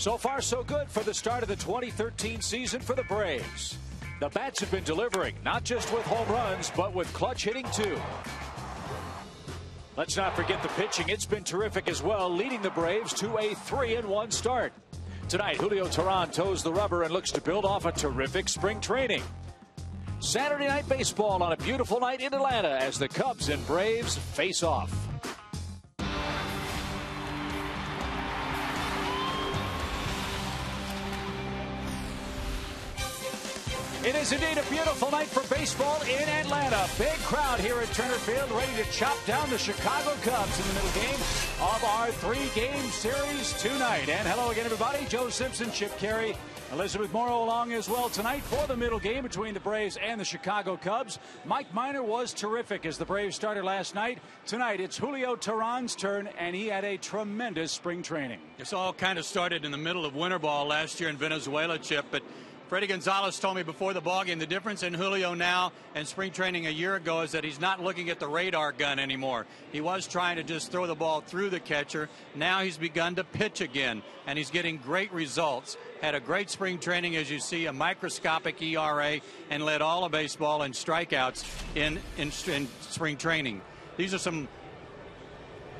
So far, so good for the start of the 2013 season for the Braves. The bats have been delivering, not just with home runs, but with clutch hitting too. Let's not forget the pitching. It's been terrific as well, leading the Braves to a 3-1 start. Tonight, Julio Teheran toes the rubber and looks to build off a terrific spring training. Saturday night baseball on a beautiful night in Atlanta as the Cubs and Braves face off. It is indeed a beautiful night for baseball in Atlanta. Big crowd here at Turner Field ready to chop down the Chicago Cubs in the middle game of our three-game series tonight. And hello again, everybody. Joe Simpson, Chip Carey, Elizabeth Morrow along as well tonight for the middle game between the Braves and the Chicago Cubs. Mike Minor was terrific as the Braves started last night. Tonight, it's Julio Teheran's turn, and he had a tremendous spring training. This all kind of started in the middle of winter ball last year in Venezuela, Chip, but Freddie Gonzalez told me before the ballgame the difference in Julio now and spring training a year ago is that he's not looking at the radar gun anymore. He was trying to just throw the ball through the catcher. Now he's begun to pitch again, and he's getting great results. Had a great spring training, as you see, a microscopic ERA, and led all of baseball in strikeouts in spring training. These are some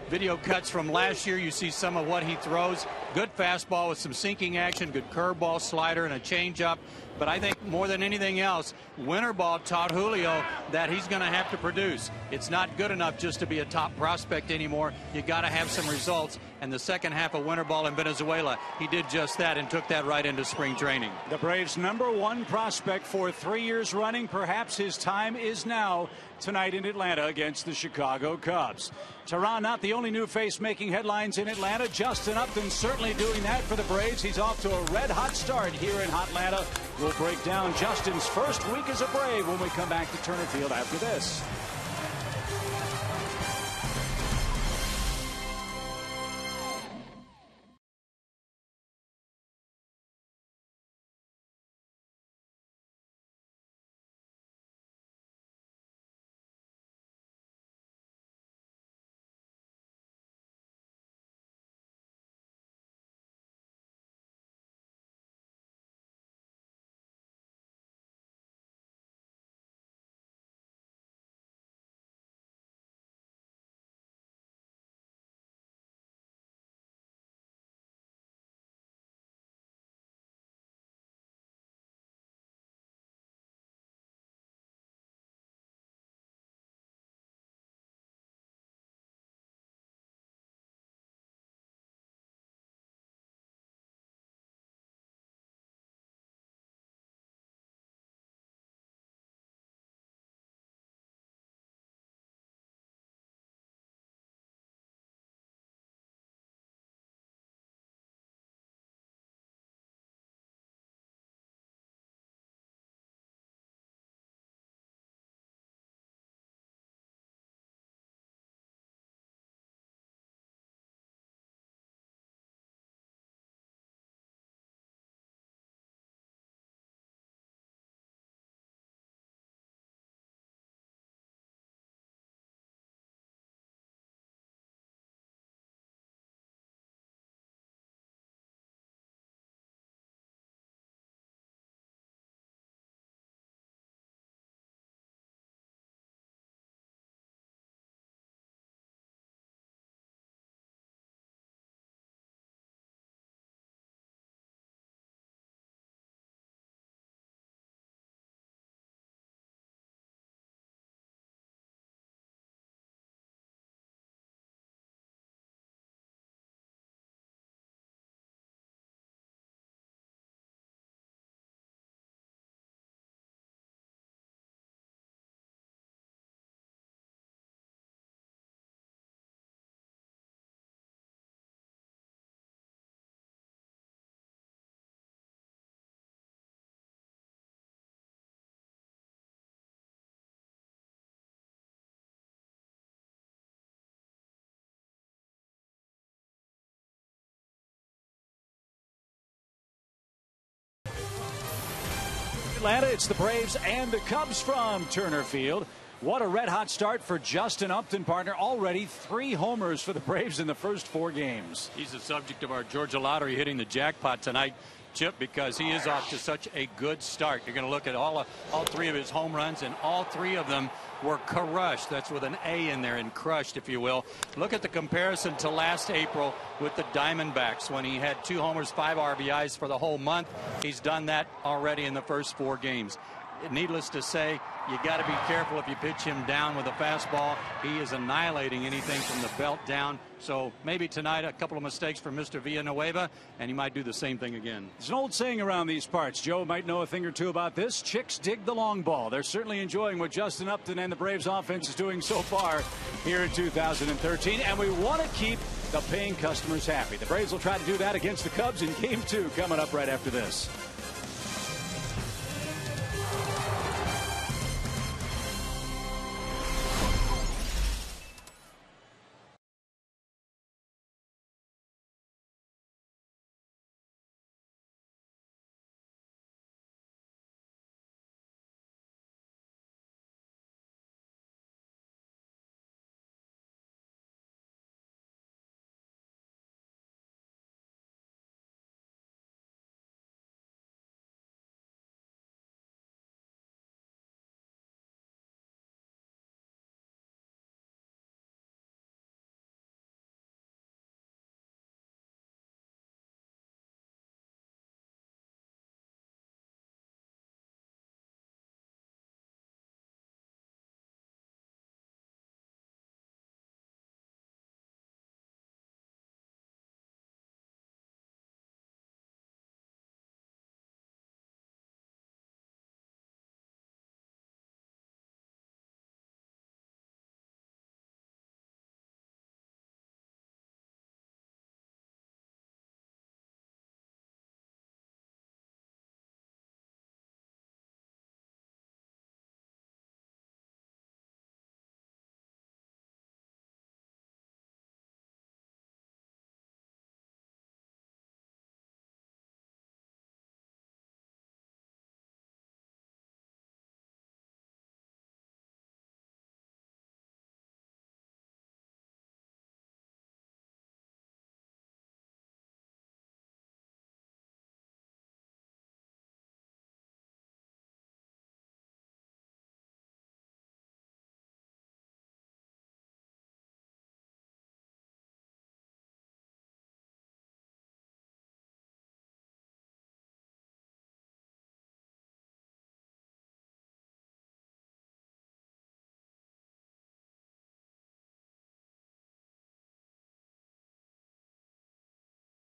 video cuts from last year. You see some of what he throws. Good fastball with some sinking action, good curveball, slider, and a changeup. But I think more than anything else, winter ball taught Julio that he's going to have to produce. It's not good enough just to be a top prospect anymore. You got to have some results. And the second half of winter ball in Venezuela, he did just that and took that right into spring training. The Braves' #1 prospect for 3 years running. Perhaps his time is now tonight in Atlanta against the Chicago Cubs. Teheran not the only new face making headlines in Atlanta. Justin Upton certainly doing that for the Braves. He's off to a red-hot start here in Hotlanta. We'll break down Justin's first week as a Brave when we come back to Turner Field after this. Atlanta, it's the Braves and the Cubs from Turner Field. What a red-hot start for Justin Upton, partner. Already 3 homers for the Braves in the first 4 games. He's the subject of our Georgia Lottery hitting the jackpot tonight, Chip, because he is off to such a good start. You're going to look at all 3 of his home runs, and all 3 of them were crushed. That's with an A in there, and crushed, if you will. Look at the comparison to last April with the Diamondbacks when he had 2 homers, 5 RBIs for the whole month. He's done that already in the first 4 games. Needless to say, you got to be careful if you pitch him down with a fastball. He is annihilating anything from the belt down. So maybe tonight a couple of mistakes from Mr. Villanueva, and he might do the same thing again. There's an old saying around these parts. Joe might know a thing or two about this. Chicks dig the long ball. They're certainly enjoying what Justin Upton and the Braves offense is doing so far here in 2013. And we want to keep the paying customers happy. The Braves will try to do that against the Cubs in Game 2 coming up right after this.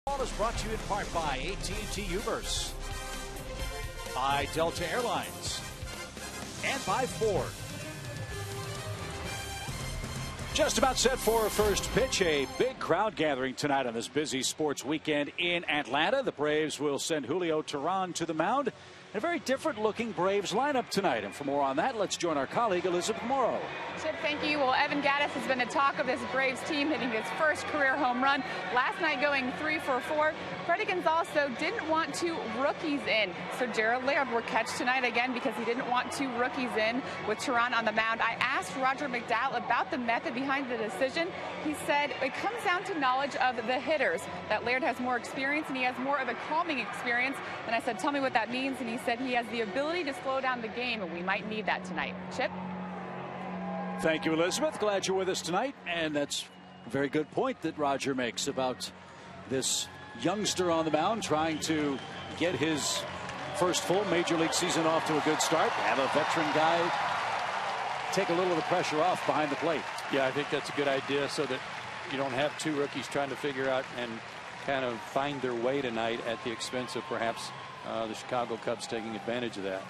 Ball is brought to you in part by AT&T Uverse, by Delta Airlines, and by Ford. Just about set for a first pitch. A big crowd gathering tonight on this busy sports weekend in Atlanta. The Braves will send Julio Teheran to the mound. A very different looking Braves lineup tonight. And for more on that, let's join our colleague Elizabeth Morrow. Chip, thank you. Well, Evan Gattis has been the talk of this Braves team, hitting his first career home run last night, going 3 for 4. Freddie Gonzalez, though, didn't want 2 rookies in. So Gerald Laird will catch tonight again because he didn't want 2 rookies in with Teheran on the mound. I asked Roger McDowell about the method behind the decision. He said it comes down to knowledge of the hitters, that Laird has more experience and he has more of a calming experience. And I said, tell me what that means. And he said he has the ability to slow down the game, and we might need that tonight. Chip? Thank you, Elizabeth. Glad you're with us tonight. And that's a very good point that Roger makes about this youngster on the mound trying to get his first full major league season off to a good start. Have a veteran guy take a little of the pressure off behind the plate. Yeah, I think that's a good idea so that you don't have 2 rookies trying to figure out and kind of find their way tonight at the expense of perhaps the Chicago Cubs taking advantage of that.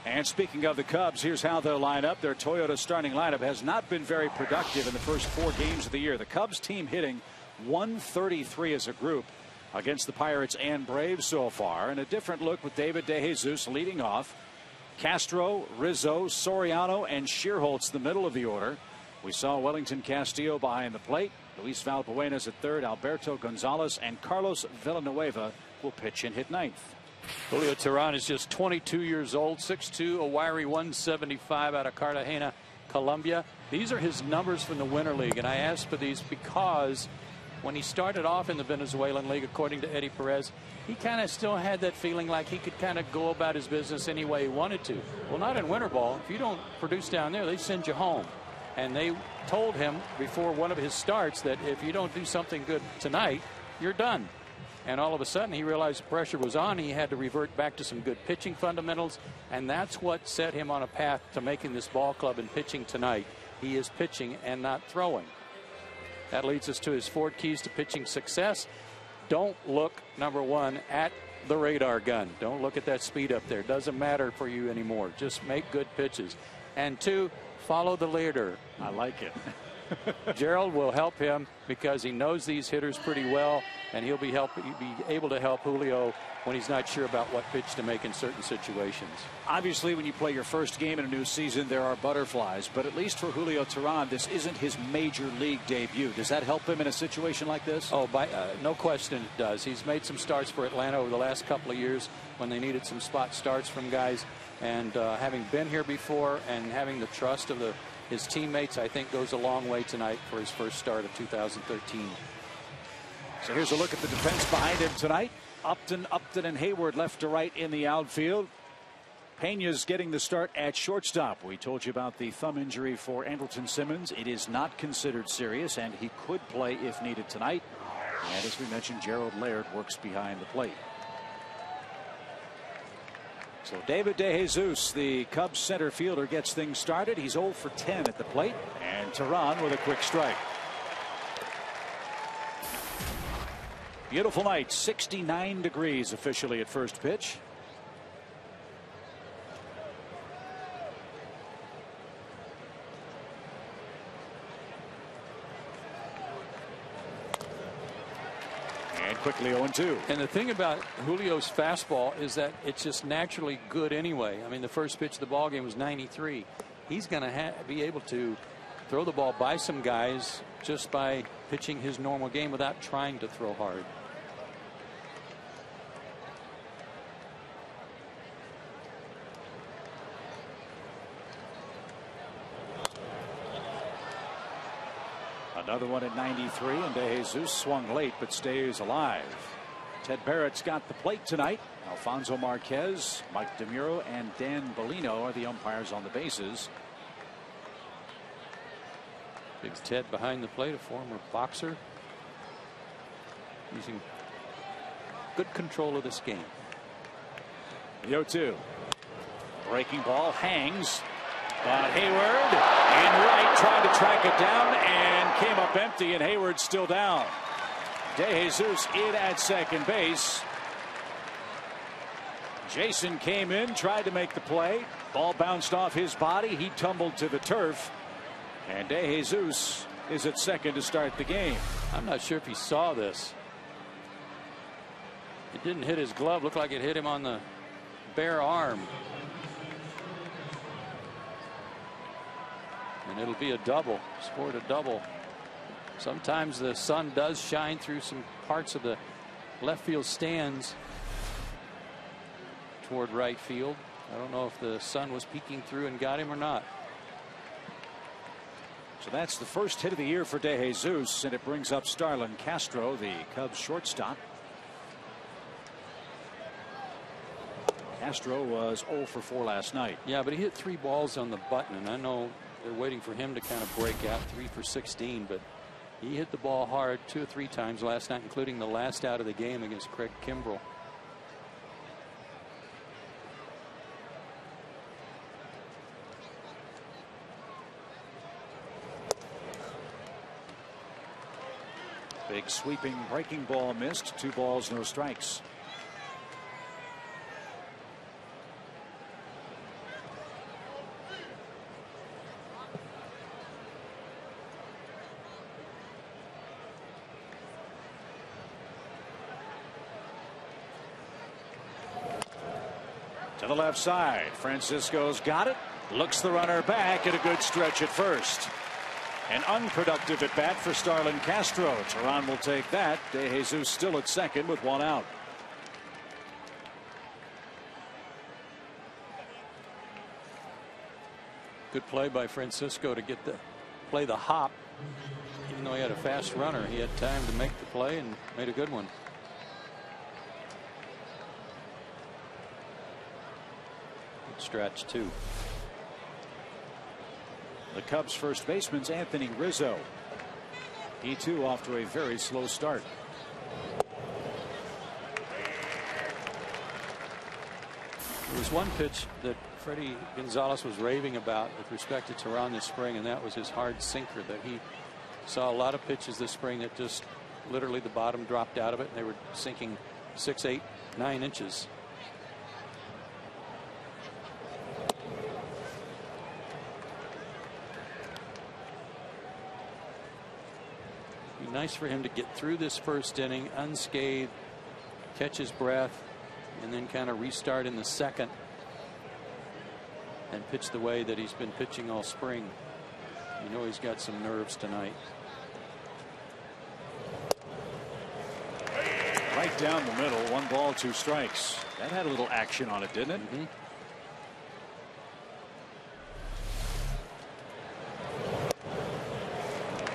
And speaking of the Cubs, here's how they'll line up. Their Toyota starting lineup has not been very productive in the first 4 games of the year. The Cubs team hitting .133 as a group against the Pirates and Braves so far. And a different look with David DeJesus leading off. Castro, Rizzo, Soriano, and Schierholtz the middle of the order. We saw Wellington Castillo behind the plate. Luis Valbuenas at third. Alberto Gonzalez and Carlos Villanueva will pitch and hit ninth. Julio Teheran is just 22 years old, 6'2", a wiry 175 out of Cartagena. Columbia. These are his numbers from the Winter League, and I asked for these because when he started off in the Venezuelan League, according to Eddie Perez, he kind of still had that feeling like he could kind of go about his business any way he wanted to. Well, not in winter ball. If you don't produce down there, they send you home. And they told him before one of his starts that if you don't do something good tonight, you're done. And all of a sudden he realized the pressure was on. He had to revert back to some good pitching fundamentals, and that's what set him on a path to making this ball club and pitching tonight. He is pitching and not throwing. That leads us to his 4 keys to pitching success. Don't look, number 1, at the radar gun. Don't look at that speed up there. Doesn't matter for you anymore. Just make good pitches. And 2, follow the leader. I like it. Gerald will help him because he knows these hitters pretty well, and he'll be able to help Julio when he's not sure about what pitch to make in certain situations. Obviously, when you play your first game in a new season, there are butterflies, but at least for Julio Teheran, this isn't his major league debut. Does that help him in a situation like this? Oh, no question it does. He's made some starts for Atlanta over the last couple of years when they needed some spot starts from guys, and having been here before and having the trust of his teammates, I think goes a long way tonight for his first start of 2013. So here's a look at the defense behind him tonight. Upton, and Hayward left to right in the outfield. Pena's getting the start at shortstop. We told you about the thumb injury for Andrelton Simmons. It is not considered serious, and he could play if needed tonight. And as we mentioned, Gerald Laird works behind the plate. So David DeJesus, the Cubs center fielder, gets things started. He's 0 for 10 at the plate, and Teheran with a quick strike. Beautiful night, 69 degrees officially at first pitch. And quickly 0-2. And the thing about Julio's fastball is that it's just naturally good anyway. I mean, the first pitch of the ball game was 93. He's going to be able to throw the ball by some guys just by pitching his normal game without trying to throw hard. Another one at 93, and DeJesus swung late but stays alive. Ted Barrett's got the plate tonight. Alfonso Marquez, Mike DeMuro, and Dan Bellino are the umpires on the bases. Big Ted behind the plate, a former boxer, using good control of this game. The 0-2. Breaking ball hangs. But Hayward in right tried to track it down and came up empty, and Hayward's still down. DeJesus in at second base. Jason came in, tried to make the play. Ball bounced off his body. He tumbled to the turf. And DeJesus is at second to start the game. I'm not sure if he saw this. It didn't hit his glove. Looked like it hit him on the bare arm. And it'll be a double. Scored a double. Sometimes the sun does shine through some parts of the left field stands toward right field. I don't know if the sun was peeking through and got him or not. So that's the first hit of the year for DeJesus, and it brings up Starlin Castro, the Cubs shortstop. Castro was 0 for 4 last night. Yeah, but he hit 3 balls on the button, and I know they're waiting for him to kind of break out. 3 for 16, but he hit the ball hard 2 or 3 times last night, including the last out of the game against Craig Kimbrell. Big sweeping breaking ball missed. 2 balls, no strikes. To the left side. Francisco's got it. Looks the runner back, and a good stretch at first. An unproductive at bat for Starlin Castro. Teheran will take that. DeJesus still at second with 1 out. Good play by Francisco to play the hop. Even though he had a fast runner, he had time to make the play and made a good one. Good stretch too. The Cubs first baseman's Anthony Rizzo. He too off to a very slow start. There was one pitch that Freddie Gonzalez was raving about with respect to Teheran this spring, and that was his hard sinker. That he saw a lot of pitches this spring that just literally the bottom dropped out of it, and they were sinking 6, 8, 9 inches. It'd be nice for him to get through this first inning unscathed, catch his breath, and then kind of restart in the second and pitch the way that he's been pitching all spring. You know he's got some nerves tonight. Right down the middle, 1 ball, 2 strikes. That had a little action on it, didn't it? Mm-hmm.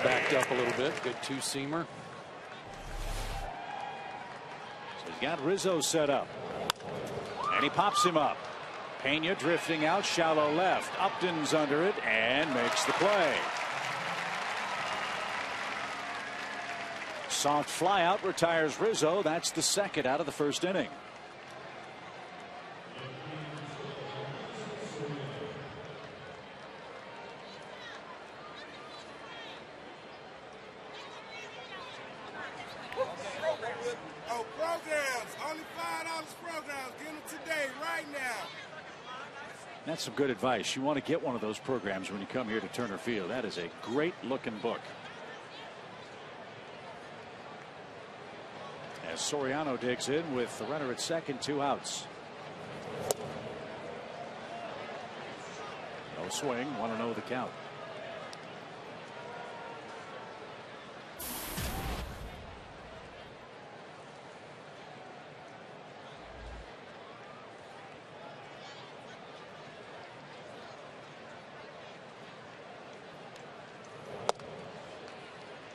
Backed up a little bit. Good two-seamer. So he's got Rizzo set up. And he pops him up. Pena drifting out, shallow left. Upton's under it and makes the play. Soft fly out retires Rizzo. That's the second out of the first inning. Oh, programs. Only $5 programs. Get them today, right now. That's some good advice. You want to get one of those programs when you come here to Turner Field. That is a great looking book. As Soriano digs in with the runner at second, 2 outs. No swing, 1-0 the count.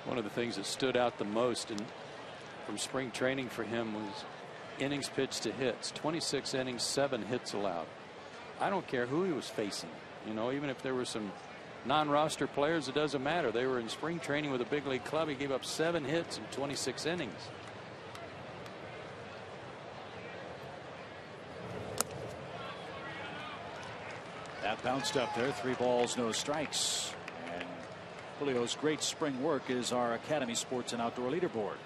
One of the things that stood out the most from spring training for him was innings pitched to hits. 26 innings, 7 hits allowed. I don't care who he was facing. You know, even if there were some non-roster players, it doesn't matter. They were in spring training with a big league club. He gave up 7 hits in 26 innings. That bounced up there. 3 balls, no strikes. And Julio's great spring work is our Academy Sports and Outdoor leaderboard.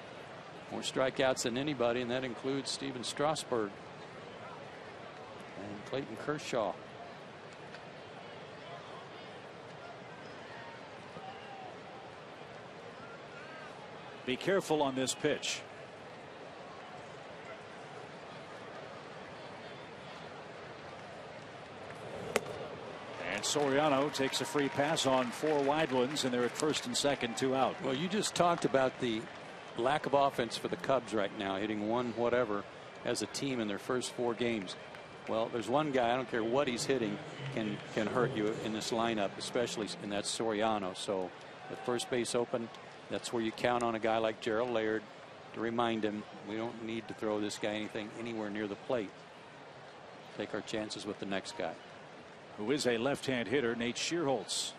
More strikeouts than anybody, and that includes Steven Strasburg and Clayton Kershaw. Be careful on this pitch. And Soriano takes a free pass on 4 wide ones, and they're at first and second, 2 out. Well, you just talked about the lack of offense for the Cubs right now, hitting 1 whatever as a team in their first 4 games. Well, there's one guy, I don't care what he's hitting, can hurt you in this lineup, especially, and that's Soriano. So at first base open, that's where you count on a guy like Gerald Laird to remind him we don't need to throw this guy anywhere near the plate. Take our chances with the next guy, who is a left-hand hitter, Nate Schierholtz.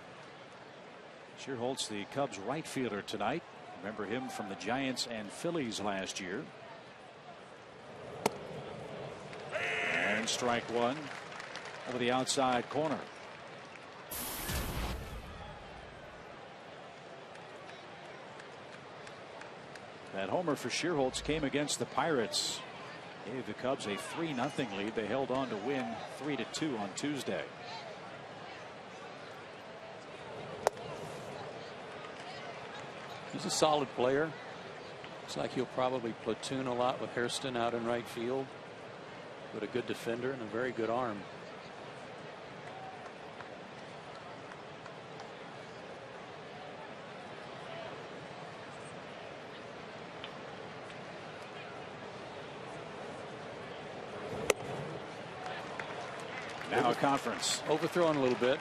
Schierholtz, the Cubs right fielder tonight. Remember him from the Giants and Phillies last year. And strike 1 over the outside corner. That homer for Schierholtz came against the Pirates. Gave the Cubs a 3-0 lead. They held on to win 3-2 on Tuesday. He's a solid player. Looks like he'll probably platoon a lot with Hairston out in right field. But a good defender and a very good arm. Now a conference. Overthrown a little bit.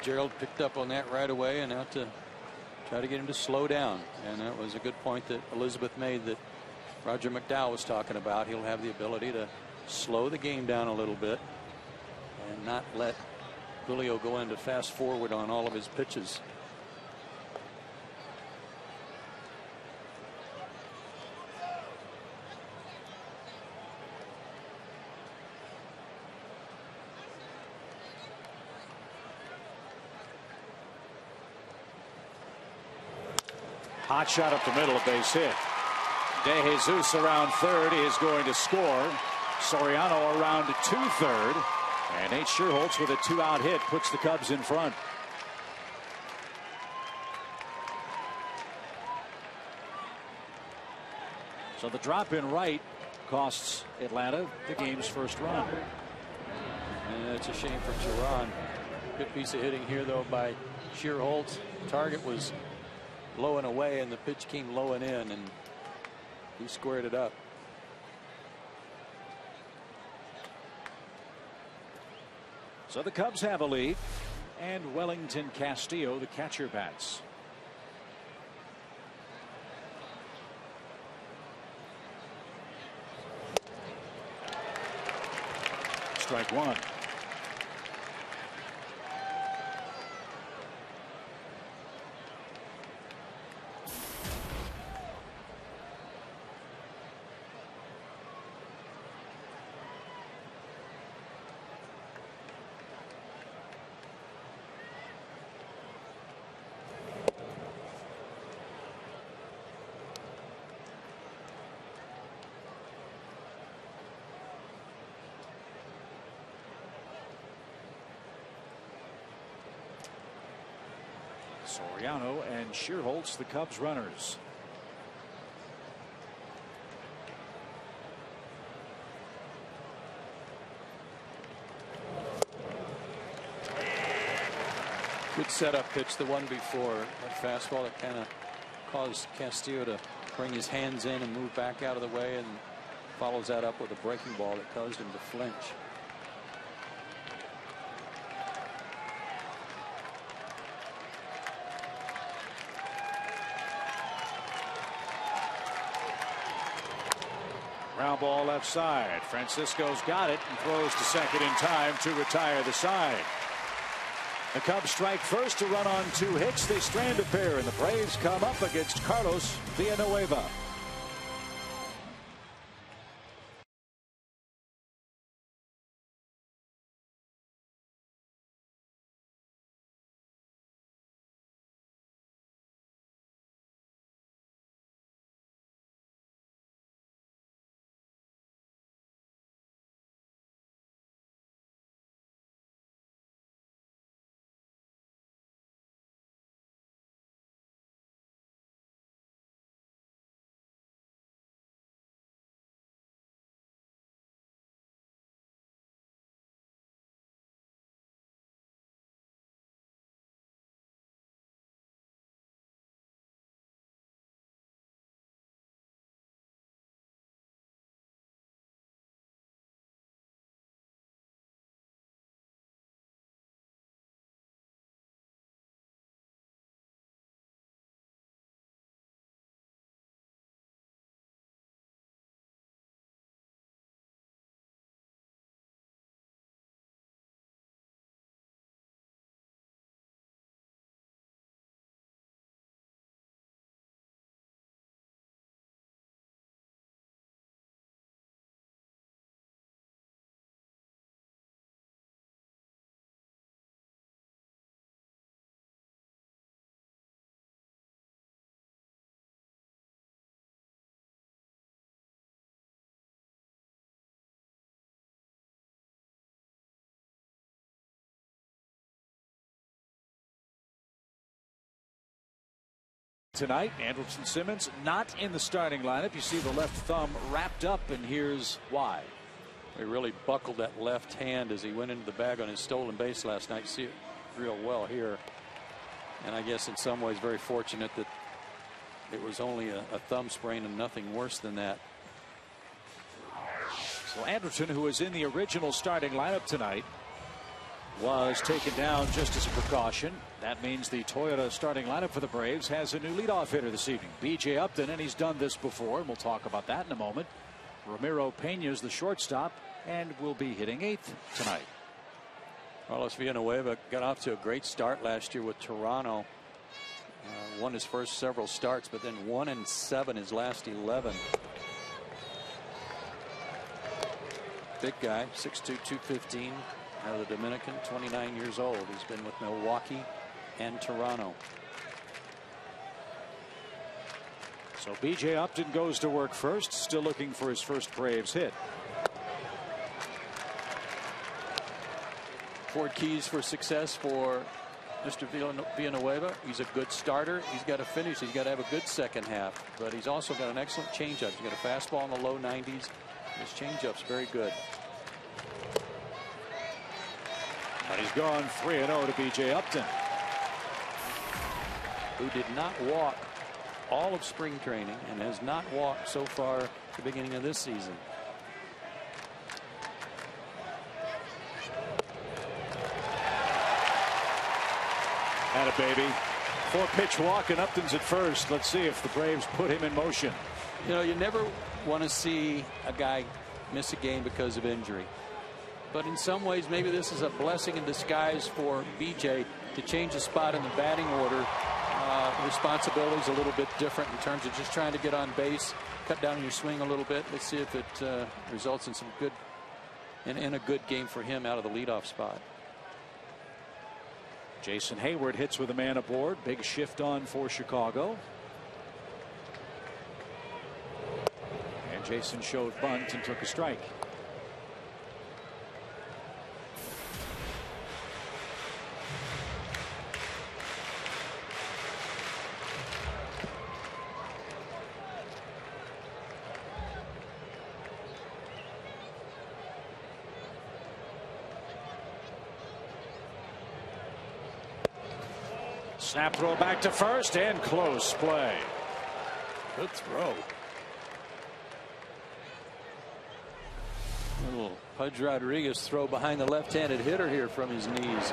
Gerald picked up on that right away and out to try to get him to slow down. And that was a good point that Elizabeth made that Roger McDowell was talking about. He'll have the ability to slow the game down a little bit and not let Julio go into fast forward on all of his pitches. Hot shot up the middle, a base hit. De Jesus around third is going to score. Soriano around to third. And Nate Sherholtz with a 2-out hit puts the Cubs in front. So the drop in right costs Atlanta the game's first run. And it's a shame for Teheran. Good piece of hitting here though by Sherholtz. Target was low and away and the pitch came low and in and he squared it up. So the Cubs have a lead, and Wellington Castillo, the catcher, bats. Strike one. Soriano and Sherholtz, the Cubs runners. Good setup pitch, the one before. That fastball that kind of caused Castillo to bring his hands in and move back out of the way, and follows that up with a breaking ball that caused him to flinch. Ground ball left side. Francisco's got it and throws to second in time to retire the side. The Cubs strike first to run on 2 hits. They strand a pair, and the Braves come up against Carlos Villanueva. Tonight, Andrelton Simmons not in the starting lineup. You see the left thumb wrapped up, and here's why. He really buckled that left hand as he went into the bag on his stolen base last night. See it real well here. And I guess in some ways very fortunate that it was only a thumb sprain and nothing worse than that. So Andrelton, who was in the original starting lineup tonight, was taken down just as a precaution. That means the Toyota starting lineup for the Braves has a new leadoff hitter this evening, B.J. Upton, and he's done this before, and we'll talk about that in a moment. Ramiro Pena's the shortstop and will be hitting 8th tonight. Carlos Villanueva got off to a great start last year with Toronto. Won his first several starts, but then 1-7 his last 11. Big guy, 6'2", 215, out of the Dominican, 29 years old. He's been with Milwaukee and Toronto. So B.J. Upton goes to work first, still looking for his first Braves hit. 4 keys for success for Mr. Villanueva. He's a good starter. He's got to finish. He's got to have a good second half. But he's also got an excellent changeup. He's got a fastball in the low 90s. His changeup's very good. And he's gone 3-0 to B.J. Upton, who did not walk all of spring training and has not walked so far at the beginning of this season. Atta baby. 4-pitch walk and Upton's at first. Let's see if the Braves put him in motion. You know, you never want to see a guy miss a game because of injury. But in some ways, maybe this is a blessing in disguise for BJ to change a spot in the batting order. Responsibility is a little bit different in terms of just trying to get on base, cut down your swing a little bit. Let's see if it results in some good, in a good game for him out of the leadoff spot. Jason Hayward hits with a man aboard. Big shift on for Chicago. And Jason showed bunt and took a strike. Snap throw back to first and close play. Good throw. Little Pudge Rodriguez throw behind the left-handed hitter here from his knees.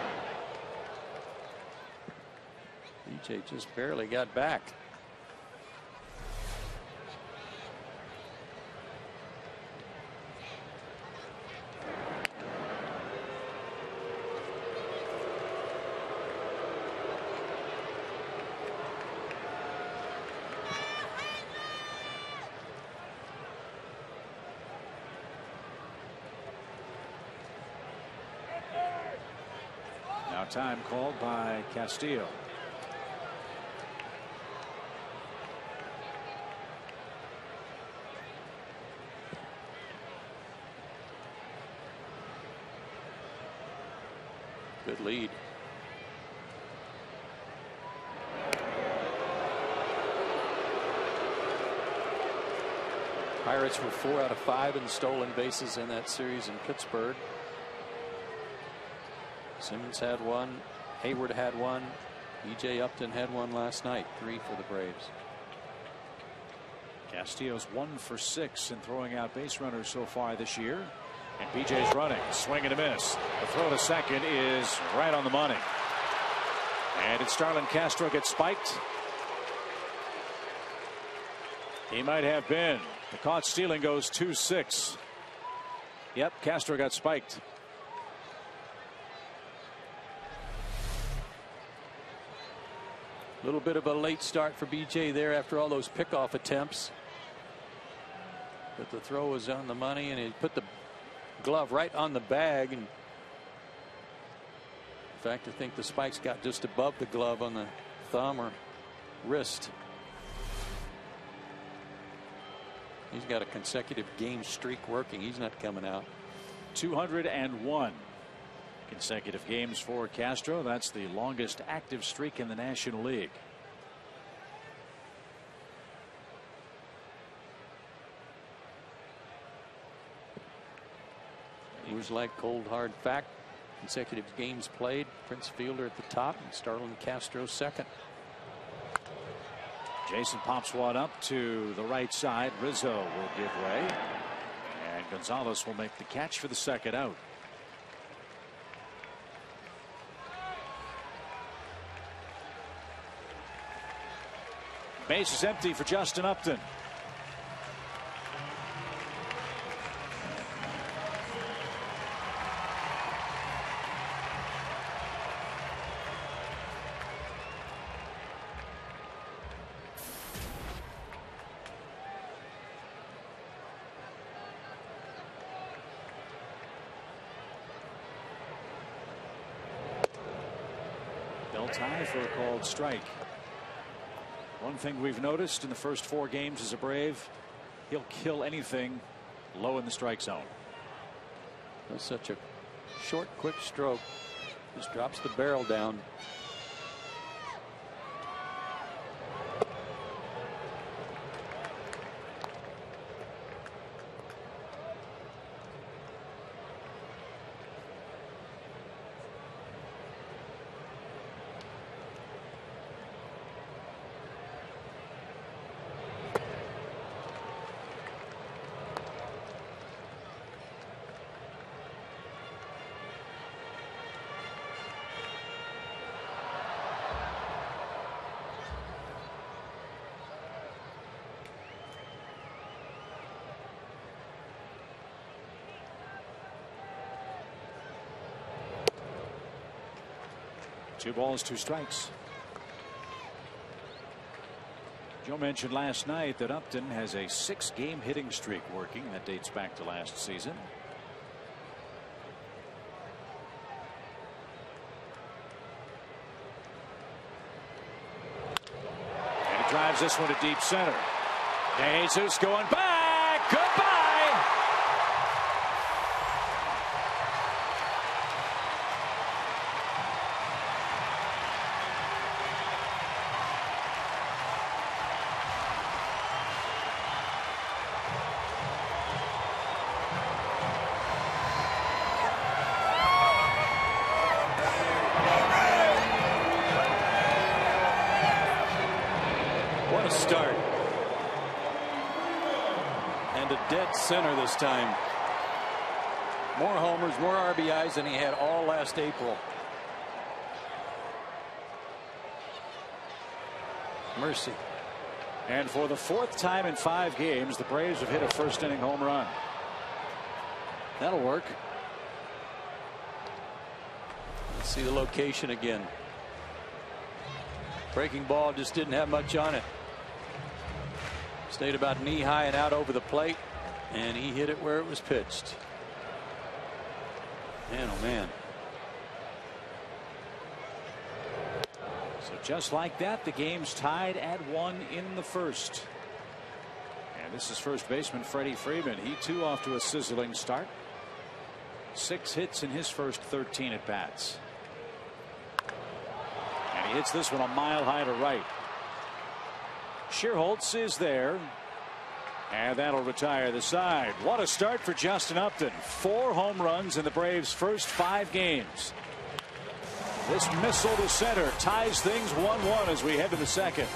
BJ just barely got back. Time called by Castillo. Good lead. Pirates were 4 out of 5 in stolen bases in that series in Pittsburgh. Simmons had 1. Hayward had 1. B.J. Upton had 1 last night. 3 for the Braves. Castillo's 1 for 6 in throwing out base runners so far this year. And B.J.'s running. Swing and a miss. The throw to second is right on the money. And it's Starlin Castro gets spiked. He might have been. The caught stealing goes 2-6. Yep, Castro got spiked. A little bit of a late start for BJ there after all those pickoff attempts. But the throw was on the money, and he put the glove right on the bag. And in fact, I think the spikes got just above the glove on the thumb or wrist. He's got a consecutive game streak working. He's not coming out. 201 consecutive games for Castro. That's the longest active streak in the National League. Moves like cold hard fact. Consecutive games played. Prince Fielder at the top and Starlin Castro second. Jason pops one up to the right side. Rizzo will give way, and Gonzalez will make the catch for the second out. Base is empty for Justin Upton. They'll tie for a called strike. One thing we've noticed in the first 4 games as a Brave, he'll kill anything low in the strike zone. That's such a short, quick stroke. Just drops the barrel down. Two balls, 2 strikes. Joe mentioned last night that Upton has a 6-game hitting streak working. That dates back to last season. And he drives this one to deep center. Jesus going back. Goodbye. What a start. And a dead center this time. More homers, more RBIs than he had all last April. Mercy. And for the 4th time in 5 games, the Braves have hit a first-inning home run. That'll work. Let's see the location again. Breaking ball just didn't have much on it. Stayed about knee high and out over the plate, and he hit it where it was pitched. Man, oh man. So just like that, the game's tied at 1 in the first. And this is first baseman Freddie Freeman. He too off to a sizzling start. 6 hits in his first 13 at bats. And he hits this one a mile high to right. Schierholtz is there. And that'll retire the side. What a start for Justin Upton. 4 home runs in the Braves' first 5 games. This missile to center ties things 1-1 as we head to the second.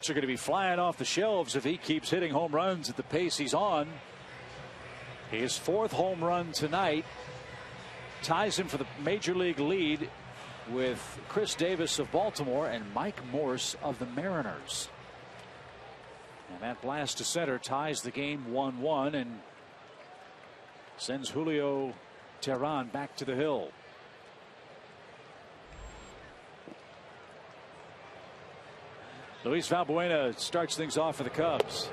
Are going to be flying off the shelves if he keeps hitting home runs at the pace he's on. His 4th home run tonight ties him for the major league lead with Chris Davis of Baltimore and Mike Morse of the Mariners. And that blast to center ties the game 1-1 and sends Julio Teheran back to the hill. Luis Valbuena starts things off for the Cubs.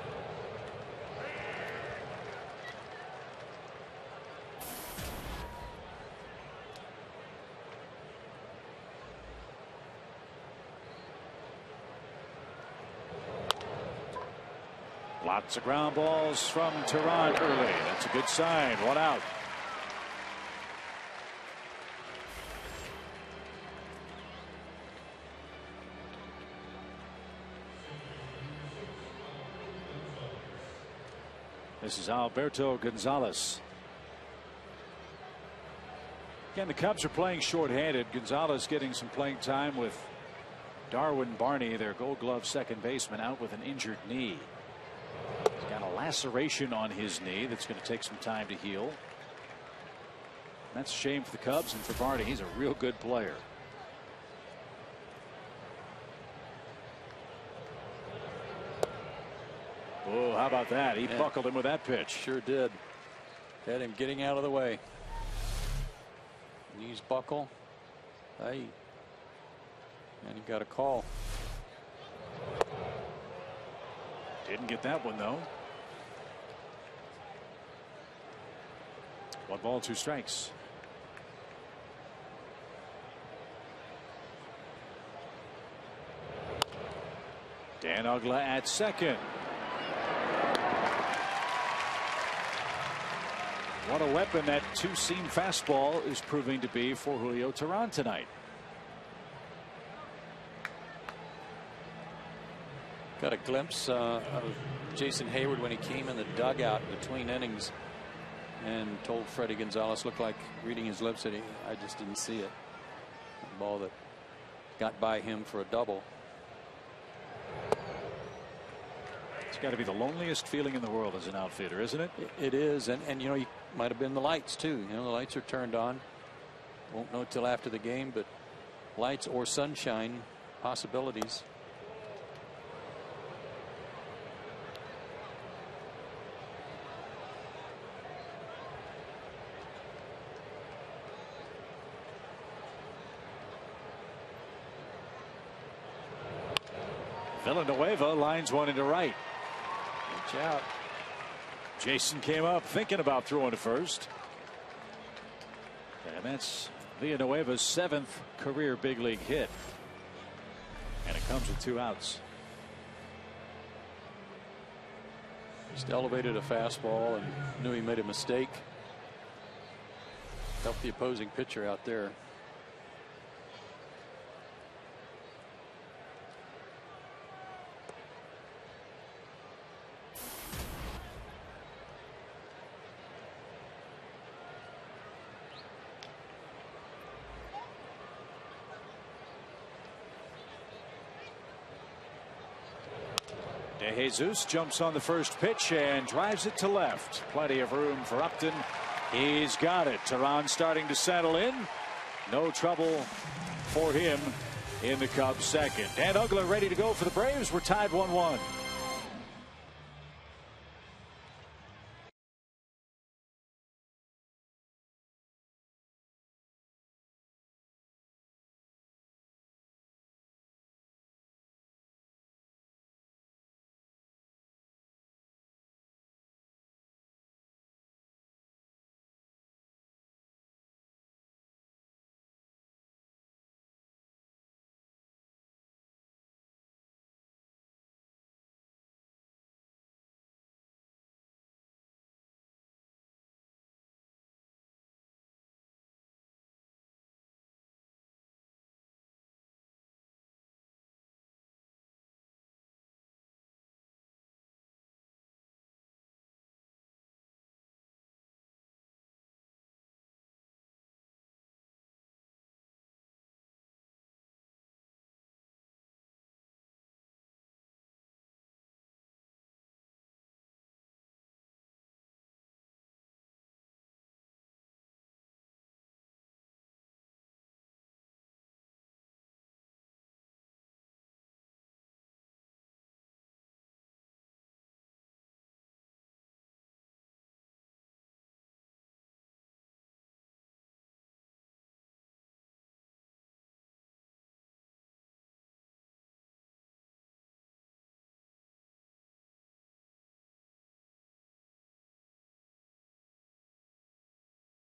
Lots of ground balls from Teheran early. That's a good sign. 1 out. This is Alberto Gonzalez. Again, the Cubs are playing shorthanded. Gonzalez getting some playing time with Darwin Barney, their Gold Glove second baseman, out with an injured knee. He's got a laceration on his knee that's going to take some time to heal. That's a shame for the Cubs and for Barney. He's a real good player. Oh, how about that? He buckled him with that pitch. Sure did. Had him getting out of the way. Knees buckle. Hey. And he got a call. Didn't get that one, though. 1 ball, 2 strikes. Dan Uggla at second. What a weapon that 2-seam fastball is proving to be for Julio Teheran tonight. Got a glimpse of Jason Hayward when he came in the dugout between innings and told Freddie Gonzalez, looked like reading his lips, that I just didn't see it. A ball that got by him for a double. It's got to be the loneliest feeling in the world as an outfielder, isn't it? It is. And you know, you might have been the lights too. You know, the lights are turned on. Won't know till after the game, but lights or sunshine possibilities. Villanueva lines one into right. Watch out. Jason came up thinking about throwing to first. And that's Villanueva's 7th career big league hit. And it comes with 2 outs. Just elevated a fastball and knew he made a mistake. Helped the opposing pitcher out there. De Jesus jumps on the first pitch and drives it to left. Plenty of room for Upton. He's got it. Teheran starting to settle in. No trouble for him in the Cubs second. Dan Uggla ready to go for the Braves. We're tied 1-1.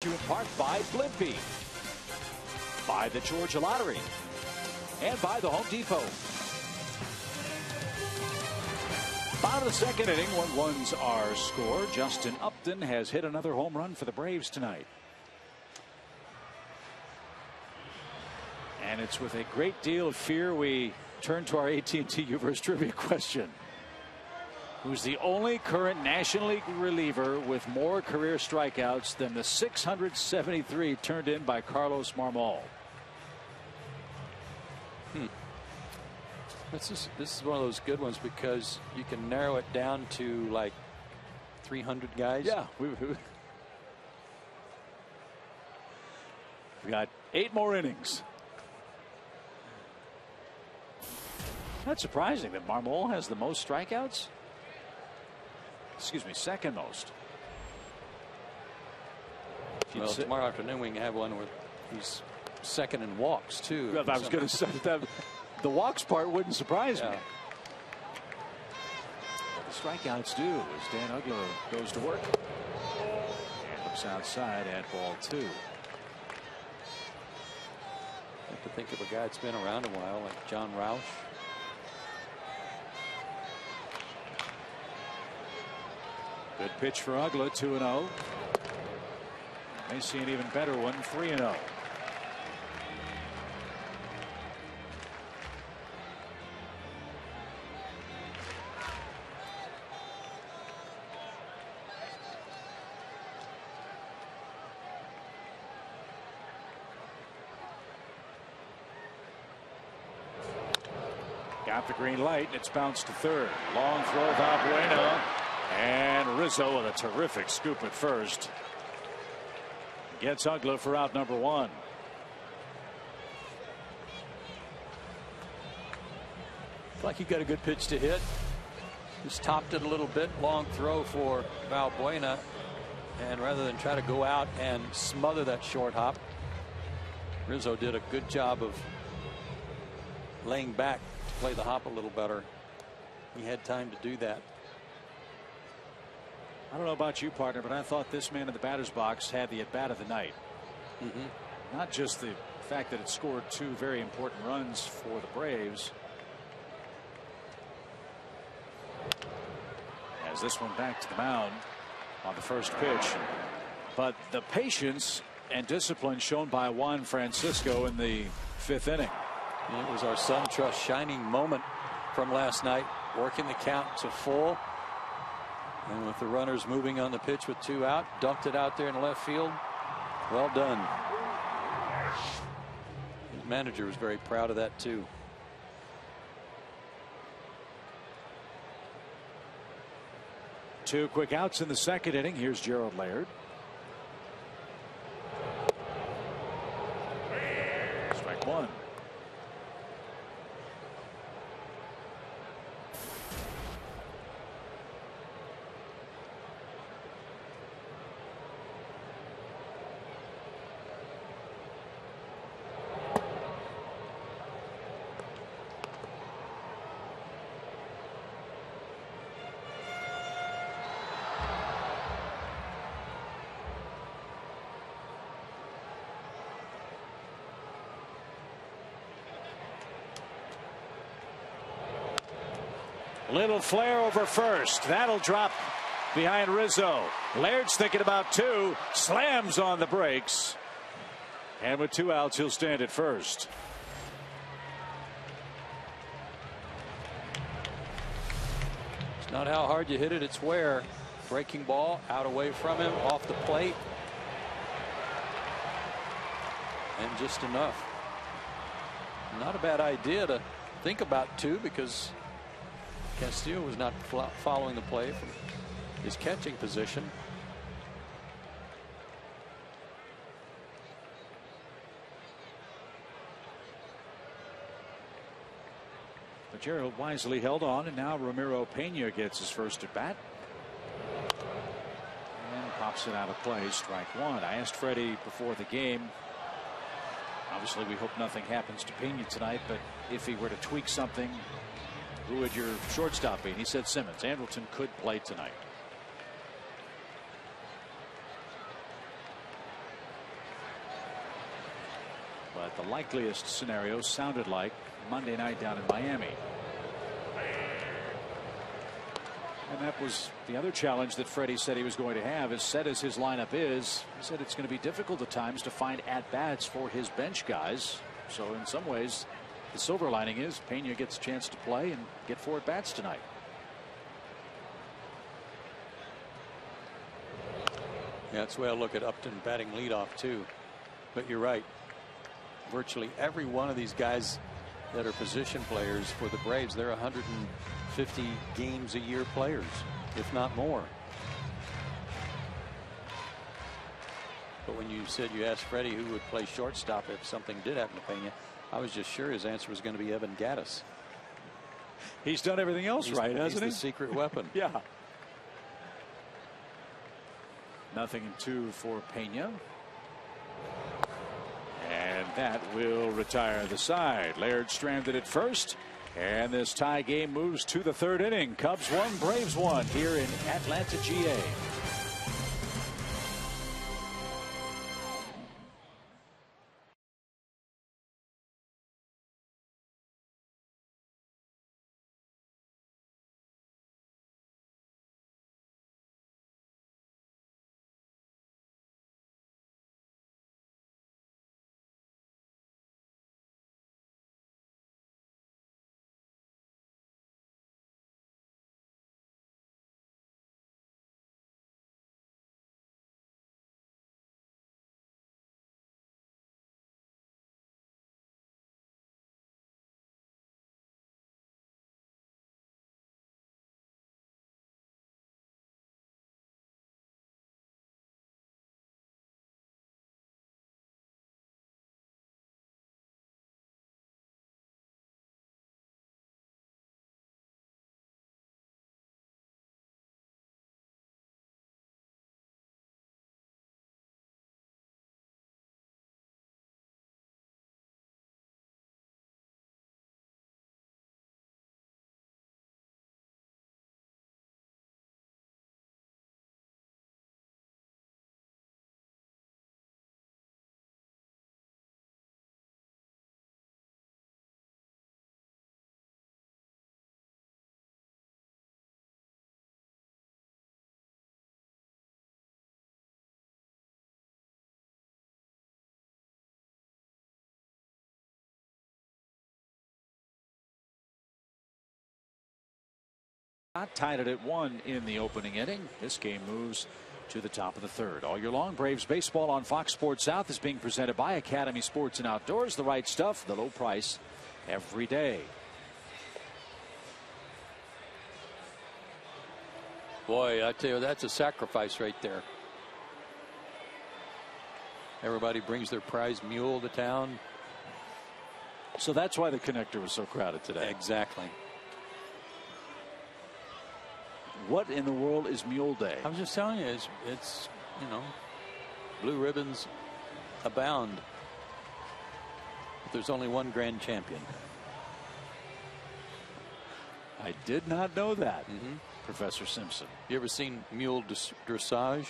In part by Blimpie, by the Georgia Lottery, and by the Home Depot. Bottom of the second inning, 1-1's our score. Justin Upton has hit another home run for the Braves tonight. And it's with a great deal of fear we turn to our AT&T Universe trivia question. Who's the only current National League reliever with more career strikeouts than the 673 turned in by Carlos Marmol? This is one of those good ones because you can narrow it down to like 300 guys. Yeah. We got 8 more innings. Not surprising that Marmol has the most strikeouts. Excuse me, second most. Well, tomorrow afternoon we can have one where he's second in walks too. I was going to say that the walks part wouldn't surprise me. What the strikeouts do as Dan Ugla goes to work and looks outside at ball 2. Have to think of a guy that's been around a while like John Roush. Good pitch for Ugla, 2-0. May see an even better one, 3-0. Got the green light, and it's bounced to third. Long throw, Valbuena. And Rizzo with a terrific scoop at first. Gets Ugla for out number 1. Like he got a good pitch to hit. Just topped it a little bit. Long throw for Valbuena. And rather than try to go out and smother that short hop, Rizzo did a good job of laying back to play the hop a little better. He had time to do that. I don't know about you, partner, but I thought this man in the batter's box had the at-bat of the night. Not just the fact that it scored 2 very important runs for the Braves. As this one back to the mound on the first pitch. But the patience and discipline shown by Juan Francisco in the 5th inning. And it was our SunTrust shining moment from last night, working the count to full. And with the runners moving on the pitch with 2 out, dumped it out there in left field. Well done. His manager was very proud of that too. Two quick outs in the second inning. Here's Gerald Laird. Strike 1. Little flare over first. That'll drop behind Rizzo. Laird's thinking about 2. Slams on the brakes. And with 2 outs, he'll stand at first. It's not how hard you hit it, it's where. Breaking ball out away from him, off the plate. And just enough. Not a bad idea to think about 2 because Castillo was not following the play from his catching position. But Gerald wisely held on, and now Ramiro Pena gets his first at bat. And pops it out of play, strike 1. I asked Freddie before the game. Obviously, we hope nothing happens to Pena tonight, but if he were to tweak something, who would your shortstop be? And he said Simmons. Andrelton could play tonight. what the likeliest scenario sounded like Monday night down in Miami. And that was the other challenge that Freddie said he was going to have. As set as his lineup is, he said it's going to be difficult at times to find at-bats for his bench guys. So in some ways, the silver lining is Pena gets a chance to play and get 4 at-bats tonight. Yeah, that's the way I look at Upton batting leadoff too. But you're right. Virtually every one of these guys that are position players for the Braves, they're 150 games a year players, if not more. But when you said you asked Freddie who would play shortstop if something did happen to Pena, I was just sure his answer was going to be Evan Gattis. He's done everything else right, hasn't he? He's the secret weapon. Yeah. 0-2 for Pena. And that will retire the side. Laird stranded at first. And this tie game moves to the 3rd inning. Cubs 1, Braves 1 here in Atlanta, GA. Tied it at 1 in the opening inning. This game moves to the top of the 3rd. All year long, Braves baseball on Fox Sports South is being presented by Academy Sports and Outdoors. The right stuff, the low price every day. Boy, I tell you, that's a sacrifice right there. Everybody brings their prize mule to town. So that's why the connector was so crowded today. Exactly. What in the world is Mule Day? I was just telling you, it's you know, blue ribbons abound. But there's only one grand champion. I did not know that, Professor Simpson. You ever seen mule dressage?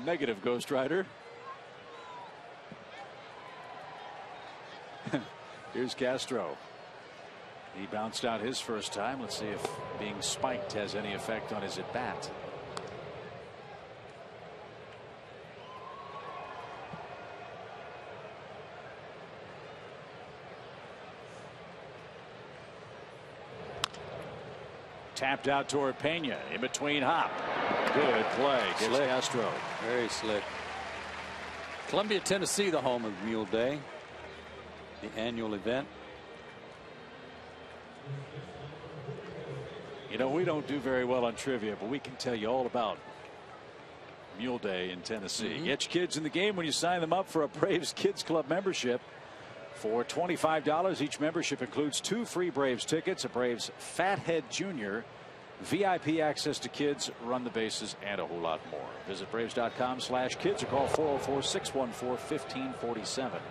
Negative, Ghost Rider. Here's Castro. He bounced out his first time. Let's see if being spiked has any effect on his at-bat. Tapped out toward Pena. In between hop. Good play. Gets Castro. Very slick. Columbia, Tennessee, the home of Mule Day, the annual event. You know, we don't do very well on trivia, but we can tell you all about Mule Day in Tennessee. Get your kids in the game when you sign them up for a Braves Kids Club membership. For $25, each membership includes 2 free Braves tickets, a Braves Fathead Jr., VIP access to kids, run the bases, and a whole lot more. Visit Braves.com/kids or call 404-614-1547.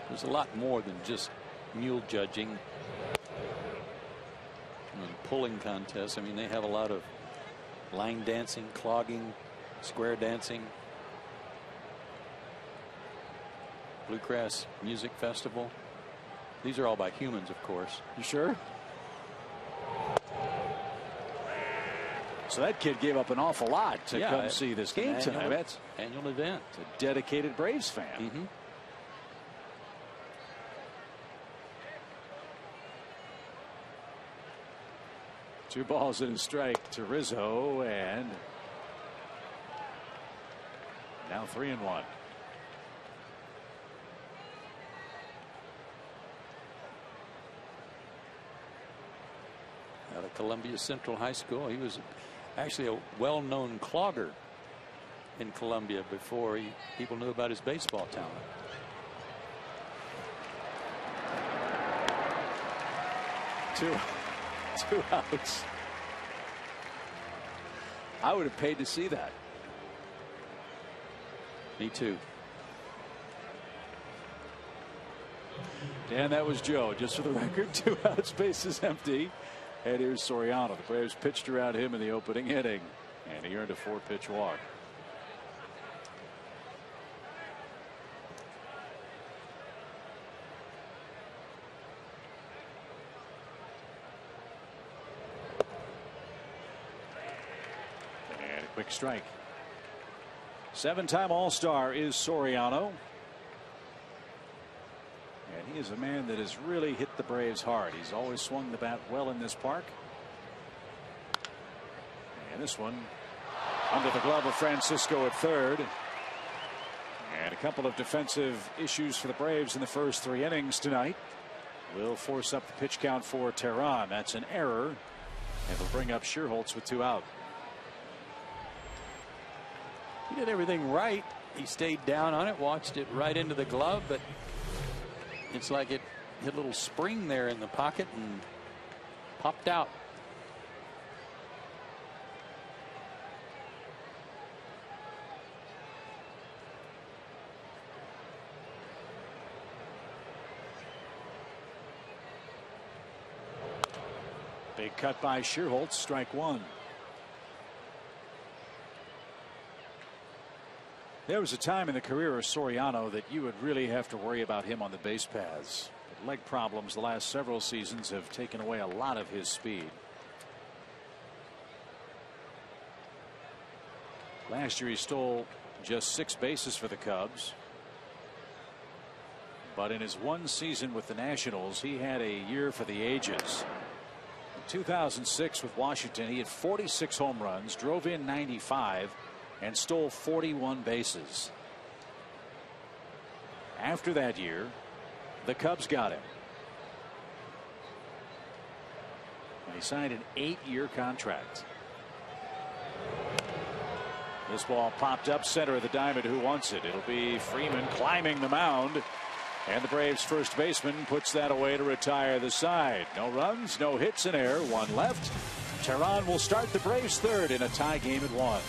There's a lot more than just mule judging. pulling contests. I mean, they have a lot of line dancing, clogging, square dancing, bluegrass music festival. These are all by humans, of course. You sure? So that kid gave up an awful lot to come see this game tonight. That's annual event. A dedicated Braves fan. Mm-hmm. Two balls and a strike to Rizzo, and now 3-1. Out of Columbia Central High School. He was actually a well-known clogger in Columbia before people knew about his baseball talent. Two outs. I would have paid to see that. Me too. And that was Joe. Just for the record, 2 outs, bases empty. And here's Soriano. The Braves pitched around him in the opening inning, and he earned a 4-pitch walk. And a quick strike. 7-time All-Star is Soriano. And he is a man that has really hit the Braves hard. He's always swung the bat well in this park. And this one under the glove of Francisco at third. And a couple of defensive issues for the Braves in the first 3 innings tonight will force up the pitch count for Teheran. That's an error. And will bring up Scherholtz with 2 out. He did everything right. He stayed down on it, watched it right into the glove, but it's like it hit a little spring there in the pocket and popped out. Big cut by Scherholtz, strike 1. There was a time in the career of Soriano that you would really have to worry about him on the base paths. But leg problems the last several seasons have taken away a lot of his speed. Last year he stole just 6 bases for the Cubs. But in his 1 season with the Nationals, he had a year for the ages. In 2006 with Washington, he had 46 home runs, drove in 95, and stole 41 bases. After that year, the Cubs got him. And he signed an 8-year contract. This ball popped up center of the diamond. Who wants it? It'll be Freeman climbing the mound. And the Braves first baseman puts that away to retire the side. No runs, no hits in air, 1 left. Teheran will start the Braves third in a tie game at 1.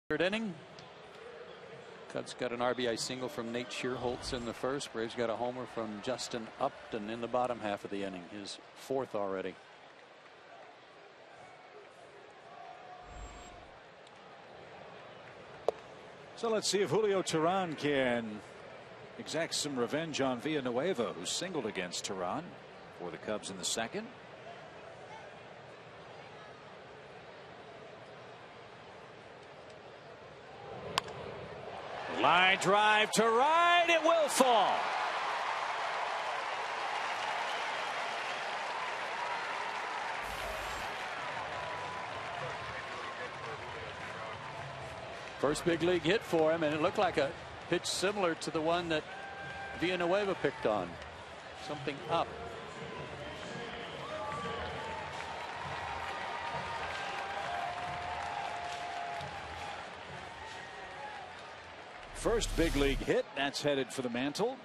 Third inning. Cubs got an RBI single from Nate Shearholtz in the first. Braves got a homer from Justin Upton in the bottom half of the inning, his fourth already. So let's see if Julio Teheran can exact some revenge on Villanueva, who singled against Teheran for the Cubs in the second. Line drive to right. It will fall. First big league hit for him, and it looked like a pitch similar to the one that Villanueva picked on. Something up. First big league hit. That's headed for the mantle.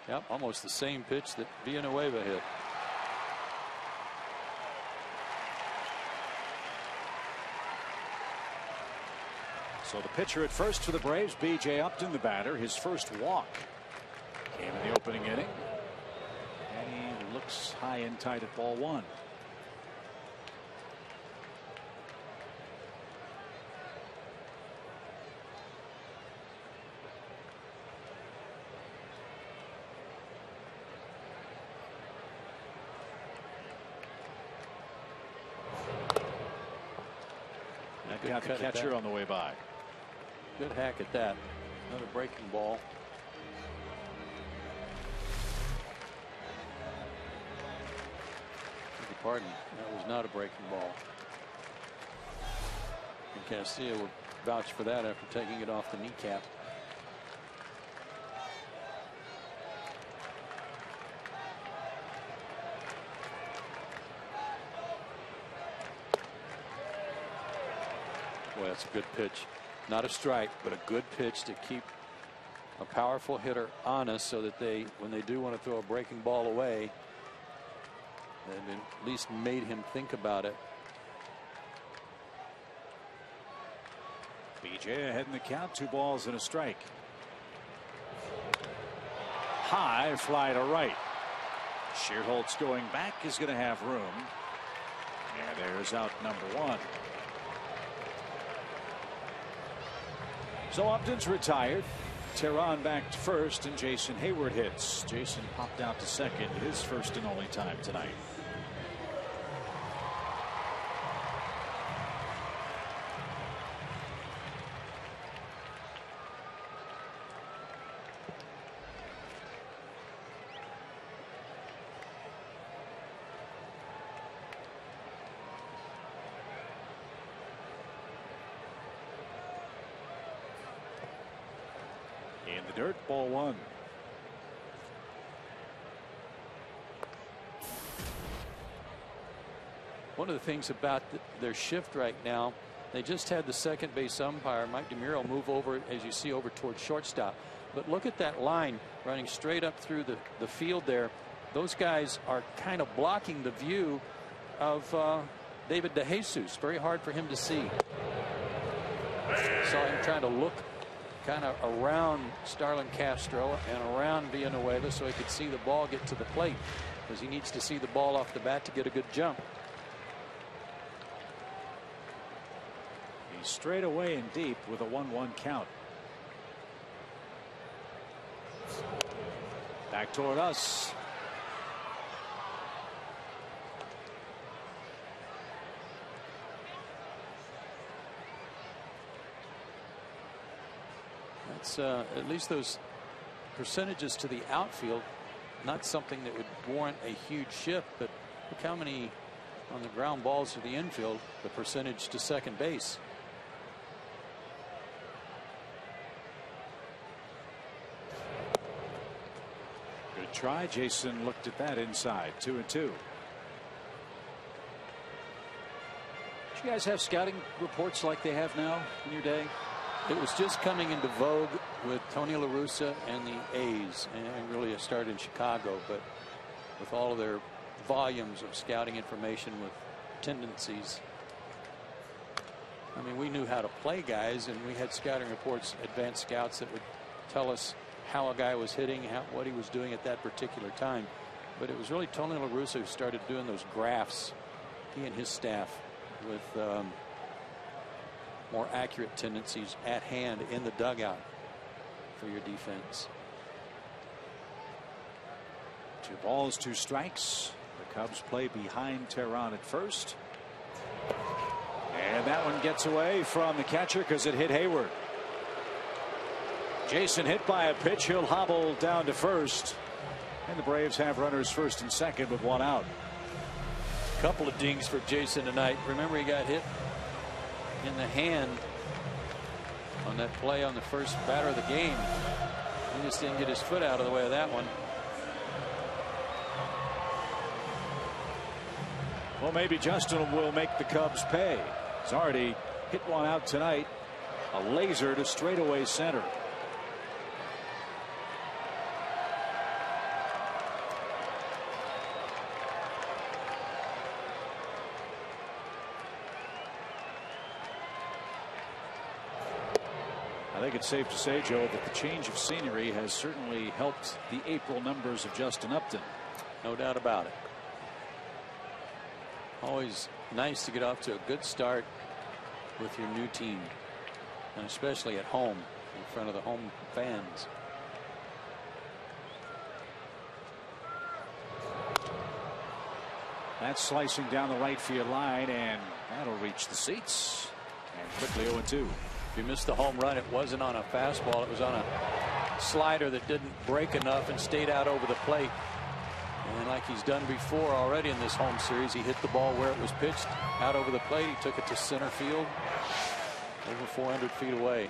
Yep, almost the same pitch that Villanueva hit. So the pitcher at first for the Braves, B.J. Upton, the batter. His first walk came in the opening inning. And he looks high and tight at ball one. Got the catcher on the way by. Good hack at that. Another breaking ball. Beg your pardon. That was not a breaking ball. And Castillo will vouch for that after taking it off the kneecap. Boy, that's a good pitch. Not a strike, but a good pitch to keep a powerful hitter honest, so that they, when they do want to throw a breaking ball away, they've at least made him think about it. BJ ahead in the count, 2 balls and a strike. High fly to right. Shearholtz going back is going to have room. And there's out number 1. So Upton's retired. Teheran back to first, and Jason Hayward hits. Jason popped out to second, his first and only time tonight. In the dirt, ball 1. One of the things about their shift right now, they just had the second base umpire, Mike DeMuro, move over, as you see, over towards shortstop. But look at that line running straight up through the field there. Those guys are kind of blocking the view of David DeJesus. Very hard for him to see. Saw him trying to look kind of around Starlin Castro and around Villanueva so he could see the ball get to the plate, because he needs to see the ball off the bat to get a good jump. He's straight away and deep with a 1-1 count. Back toward us. That's at least those percentages to the outfield, not something that would warrant a huge shift, but look how many on the ground balls to the infield, the percentage to second base. Good try. Jason looked at that inside. 2-2. Did you guys have scouting reports like they have now in your day? It was just coming into vogue with Tony La Russa and the A's, and really it started in Chicago, but with all of their volumes of scouting information with tendencies. I mean, we knew how to play guys, and we had scouting reports, advanced scouts that would tell us how a guy was hitting, what he was doing at that particular time. But it was really Tony La Russa who started doing those graphs, he and his staff, with more accurate tendencies at hand in the dugout for your defense. 2 balls, 2 strikes. The Cubs play behind Teheran at first. And that one gets away from the catcher because it hit Hayward. Jason hit by a pitch. He'll hobble down to first. And the Braves have runners first and second with 1 out. Couple of dings for Jason tonight. Remember, he got hit in the hand on that play on the first batter of the game. He just didn't get his foot out of the way of that one. Well, maybe Justin will make the Cubs pay. He's already hit 1 out tonight. A laser to straightaway center. I think it's safe to say, Joe, that the change of scenery has certainly helped the April numbers of Justin Upton. No doubt about it. Always nice to get off to a good start with your new team, and especially at home in front of the home fans. That's slicing down the right field line, and that'll reach the seats. And quickly 0-2. If you missed the home run, it wasn't on a fastball. It was on a slider that didn't break enough and stayed out over the plate. And like he's done before already in this home series, he hit the ball where it was pitched out over the plate. He took it to center field, over 400 feet away.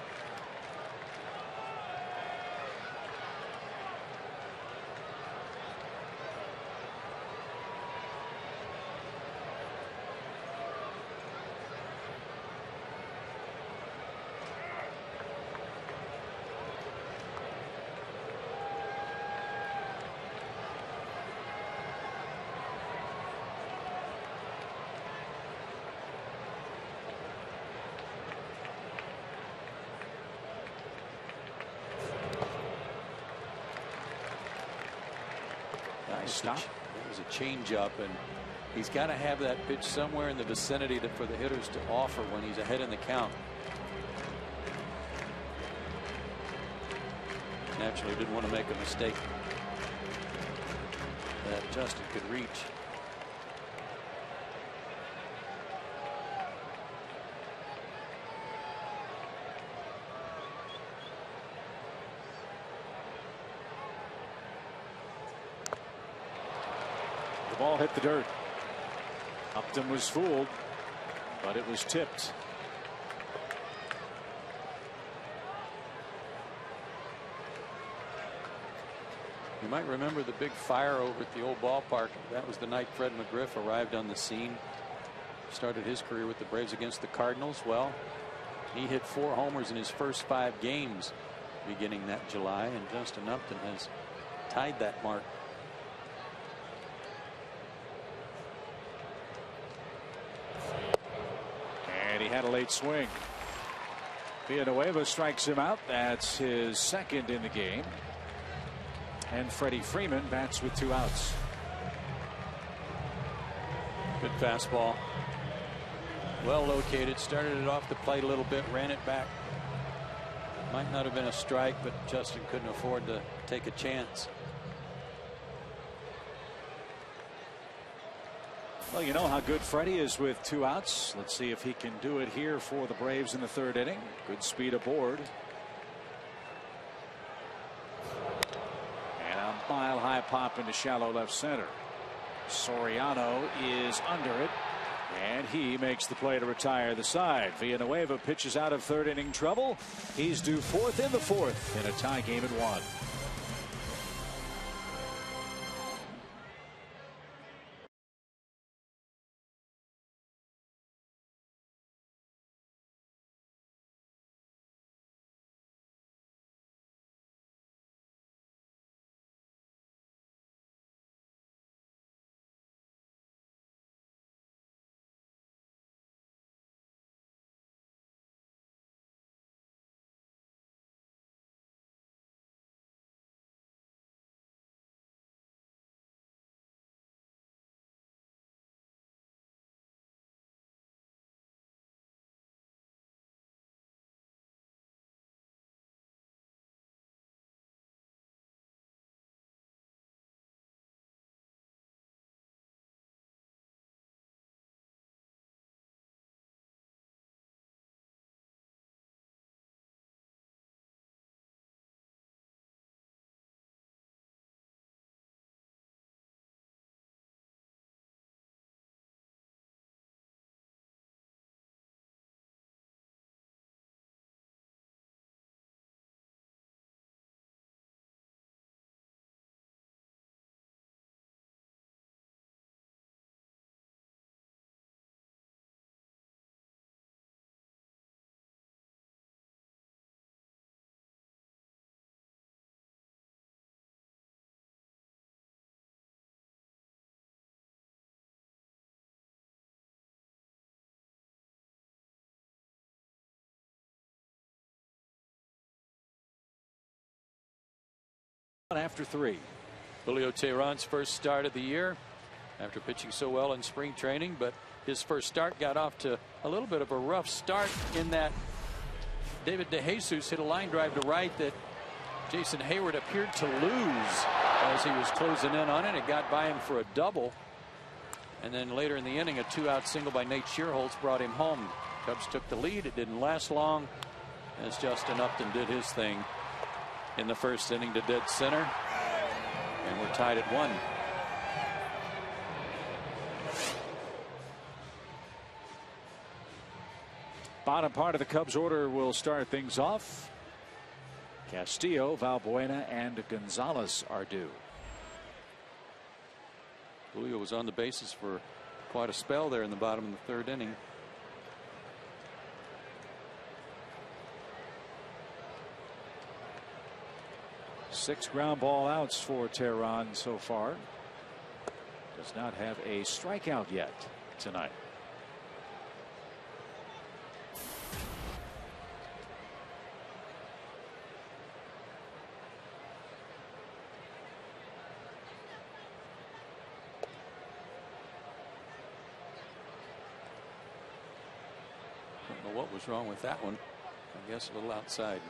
Stop. It was a changeup, and he's got to have that pitch somewhere in the vicinity for the hitters to offer when he's ahead in the count. Naturally, didn't want to make a mistake that Justin could reach. The ball hit the dirt. Upton was fooled, but it was tipped. You might remember the big fire over at the old ballpark. That was the night Fred McGriff arrived on the scene. Started his career with the Braves against the Cardinals. Well, he hit 4 homers in his first 5 games beginning that July, and Justin Upton has tied that mark. And he had a late swing. Villanueva strikes him out. That's his second in the game. And Freddie Freeman bats with 2 outs. Good fastball. Well located. Started it off the plate a little bit. Ran it back. Might not have been a strike, but Justin couldn't afford to take a chance. Well, you know how good Freddie is with 2 outs. Let's see if he can do it here for the Braves in the 3rd inning. Good speed aboard. And a mile-high pop into shallow left center. Soriano is under it, and he makes the play to retire the side. Villanueva pitches out of 3rd inning trouble. He's due 4th in the 4th in a tie game at 1. after 3. Julio Teheran's first start of the year after pitching so well in spring training, but his first start got off to a little bit of a rough start in that David DeJesus hit a line drive to right that Jason Hayward appeared to lose as he was closing in on it. It got by him for a double, and then later in the inning a 2-out single by Nate Shearholtz brought him home. Cubs took the lead. It didn't last long as Justin Upton did his thing in the first inning to dead center, and we're tied at 1. Bottom part of the Cubs order will start things off. Castillo, Valbuena, and Gonzalez are due. Julio was on the bases for quite a spell there in the bottom of the third inning. Six ground ball outs for Teheran so far. Does not have a strikeout yet tonight. Don't know what was wrong with that one. I guess a little outside.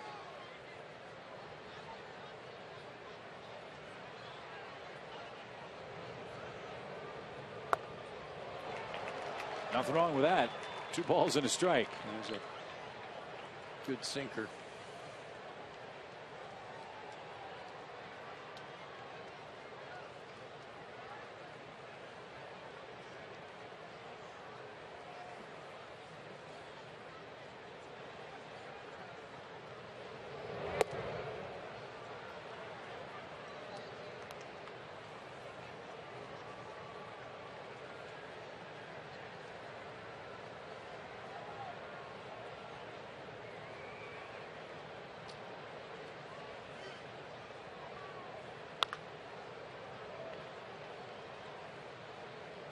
Nothing wrong with that. 2 balls and a strike. There's a good sinker.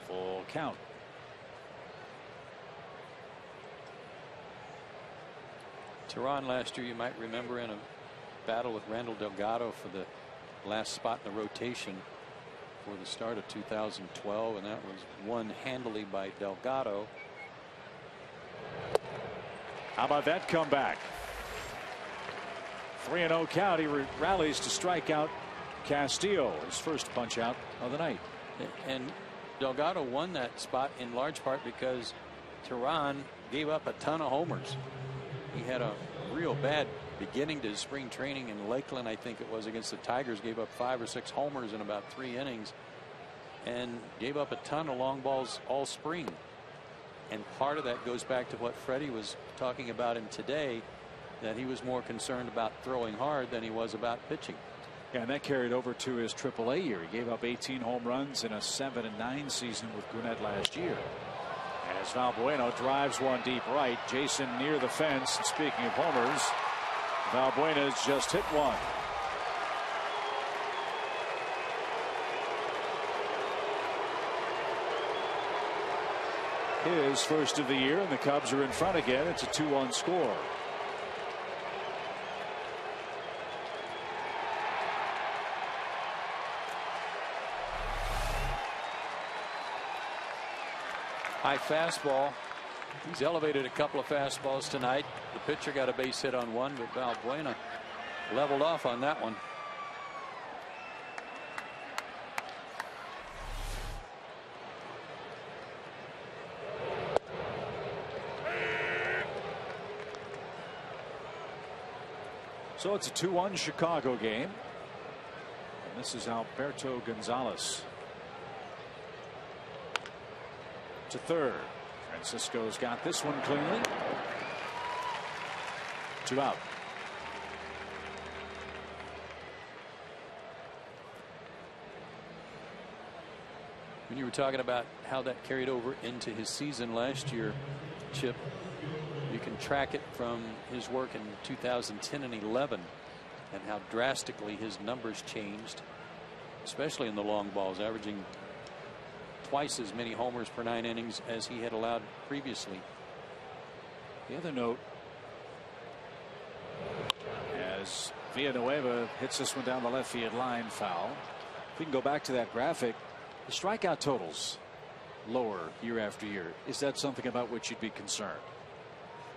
Full count. Teheran last year, you might remember, in a battle with Randall Delgado for the last spot in the rotation for the start of 2012, and that was won handily by Delgado. How about that comeback? 3-0 count. He rallies to strike out Castillo, his first punch out of the night. And Delgado won that spot in large part because Teheran gave up a ton of homers. He had a real bad beginning to his spring training in Lakeland, I think it was, against the Tigers. Gave up 5 or 6 homers in about 3 innings and gave up a ton of long balls all spring. And part of that goes back to what Freddie was talking about him today, that he was more concerned about throwing hard than he was about pitching. Yeah, and that carried over to his AAA year. He gave up 18 home runs in a 7-9 season with Gwinnett last year. As Valbuena drives one deep right, Jason near the fence. And speaking of homers, Valbuena's just hit one. His first of the year, and the Cubs are in front again. It's a 2-1 score. High fastball. He's elevated a couple of fastballs tonight. The pitcher got a base hit on one, but Valbuena leveled off on that one. So it's a 2-1 Chicago game. And this is Alberto Gonzalez to third. Francisco's got this one cleanly. 2 out. When you were talking about how that carried over into his season last year, Chip, you can track it from his work in 2010 and 11 and how drastically his numbers changed, especially in the long balls, averaging twice as many homers per 9 innings as he had allowed previously. The other note, as Villanueva hits this one down the left field line, foul. If we can go back to that graphic, the strikeout totals lower year after year. Is that something about which you'd be concerned?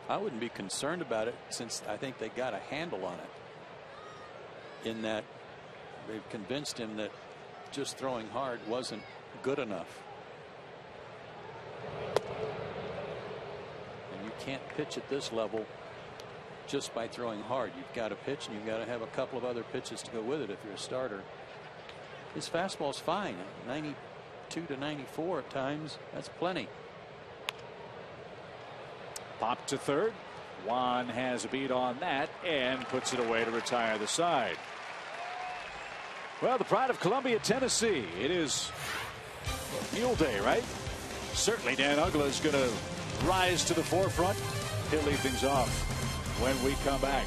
I wouldn't be concerned about it, since I think they got a handle on it, in that they've convinced him that just throwing hard wasn't good enough. And you can't pitch at this level just by throwing hard. You've got to pitch, and you've got to have a couple of other pitches to go with it if you're a starter. His fastball's fine, 92 to 94 at times. That's plenty. Pop to third. Juan has a beat on that and puts it away to retire the side. Well, the pride of Columbia, Tennessee. It is Mule Day, right? Certainly Dan Uggla is going to rise to the forefront. He'll lead things off when we come back.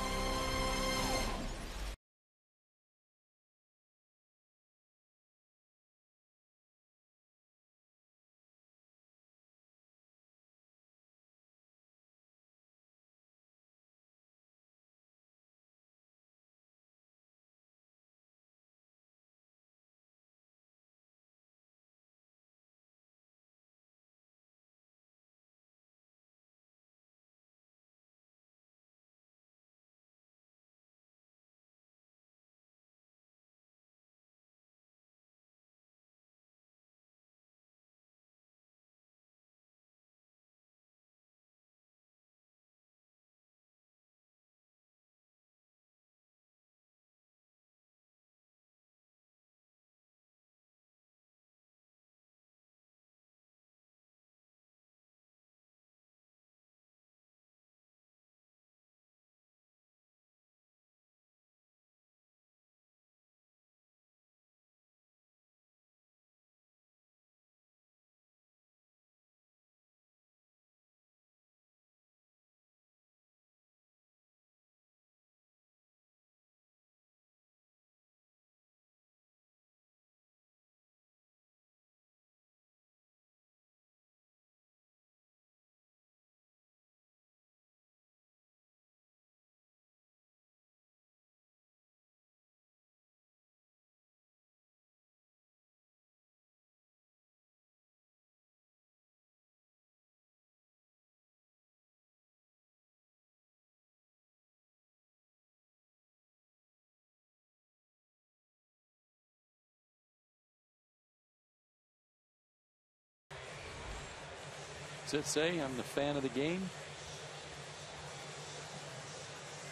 Does it say I'm the fan of the game?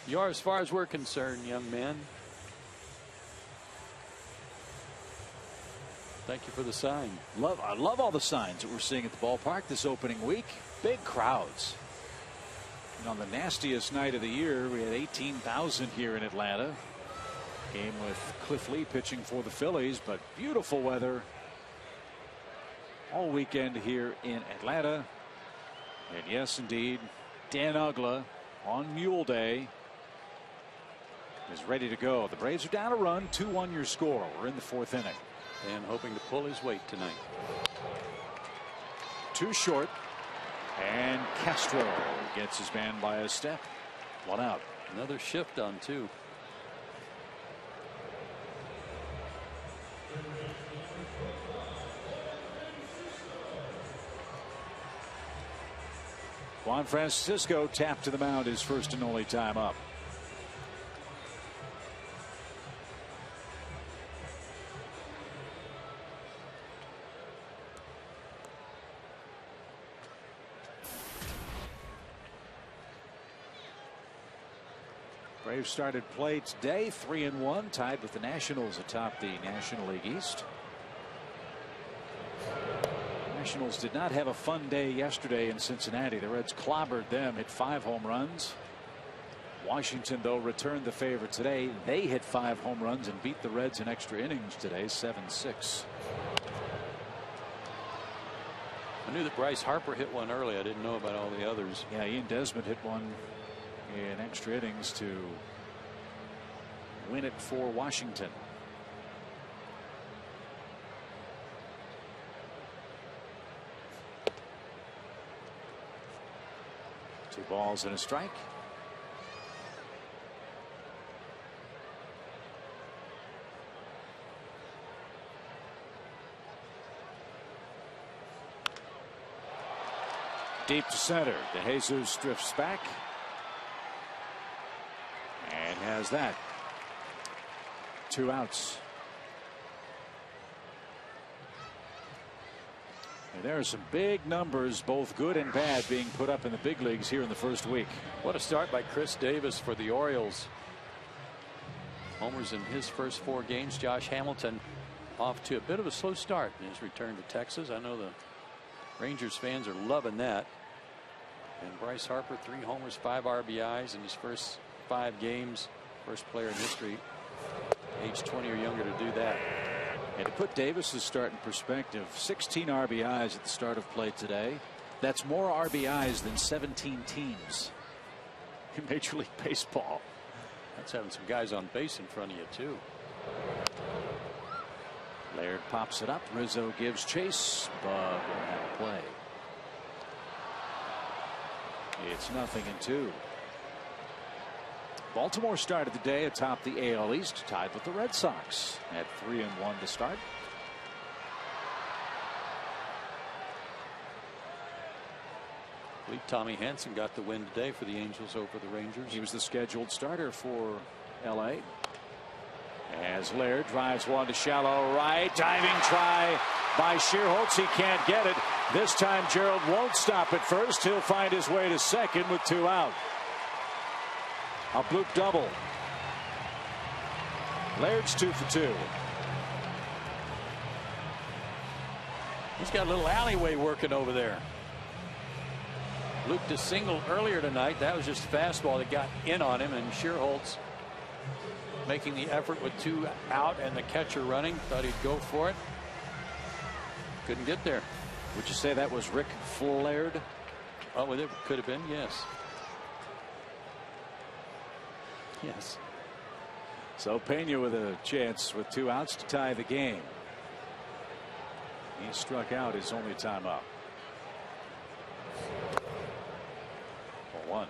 You are, as far as we're concerned, young man. Thank you for the sign. I love all the signs that we're seeing at the ballpark this opening week. Big crowds. And on the nastiest night of the year, we had 18,000 here in Atlanta. Game with Cliff Lee pitching for the Phillies, but beautiful weather all weekend here in Atlanta. And yes, indeed, Dan Uggla on Mule Day is ready to go. The Braves are down a run, 2-1 your score. We're in the fourth inning. And hoping to pull his weight tonight. Too short. And Castro gets his man by a step. 1 out. Another shift on 2. Juan Francisco tapped to the mound his first and only time up. Braves started play today 3-1, tied with the Nationals atop the National League East. Nationals did not have a fun day yesterday in Cincinnati. The Reds clobbered them, hit 5 home runs. Washington, though, returned the favor today. They hit 5 home runs and beat the Reds in extra innings today, 7-6. I knew that Bryce Harper hit one early. I didn't know about all the others. Yeah, Ian Desmond hit one in extra innings to win it for Washington. Two balls and a strike. Deep to center. DeJesus drifts back and has that. 2 outs. And there are some big numbers, both good and bad, being put up in the big leagues here in the first week. What a start by Chris Davis for the Orioles. Homers in his first 4 games. Josh Hamilton off to a bit of a slow start in his return to Texas. I know the Rangers fans are loving that. And Bryce Harper, 3 homers, 5 RBIs in his first 5 games. First player in history, age 20 or younger, to do that. And to put Davis's start in perspective, 16 RBIs at the start of play today. That's more RBIs than 17 teams in Major League Baseball. That's having some guys on base in front of you, too. Laird pops it up. Rizzo gives chase, but won't have a play. It's 0-2. Baltimore started the day atop the AL East, tied with the Red Sox at 3-1 to start. I believe Tommy Hanson got the win today for the Angels over the Rangers. He was the scheduled starter for LA. As Laird drives one to shallow right. Diving try by Shearholtz. He can't get it. This time Gerald won't stop at first. He'll find his way to second with 2 out. A bloop double. Laird's 2 for 2. He's got a little alleyway working over there. Looped a single earlier tonight. That was just a fastball that got in on him, and Shearholtz making the effort with 2 out and the catcher running. Thought he'd go for it. Couldn't get there. Would you say that was Rick Flaird? Oh, it could have been, yes. Yes. So Pena with a chance with 2 outs to tie the game. He struck out his only time up. 1.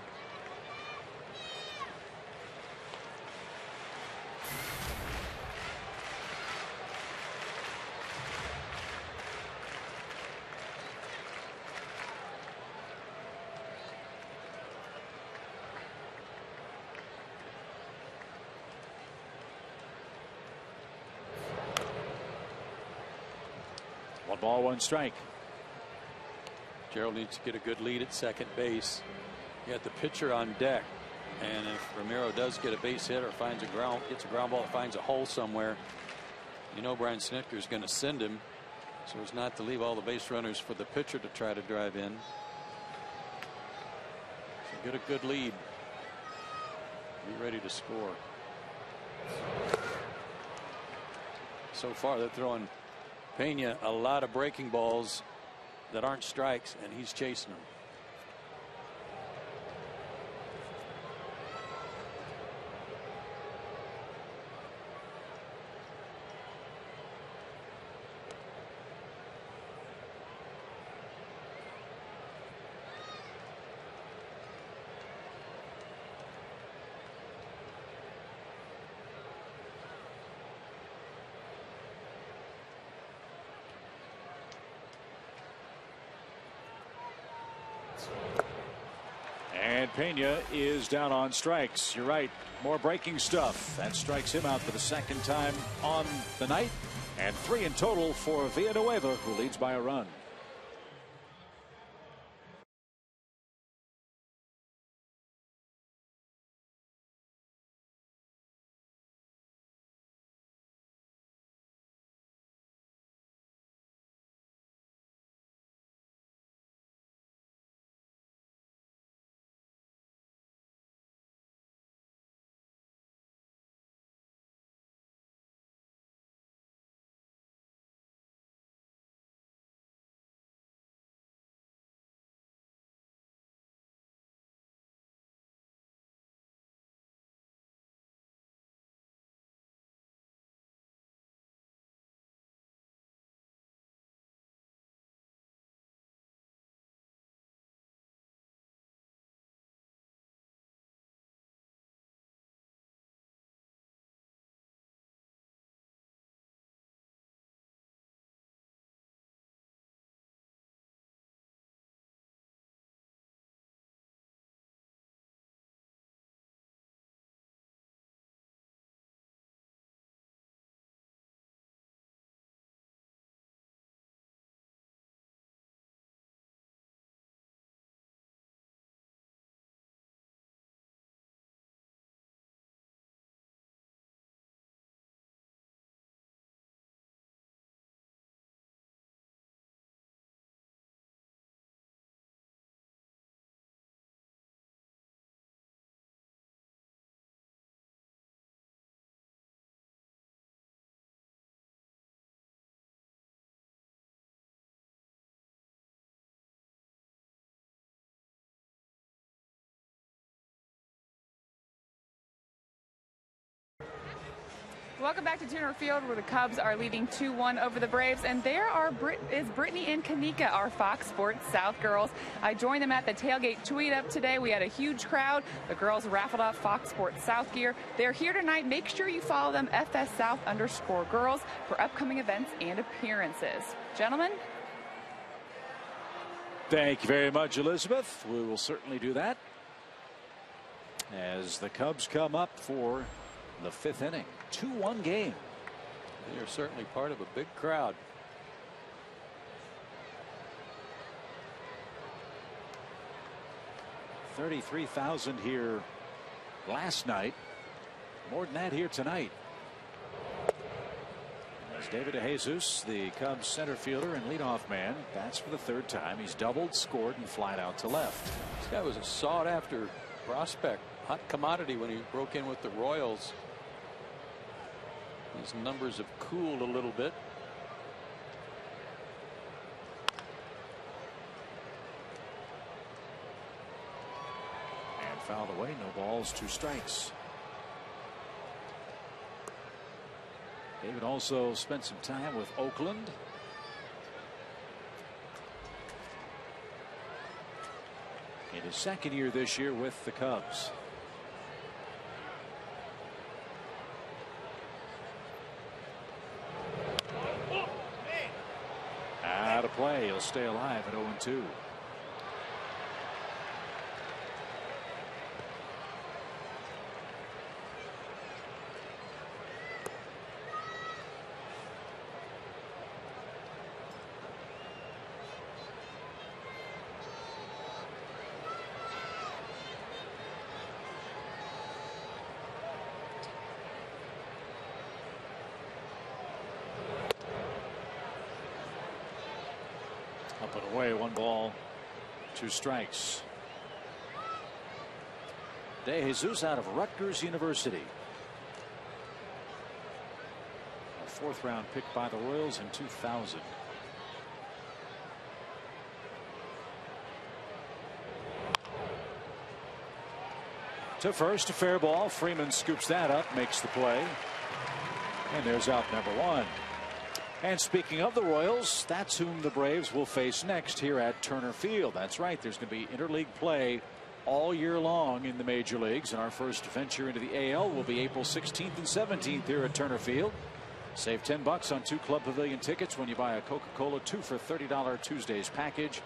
One ball, 1 strike. Gerald needs to get a good lead at second base. You got the pitcher on deck, and if Ramiro does get a base hit or gets a ground ball that finds a hole somewhere, you know Brian Snitker is going to send him so as not to leave all the base runners for the pitcher to try to drive in. So get a good lead. Be ready to score. So far they're throwing Pena a lot of breaking balls that aren't strikes, and he's chasing them. And Pena is down on strikes. You're right. More breaking stuff. That strikes him out for the 2nd time on the night. And 3 in total for Villanueva, who leads by a run. Welcome back to Turner Field, where the Cubs are leading 2-1 over the Braves. And there is Brittany and Kanika, our Fox Sports South girls. I joined them at the tailgate tweet-up today. We had a huge crowd. The girls raffled off Fox Sports South gear. They're here tonight. Make sure you follow them, FS_South_girls, for upcoming events and appearances. Gentlemen? Thank you very much, Elizabeth. We will certainly do that as the Cubs come up for the 5th inning. 2-1 game. They are certainly part of a big crowd. $33,000 here last night. More than that here tonight. As David DeJesus, the Cubs center fielder and leadoff man, bats for the 3rd time. He's doubled, scored, and flied out to left. This guy was a sought-after prospect, hot commodity when he broke in with the Royals. His numbers have cooled a little bit. And fouled away. No balls, 2 strikes. David also spent some time with Oakland. In his 2nd year this year with the Cubs. Out of play. He'll stay alive at 0-2. Up and away, 1 ball, 2 strikes. DeJesus out of Rutgers University. A 4th round pick by the Royals in 2000. To first, a fair ball. Freeman scoops that up, makes the play. And there's out number 1. And speaking of the Royals, that's whom the Braves will face next here at Turner Field. That's right. There's going to be interleague play all year long in the major leagues. And our first venture into the AL will be April 16th and 17th here at Turner Field. Save $10 on 2 Club Pavilion tickets when you buy a Coca-Cola 2 for $30 Tuesdays package.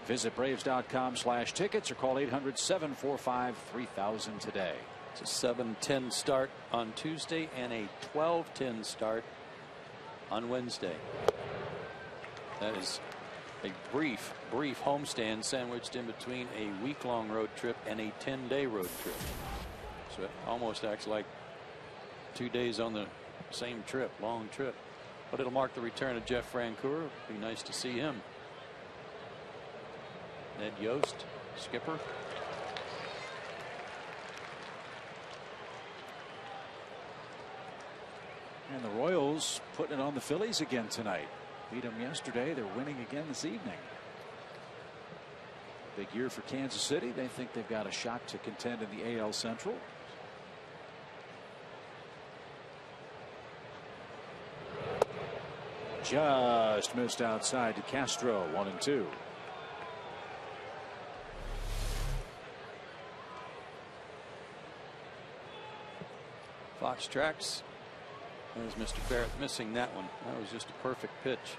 Visit Braves.com/tickets or call 800-745-3000 today. It's a 7:10 start on Tuesday and a 12:10 start on Wednesday. That is a brief homestand sandwiched in between a week-long road trip and a 10-day road trip. So it almost acts like 2 days on the same trip, long trip. But it'll mark the return of Jeff Francoeur. It'll be nice to see him. Ned Yost, skipper. And the Royals putting it on the Phillies again tonight. Beat them yesterday. They're winning again this evening. Big year for Kansas City. They think they've got a shot to contend in the AL Central. Just missed outside to Castro. 1-2. Fox tracks. There's Mr. Barrett missing that one. That was just a perfect pitch.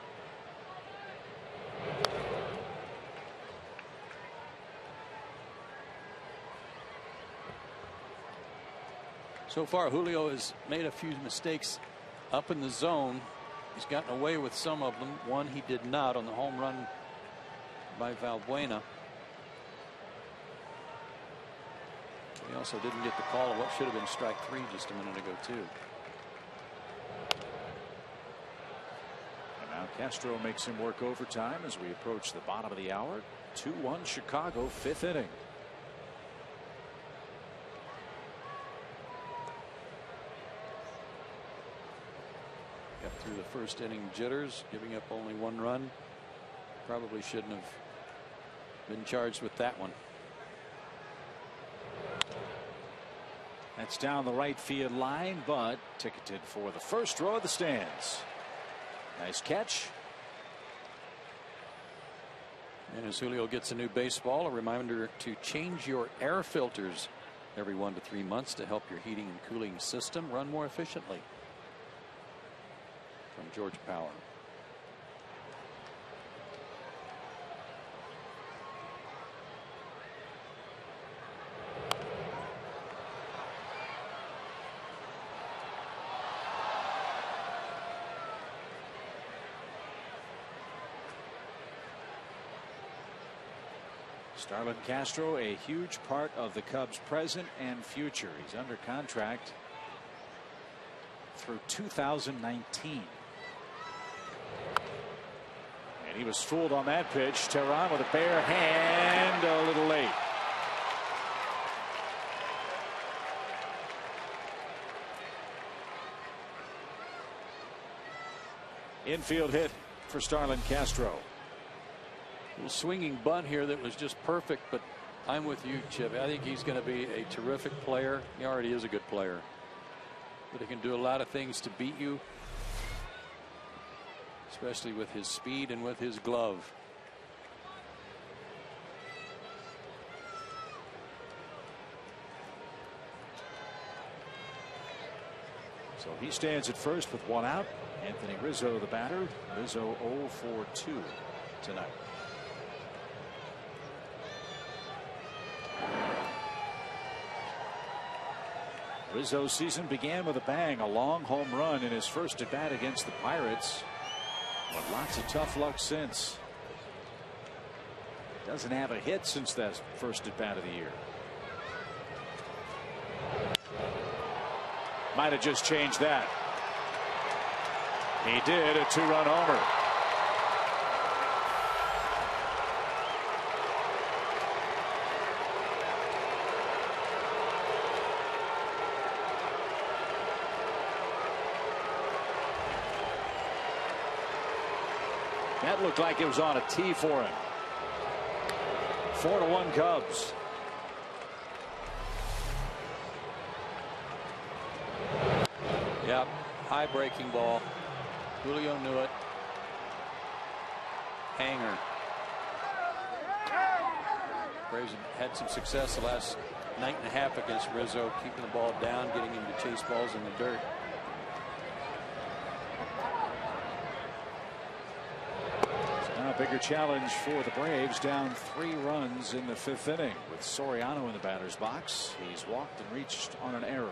So far, Julio has made a few mistakes up in the zone. He's gotten away with some of them. One he did not on the home run by Valbuena. He also didn't get the call of what should have been strike 3 just a minute ago, too. And now Castro makes him work overtime as we approach the bottom of the hour. 2-1 Chicago, 5th inning. Got through the first inning jitters, giving up only 1 run. Probably shouldn't have been charged with that one. That's down the right field line, but ticketed for the first row of the stands. Nice catch. And as Julio gets a new baseball, a reminder to change your air filters every 1 to 3 months to help your heating and cooling system run more efficiently. From George Power. Starlin Castro, a huge part of the Cubs' present and future. He's under contract through 2019. And he was fooled on that pitch. Teheran with a bare hand, a little late. Infield hit for Starlin Castro. Little swinging bunt here that was just perfect, but I'm with you, Chip. I think he's going to be a terrific player. He already is a good player, but he can do a lot of things to beat you, especially with his speed and with his glove. So he stands at first with 1 out. Anthony Rizzo, the batter. Rizzo 0 for 2 tonight. Rizzo's season began with a bang, a long home run in his first at bat against the Pirates. But lots of tough luck since. Doesn't have a hit since that first at bat of the year. Might have just changed that. He did, a 2-run homer. That looked like it was on a tee for him. 4-1 Cubs. Yep, high breaking ball. Julio knew it. Hanger. Braves had some success the last night and a half against Rizzo, keeping the ball down, getting him to chase balls in the dirt. Now a bigger challenge for the Braves, down 3 runs in the 5th inning with Soriano in the batter's box. He's walked and reached on an error.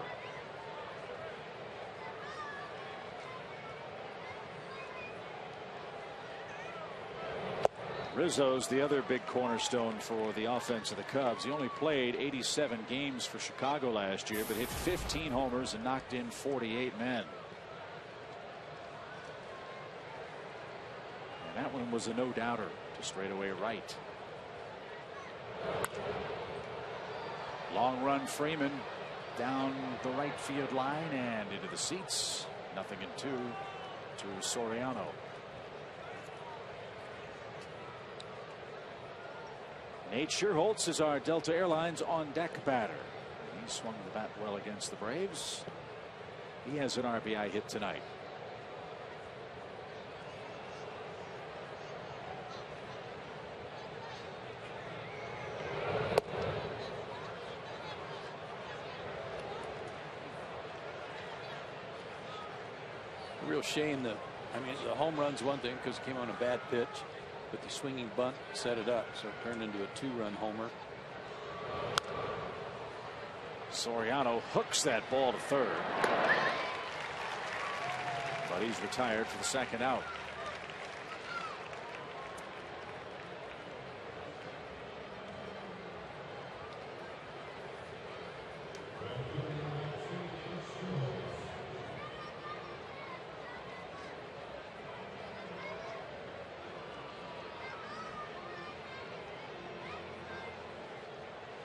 Rizzo's the other big cornerstone for the offense of the Cubs. He only played 87 games for Chicago last year, but hit 15 homers and knocked in 48 men. And that one was a no-doubter to straightaway right. Long run Freeman down the right field line and into the seats. 0-2 to Soriano. Nate Scherholtz is our Delta Airlines on deck batter. He swung the bat well against the Braves. He has an RBI hit tonight. A real shame that, I mean, the home run's one thing because it came on a bad pitch. But the swinging bunt set it up, so it turned into a 2-run homer. Soriano hooks that ball to third. But he's retired for the 2nd out.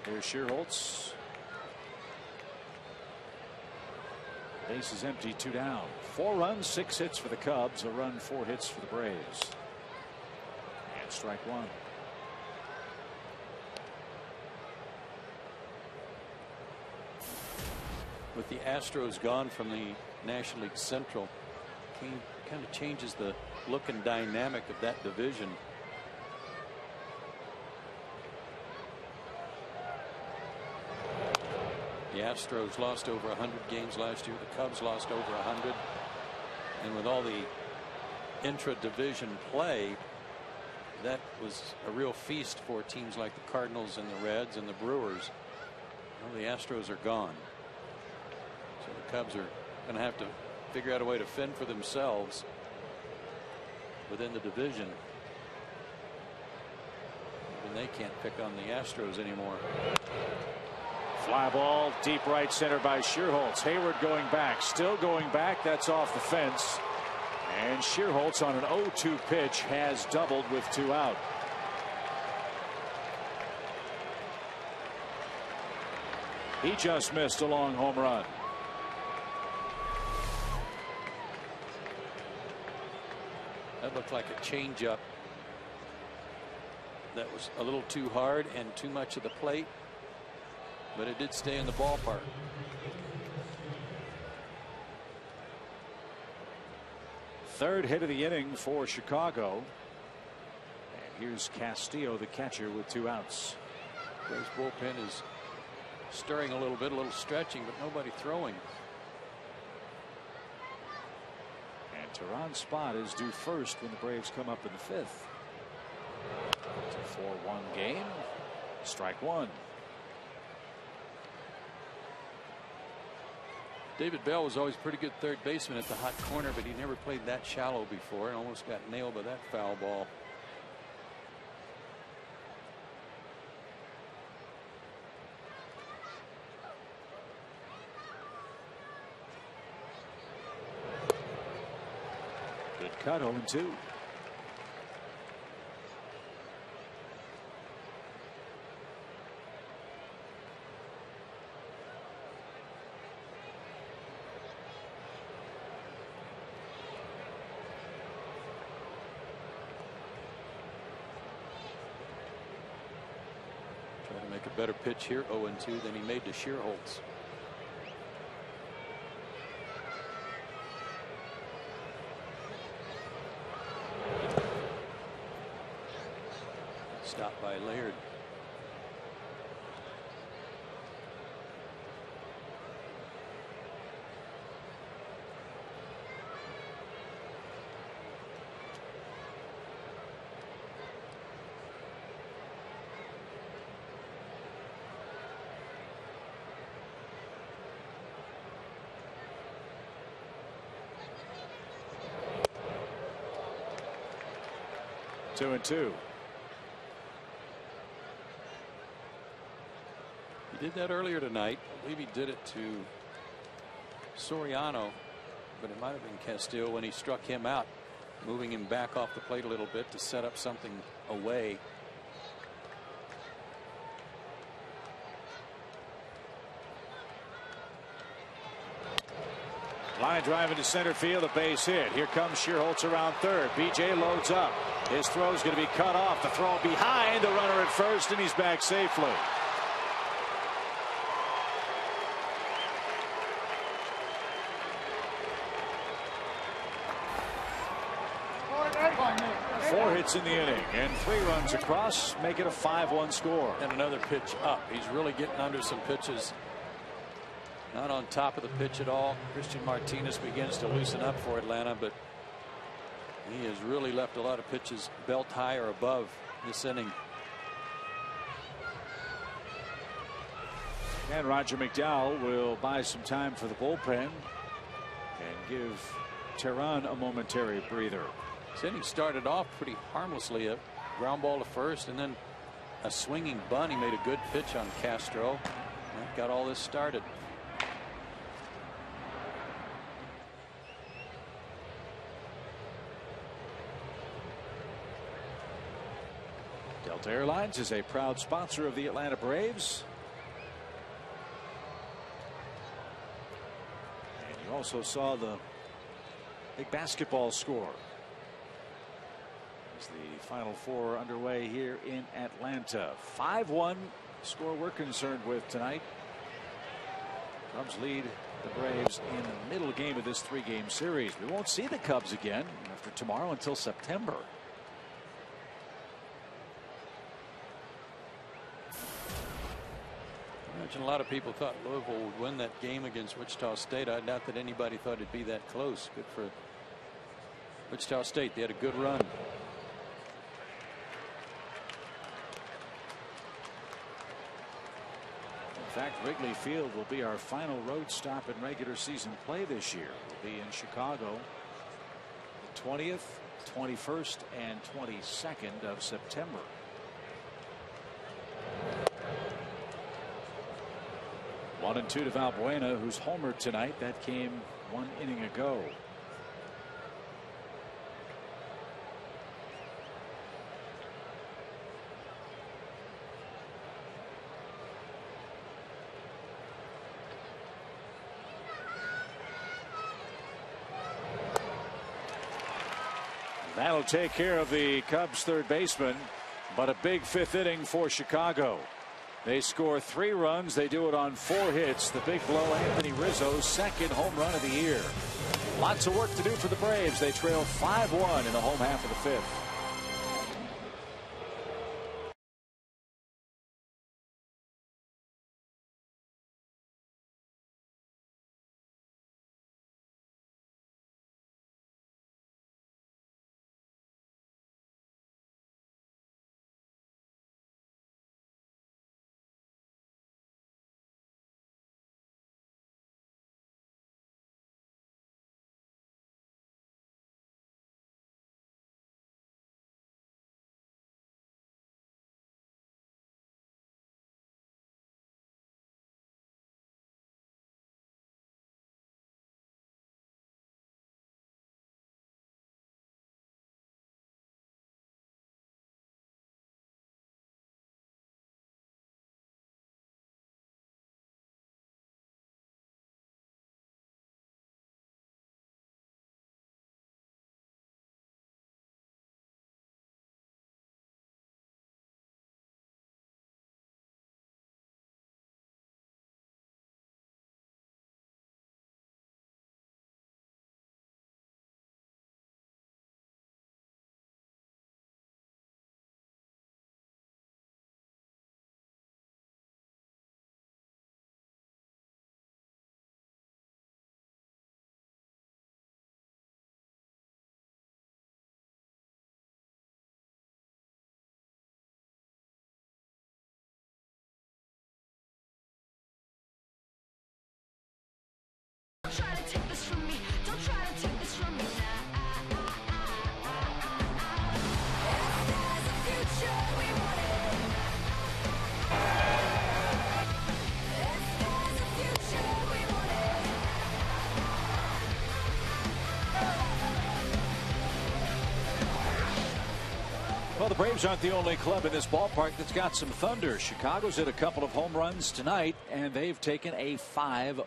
Here's Scherholtz. Base is empty, 2 down. 4 runs, 6 hits for the Cubs. A run, 4 hits for the Braves. And strike 1. with the Astros gone from the National League Central, kind of changes the look and dynamic of that division. The Astros lost over 100 games last year. The Cubs lost over 100. And with all the intra-division play, that was a real feast for teams like the Cardinals and the Reds and the Brewers. Well, the Astros are gone. So the Cubs are going to have to figure out a way to fend for themselves within the division. And they can't pick on the Astros anymore. Fly ball deep right center by Schierholtz. Hayward going back, still going back. That's off the fence. And Schierholtz on an 0-2 pitch has doubled with 2 out. He just missed a long home run. That looked like a changeup that was a little too hard and too much of the plate, but it did stay in the ballpark. Third hit of the inning for Chicago. And here's Castillo, the catcher, with 2 outs. Braves bullpen is stirring a little bit, a little stretching, but nobody throwing. And Teheran's spot is due first when the Braves come up in the 5th. It's a 4-1 game. Strike 1. David Bell was always a pretty good third baseman at the hot corner, but he never played that shallow before and almost got nailed by that foul ball. Good cut, 0-2. Make a better pitch here, 0-2, than he made to Schierholtz. Stopped by Laird. Two and two. He did that earlier tonight. I believe he did it to Soriano, but it might have been Castillo when he struck him out, moving him back off the plate a little bit to set up something away. Line drive into center field, a base hit. Here comes Schierholtz around third. BJ loads up. His throw's going to be cut off. The throw behind the runner at first, and he's back safely. Four hits in the inning and 3 runs across, make it a 5-1 score. And another pitch up. He's really getting under some pitches. Not on top of the pitch at all. Christian Martinez begins to loosen up for Atlanta, but he has really left a lot of pitches belt high or above this inning. And Roger McDowell will buy some time for the bullpen and give Teheran a momentary breather. This inning started off pretty harmlessly. A ground ball to first and then a swinging bunt. He made a good pitch on Castro. That got all this started. Delta Airlines is a proud sponsor of the Atlanta Braves. And you also saw the big basketball score as the Final Four underway here in Atlanta. 5-1 score we're concerned with tonight. Cubs lead the Braves in the middle game of this 3-game series. We won't see the Cubs again after tomorrow until September. I imagine a lot of people thought Louisville would win that game against Wichita State. I doubt that anybody thought it'd be that close. Good for Wichita State. They had a good run. In fact, Wrigley Field will be our final road stop in regular season play this year. We'll be in Chicago the 20th, 21st, and 22nd of September. One and two to Valbuena, who's homered tonight. That came 1 inning ago. That'll take care of the Cubs' third baseman, but a big 5th inning for Chicago. They score 3 runs. They do it on 4 hits. The big blow, Anthony Rizzo's 2nd home run of the year. Lots of work to do for the Braves. They trail 5-1 in the home half of the 5th. Try to take this from me. Don't try to take this from me. If there's a future, we want it. If there's a future, we want it. Well, the Braves aren't the only club in this ballpark that's got some thunder. Chicago's hit a couple of home runs tonight, and they've taken a 5-1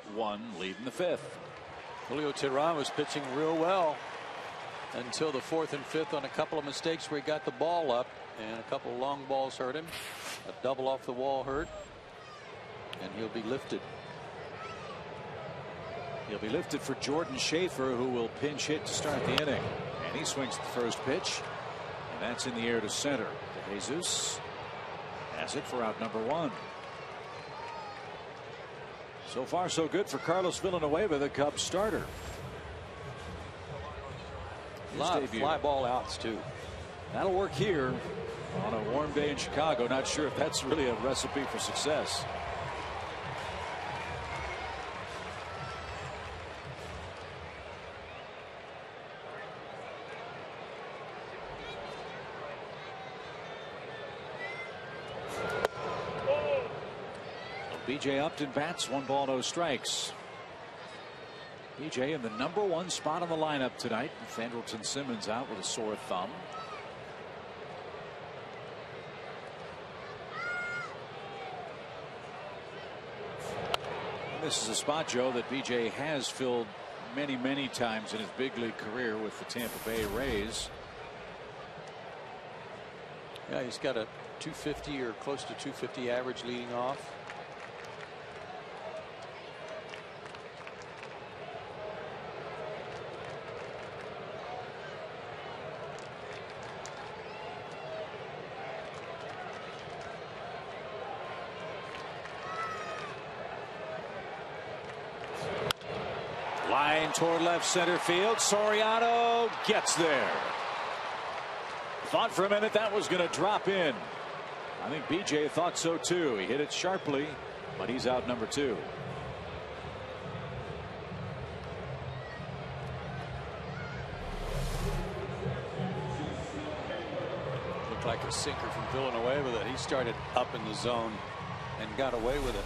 lead in the 5th. Julio Teheran was pitching real well until the 4th and 5th on a couple of mistakes where he got the ball up, and a couple of long balls hurt him. A double off the wall hurt, and he'll be lifted. He'll be lifted for Jordan Schaefer, who will pinch hit to start the inning. And he swings the first pitch, and that's in the air to center. De Jesus has it for out number 1. So far, so good for Carlos Villanueva, the Cubs starter. A lot of fly ball outs, too. That'll work here on a warm day in Chicago. Not sure if that's really a recipe for success. B.J. Upton bats, 1 ball, no strikes. B.J. in the number 1 spot on the lineup tonight. Andrelton Simmons out with a sore thumb. And this is a spot, Joe, that B.J. has filled many, many times in his big league career with the Tampa Bay Rays. Yeah, he's got a 250 or close to 250 average leading off. Line toward left center field. Soriano gets there. Thought for a minute that was going to drop in. I think BJ thought so too. He hit it sharply, but he's out number 2. Looked like a sinker from Villanueva that he started up in the zone and got away with it.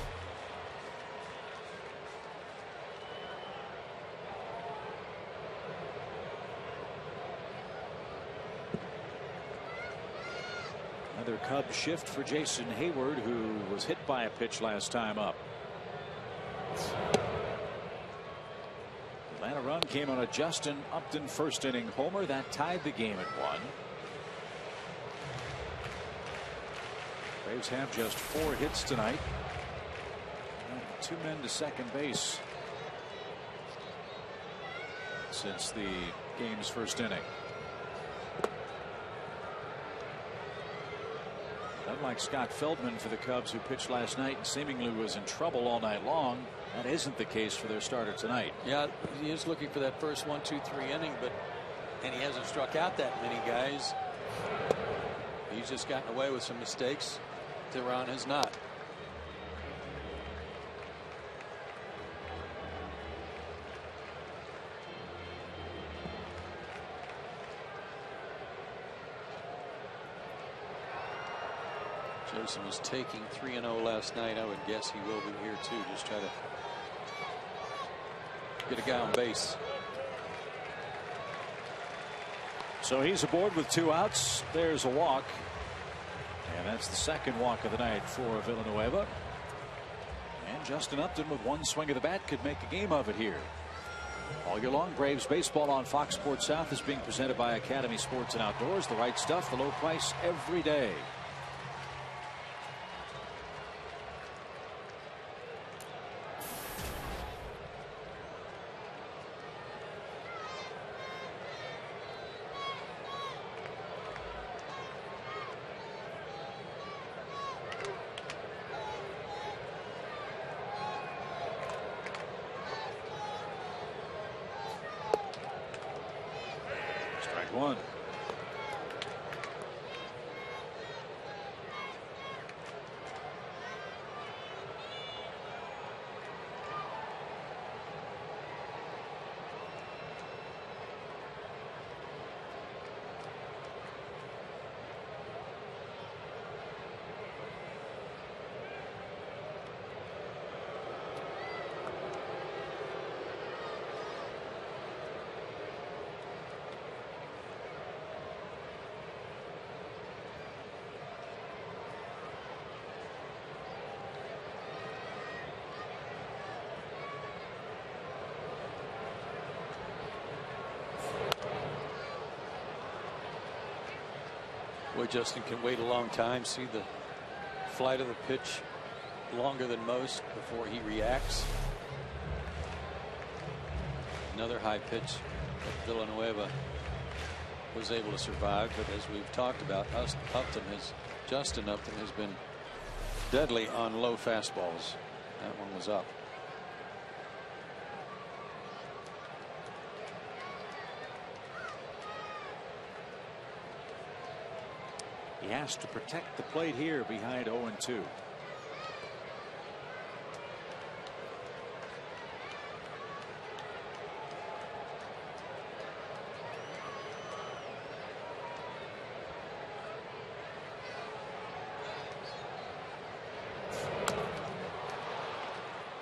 Another Cubs shift for Jason Hayward, who was hit by a pitch last time up. The Atlanta run came on a Justin Upton first inning homer that tied the game at 1. Braves have just 4 hits tonight. And 2 men to second base since the game's first inning. Unlike Scott Feldman for the Cubs, who pitched last night and seemingly was in trouble all night long, that isn't the case for their starter tonight. Yeah, he is looking for that first 1, 2, 3 inning, and he hasn't struck out that many guys. He's just gotten away with some mistakes. Teheran has not. Jason was taking 3-0 last night. I would guess he will be here too. Just try to get a guy on base. So he's aboard with 2 outs. There's a walk. And that's the second walk of the night for Villanueva. And Justin Upton with 1 swing of the bat could make a game of it here. All year long, Braves baseball on Fox Sports South is being presented by Academy Sports and Outdoors. The right stuff, the low price every day. Strike 1. Boy, Justin can wait a long time, see the flight of the pitch longer than most before he reacts. Another high pitch that Villanueva was able to survive, but as we've talked about, Justin Upton has been deadly on low fastballs. That one was up. He has to protect the plate here behind 0-2.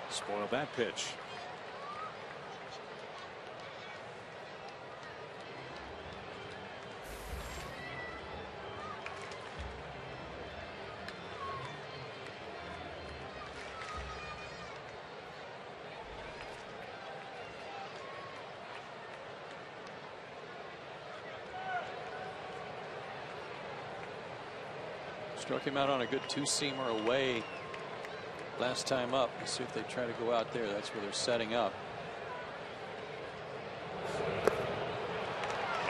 Spoiled that pitch. Struck him out on a good 2-seamer away last time up. Let's see if they try to go out there. That's where they're setting up.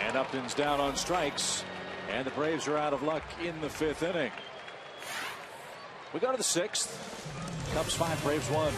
And Upton's down on strikes, and the Braves are out of luck in the 5th inning. We go to the 6th. Cubs 5, Braves 1.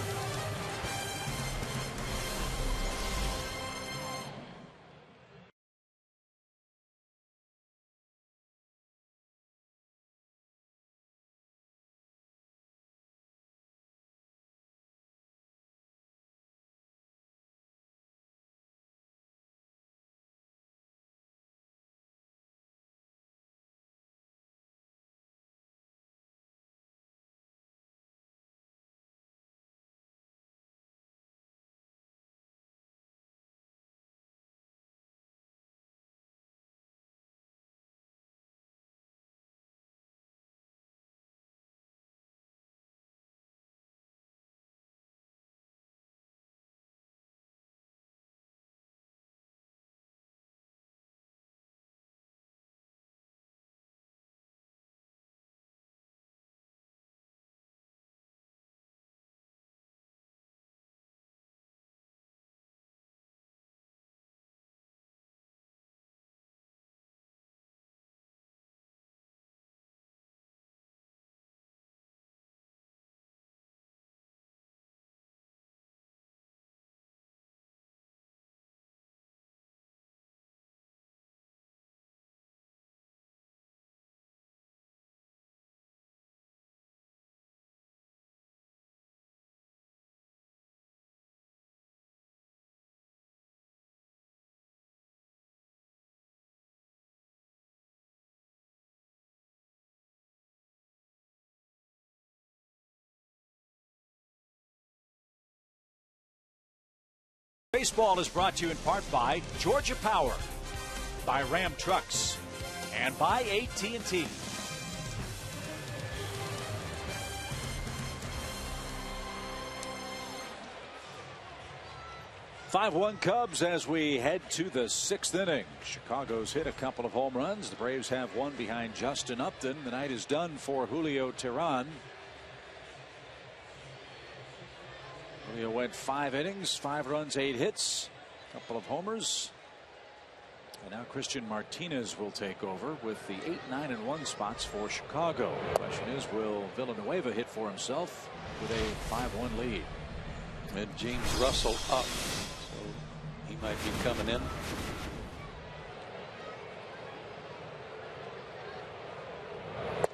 Baseball is brought to you in part by Georgia Power, by Ram Trucks, and by AT&T. 5-1 Cubs as we head to the 6th inning. Chicago's hit a couple of home runs. The Braves have one behind Justin Upton. The night is done for Julio Teheran. Julio went 5 innings, 5 runs, 8 hits, a couple of homers. And now Christian Martinez will take over with the 8, 9, and 1 spots for Chicago. The question is, will Villanueva hit for himself with a 5-1 lead? And James Russell up, so he might be coming in.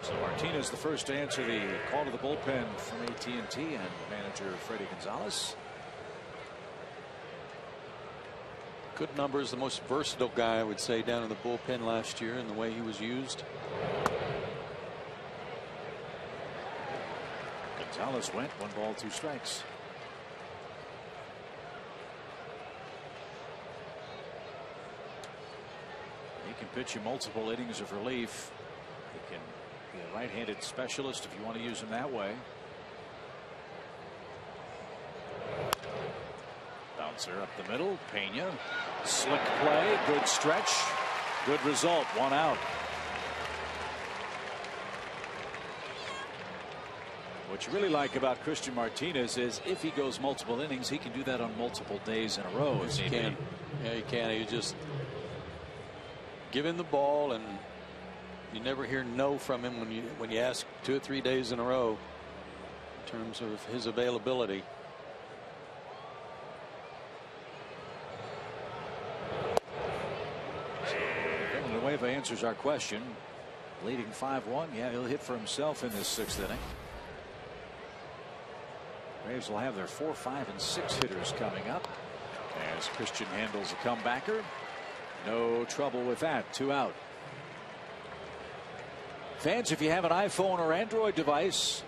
So Martinez the first to answer the call to the bullpen from AT&T and manager Freddie Gonzalez. Good numbers, the most versatile guy I would say down in the bullpen last year and the way he was used. Gonzalez went 1 ball 2 strikes. He can pitch you multiple innings of relief. He can be a right-handed specialist if you want to use him that way. Bouncer up the middle. Pena. Slick play. Good stretch. Good result. 1 out. What you really like about Christian Martinez is if he goes multiple innings, he can do that on multiple days in a row. Yes, he can. Yeah, he can. He just give him the ball, and you never hear no from him when you ask 2 or 3 days in a row in terms of his availability. Villanueva answers our question. Leading 5-1. Yeah, he'll hit for himself in this 6th inning. Braves will have their 4, 5, and 6 hitters coming up as Christian handles a comebacker. No trouble with that. 2 out. Fans, if you have an iPhone or Android device,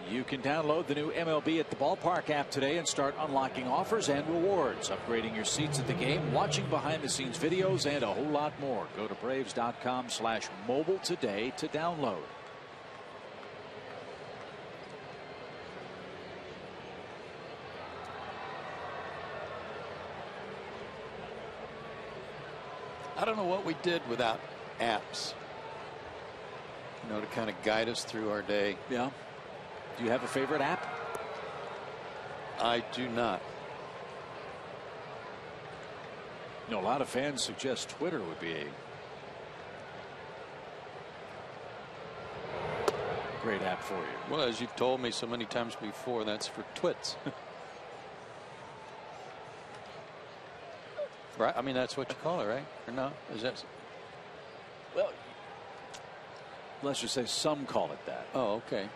you can download the new MLB at the Ballpark app today and start unlocking offers and rewards, upgrading your seats at the game, watching behind-the-scenes videos, and a whole lot more. Go to Braves.com/mobile today to download. I don't know what we did without apps, you know, to kind of guide us through our day. Yeah. Do you have a favorite app? I do not. You know, a lot of fans suggest Twitter would be a great app for you. Well, as you've told me so many times before, that's for twits. Right? I mean, that's what you call it, right? Or no? Is that? Well, let's just say some call it that. Oh, okay.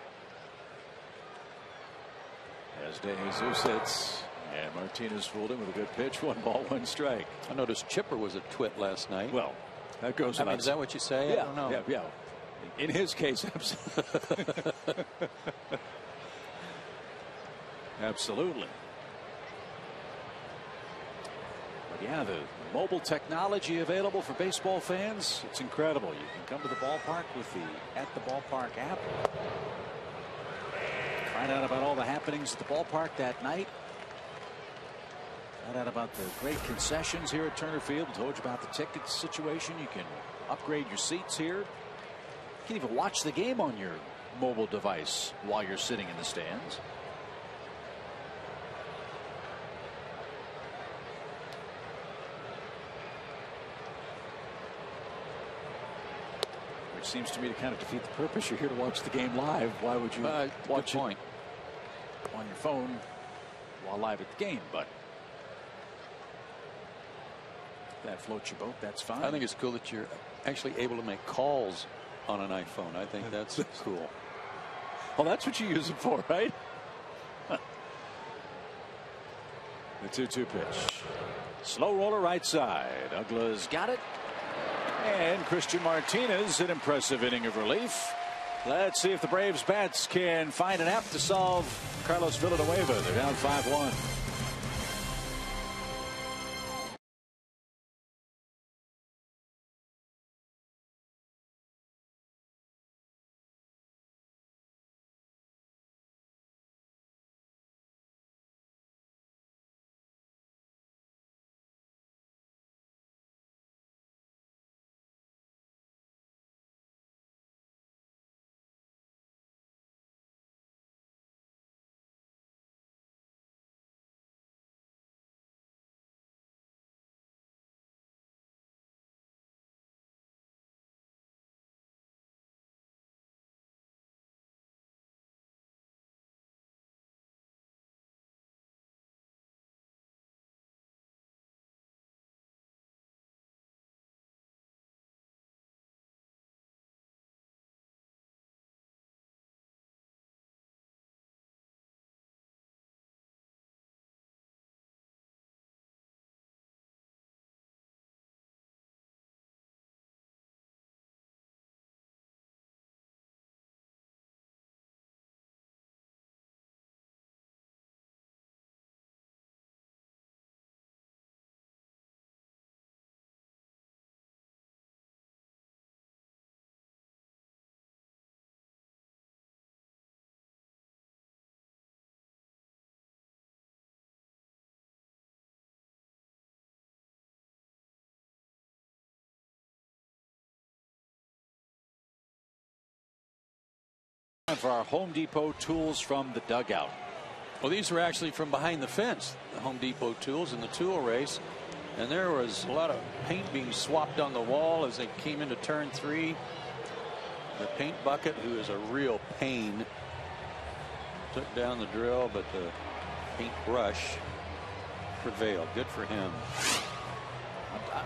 As De Jesus hits, and Martinez fooled him with a good pitch. 1 ball 1 strike. I noticed Chipper was a twit last night. Well, that goes. I mean, is that what you say? Yeah, I don't know. Yeah. In his case, absolutely. Absolutely. But yeah, the mobile technology available for baseball fans, it's incredible. You can come to the ballpark with the At the Ballpark app. Find out about all the happenings at the ballpark that night. Find out about the great concessions here at Turner Field. Told you about the ticket situation. You can upgrade your seats here. You can even watch the game on your mobile device while you're sitting in the stands. Which seems to me to kind of defeat the purpose. You're here to watch the game live. Why would you watch it on your phone while live at the game? But if that floats your boat, that's fine. I think it's cool that you're actually able to make calls on an iPhone. I think that's cool. Well, that's what you use it for, right? The 2-2 pitch. Slow roller right side. Uggla's got it. And Christian Martinez, an impressive inning of relief. Let's see if the Braves bats can find an app to solve Carlos Villanueva. They're down 5-1. For our Home Depot tools from the dugout. Well, these were actually from behind the fence, the Home Depot tools in the tool race. And there was a lot of paint being swapped on the wall as they came into turn 3. The paint bucket, who is a real pain, took down the drill, but the paint brush prevailed. Good for him.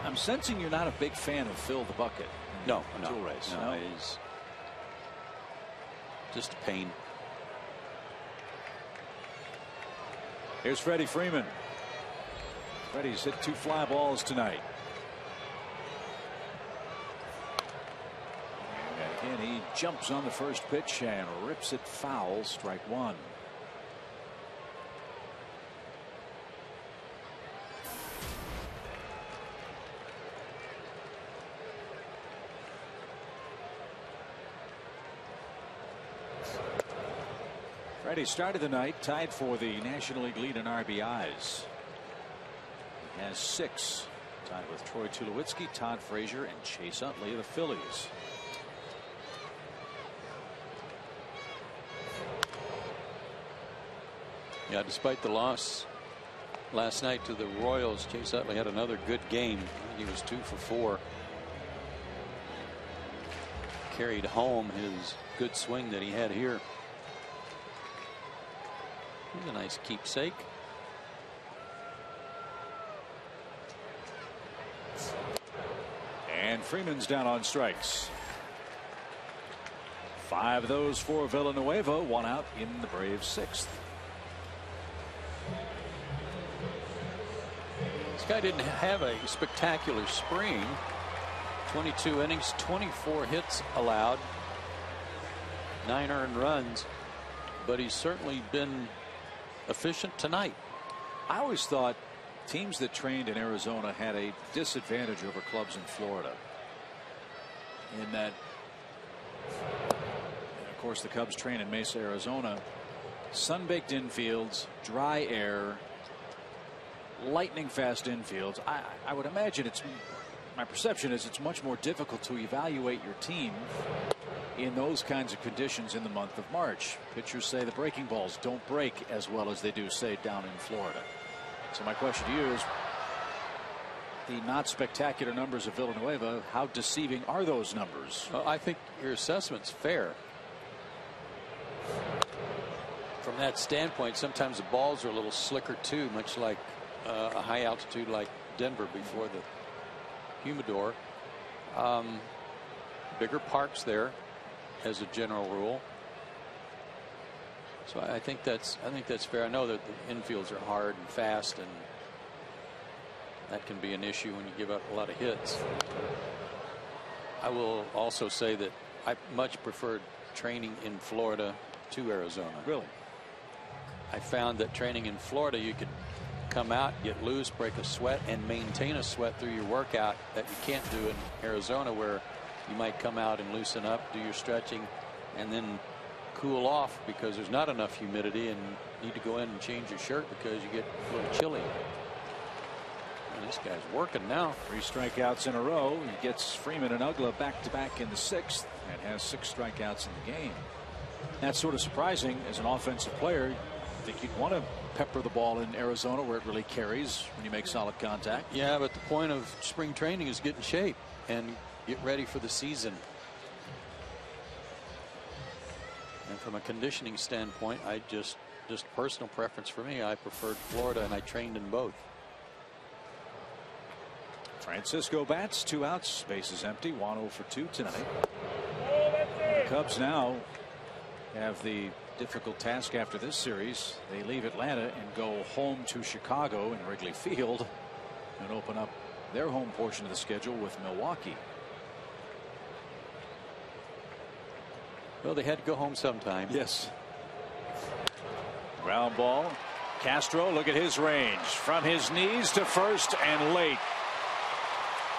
I'm sensing you're not a big fan of Phil the Bucket. No, tool race. No, he's just a pain. Here's Freddie Freeman. Freddie's hit 2 fly balls tonight. And again, he jumps on the first pitch and rips it foul. Strike 1. Freddie started the night tied for the National League lead in RBIs. He has 6, tied with Troy Tulowitzki, Todd Frazier, and Chase Utley of the Phillies. Yeah, despite the loss last night to the Royals, Chase Utley had another good game. He was 2 for 4. Carried home his good swing that he had here. He's a nice keepsake. And Freeman's down on strikes. 5 of those for Villanueva. 1 out in the Braves' 6th. This guy didn't have a spectacular spring. 22 innings, 24 hits allowed, 9 earned runs, but he's certainly been efficient tonight. I always thought teams that trained in Arizona had a disadvantage over clubs in Florida. In that, of course, the Cubs train in Mesa, Arizona. Sun-baked infields, dry air, lightning fast infields. I would imagine my perception is it's much more difficult to evaluate your team in those kinds of conditions in the month of March. Pitchers say the breaking balls don't break as well as they do, say, down in Florida. So my question to you is, the not spectacular numbers of Villanueva, how deceiving are those numbers? Well, I think your assessment's fair. From that standpoint, sometimes the balls are a little slicker too, much like a high altitude like Denver before the humidor. Bigger parks there as a general rule. So I think that's fair. I know that the infields are hard and fast, and that can be an issue when you give up a lot of hits. I will also say that I much preferred training in Florida to Arizona. Really? I found that training in Florida, you could come out, get loose, break a sweat, and maintain a sweat through your workout that you can't do in Arizona, where you might come out and loosen up, do your stretching, and then cool off because there's not enough humidity and need to go in and change your shirt because you get a little chilly. And this guy's working now. 3 strikeouts in a row. He gets Freeman and Uggla back-to-back in the 6th and has 6 strikeouts in the game. That's sort of surprising as an offensive player. I think you'd want to pepper the ball in Arizona where it really carries when you make solid contact. Yeah, but the point of spring training is get in shape and get ready for the season. And from a conditioning standpoint, I just personal preference for me, I preferred Florida, and I trained in both. Francisco bats, 2 outs, base is empty, 1-0 for 2 tonight. The Cubs now have the difficult task after this series. They leave Atlanta and go home to Chicago in Wrigley Field and open up their home portion of the schedule with Milwaukee. Well, they had to go home sometime. Yes. Ground ball. Castro, look at his range from his knees to first and late.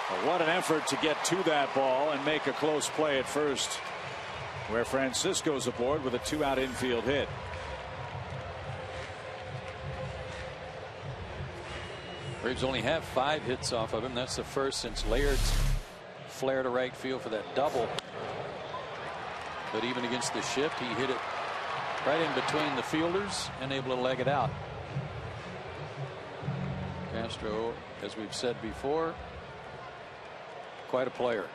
Well, what an effort to get to that ball and make a close play at first, where Francisco's aboard with a 2-out infield hit. Braves only have 5 hits off of him. That's the first since Laird's flare to right field for that double. But even against the shift, he hit it right in between the fielders and able to leg it out. Castro, as we've said before, quite a player.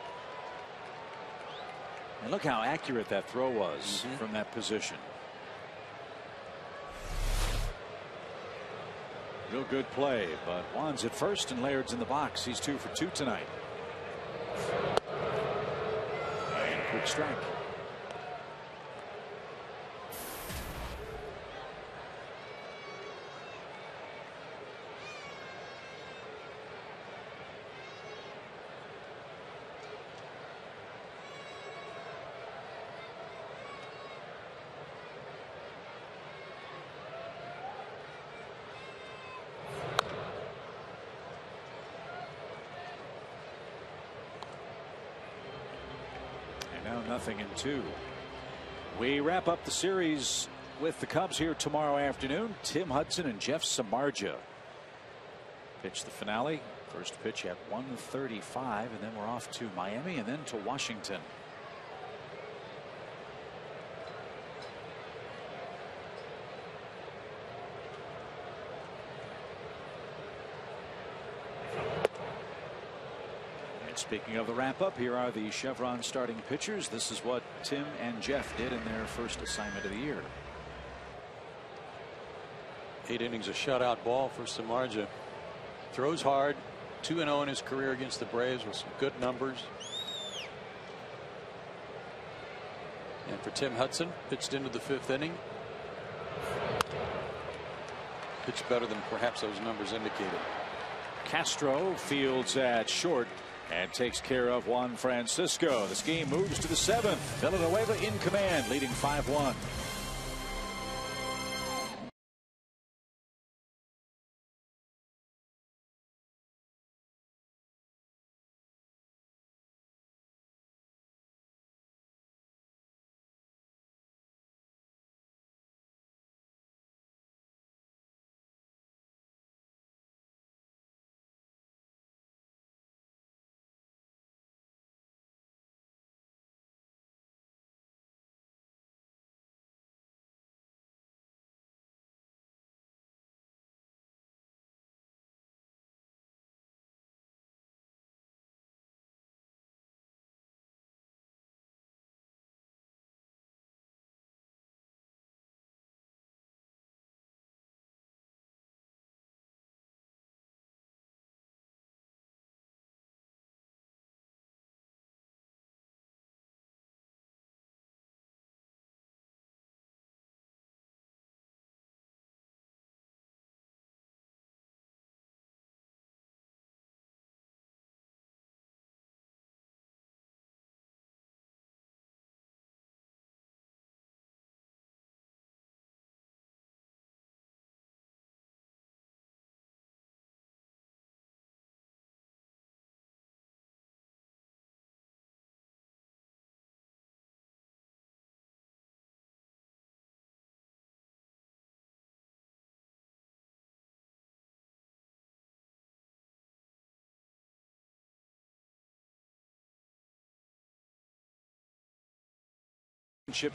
And look how accurate that throw was from that position. Real good play, but Juan's at first and Laird's in the box. He's 2 for 2 tonight. And quick strike. Now 0-2. We wrap up the series with the Cubs here tomorrow afternoon. Tim Hudson and Jeff Samardzija pitch the finale. First pitch at 1:35, and then we're off to Miami and then to Washington. Speaking of the wrap up, here are the Chevron starting pitchers. This is what Tim and Jeff did in their first assignment of the year. 8 innings of shutout ball for Samardzija. Throws hard. 2-0 in his career against the Braves with some good numbers. And for Tim Hudson, pitched into the 5th inning. Pitched better than perhaps those numbers indicated. Castro fields at short and takes care of Juan Francisco. This game moves to the 7th. Villanueva in command, leading 5-1.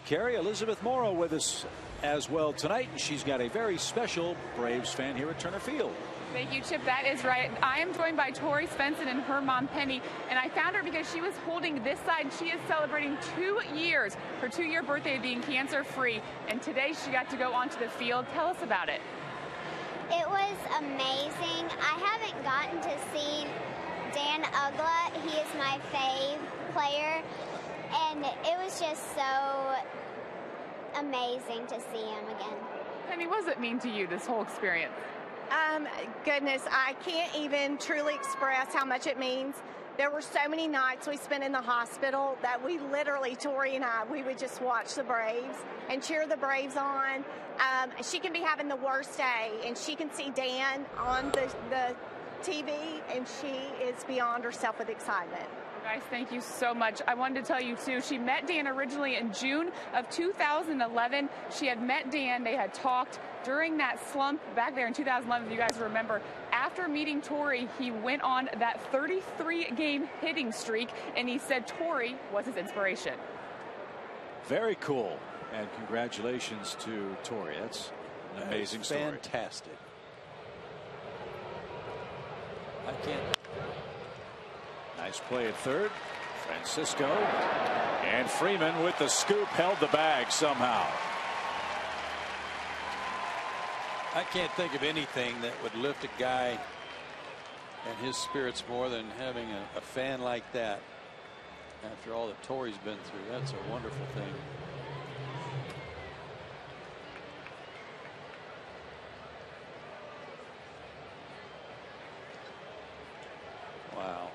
Carry Elizabeth Morrow with us as well tonight, and she's got a very special Braves fan here at Turner Field. Thank you, Chip. That is right. I am joined by Tori Svensson and her mom, Penny, and I found her because she was holding this side. She is celebrating 2 years, her 2-year birthday being cancer-free, and today she got to go onto the field. Tell us about it. It was amazing. I haven't gotten to see Dan Ugla. He is my fave player, and it was just so amazing to see him again. Penny, what does it mean to you, this whole experience? Goodness, I can't even truly express how much it means. There were so many nights we spent in the hospital that we literally, Tori and I, we would just watch the Braves and cheer the Braves on. She can be having the worst day, and she can see Dan on the TV, and she is beyond herself with excitement. Guys, thank you so much. I wanted to tell you, too, she met Dan originally in June of 2011. She had met Dan. They had talked during that slump back there in 2011, if you guys remember. After meeting Tori, he went on that 33-game hitting streak, and he said Tori was his inspiration. Very cool. And congratulations to Torrey. That's an amazing story. Fantastic. I can't. Nice play at third. Francisco and Freeman with the scoop held the bag somehow. I can't think of anything that would lift a guy and his spirits more than having a fan like that after all that Torrey's been through. That's a wonderful thing. Wow.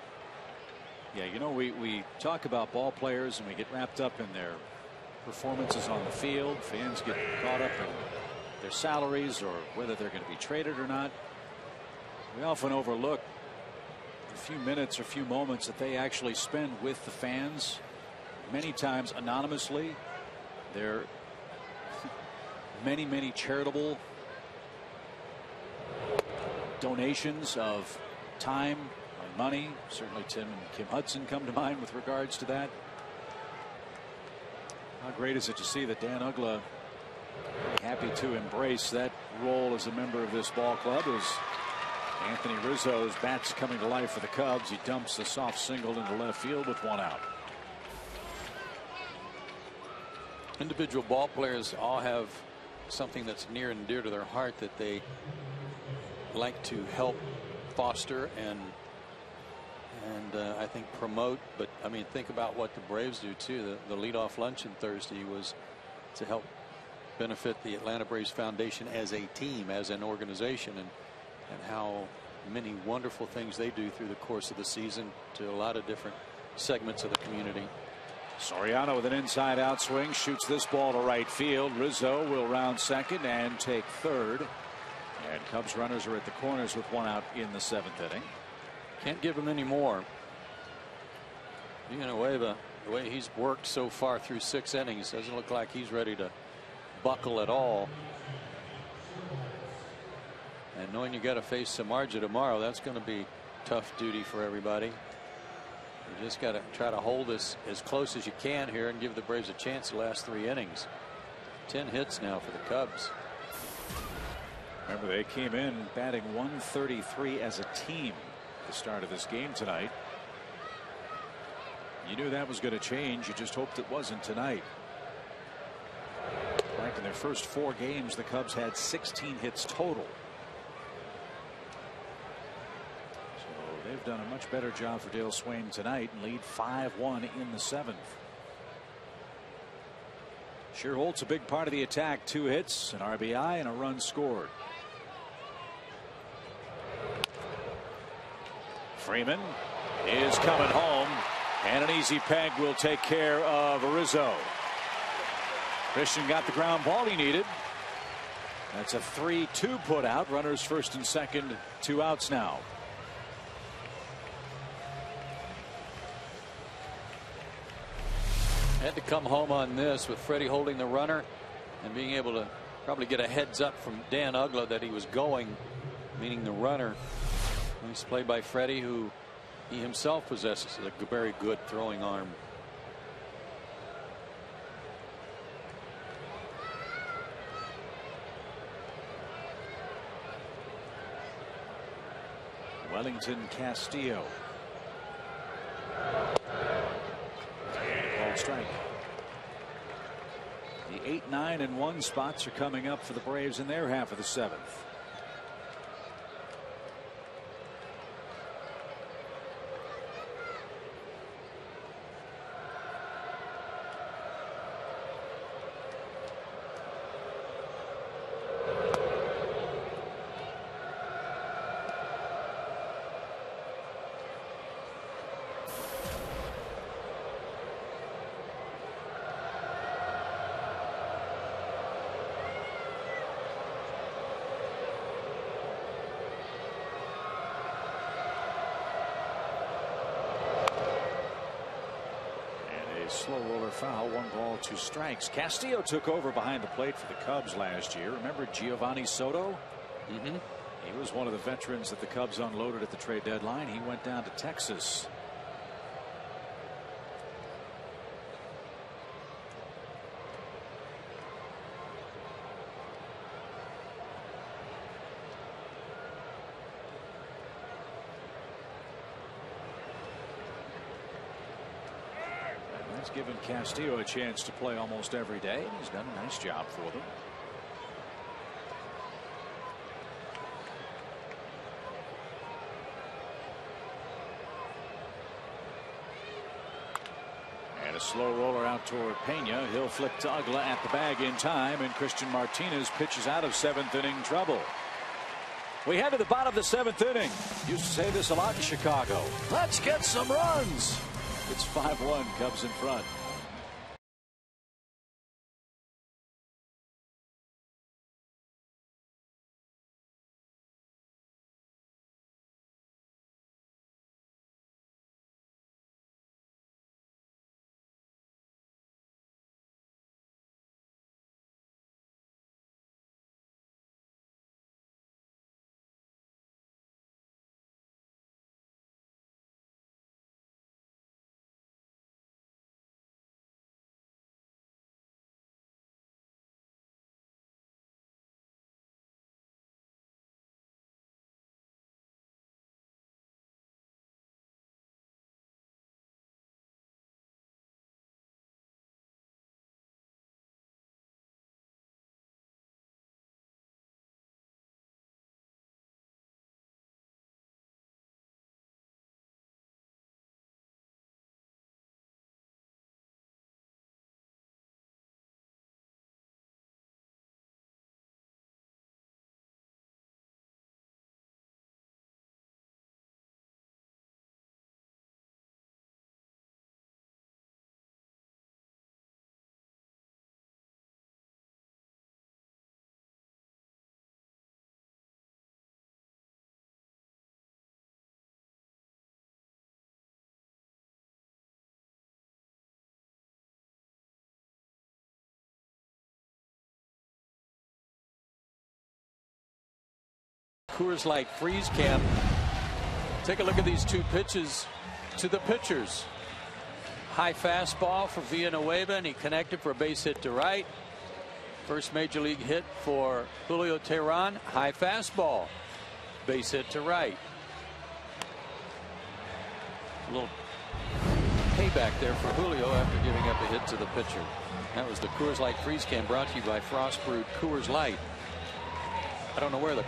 Yeah, you know, we talk about ball players and we get wrapped up in their performances on the field. Fans get caught up in their salaries or whether they're going to be traded or not. We often overlook a few minutes or few moments that they actually spend with the fans, many times anonymously. There are many charitable donations of time and money. Certainly Tim and Kim Hudson come to mind with regards to that. How great is it to see that Dan Uggla happy to embrace that role as a member of this ball club as Anthony Rizzo's bat's coming to life for the Cubs. He dumps the soft single into left field with one out. Individual ball players all have something that's near and dear to their heart that they like to help foster and I think promote. But I mean, think about what the Braves do too. The leadoff luncheon Thursday was to help benefit the Atlanta Braves Foundation as a team, as an organization, and how many wonderful things they do through the course of the season to a lot of different segments of the community. Soriano with an inside out swing shoots this ball to right field. Rizzo will round second and take third, and Cubs runners are at the corners with one out in the seventh inning. Can't give him any more. Villanueva, the way he's worked so far through 6 innings, doesn't look like he's ready to buckle at all. And knowing you got to face Samardzija tomorrow, that's going to be tough duty for everybody. You just got to try to hold this as close as you can here and give the Braves a chance the last 3 innings. 10 hits now for the Cubs. Remember, they came in batting 133 as a team at the start of this game tonight. You knew that was going to change. You just hoped it wasn't tonight. In fact, in their first 4 games, the Cubs had 16 hits total. So they've done a much better job for Dale Swain tonight and lead 5-1 in the 7th. Sherholt's a big part of the attack. 2 hits, an RBI, and a run scored. Freeman is coming home, and an easy peg will take care of Rizzo. Christian got the ground ball he needed. That's a 3-2 put out. Runners first and second, 2 outs now. Had to come home on this with Freddie holding the runner and being able to probably get a heads up from Dan Uggla that he was going, meaning the runner. Nice play by Freddie, who he himself possesses a very good throwing arm. Wellington Castillo. Called strike. The 8, 9, and 1 spots are coming up for the Braves in their half of the 7th. Slow roller foul, 1 ball, 2 strikes. Castillo took over behind the plate for the Cubs last year. Remember Giovanni Soto? He was one of the veterans that the Cubs unloaded at the trade deadline. He went down to Texas. given Castillo a chance to play almost every day, and he's done a nice job for them. And a slow roller out toward Pena. He'll flick to Ugla at the bag in time, and Christian Martinez pitches out of 7th inning trouble. We head to the bottom of the 7th inning. Used to say this a lot in Chicago. Let's get some runs. It's 5-1, Cubs in front. Coors Light freeze camp. Take a look at these two pitches to the pitchers. High fastball for Villanueva, and he connected for a base hit to right. First major league hit for Julio Teheran. High fastball, base hit to right. A little payback there for Julio after giving up a hit to the pitcher. That was the Coors Light freeze can, brought to you by Frost Brewed Coors Light. I don't know where the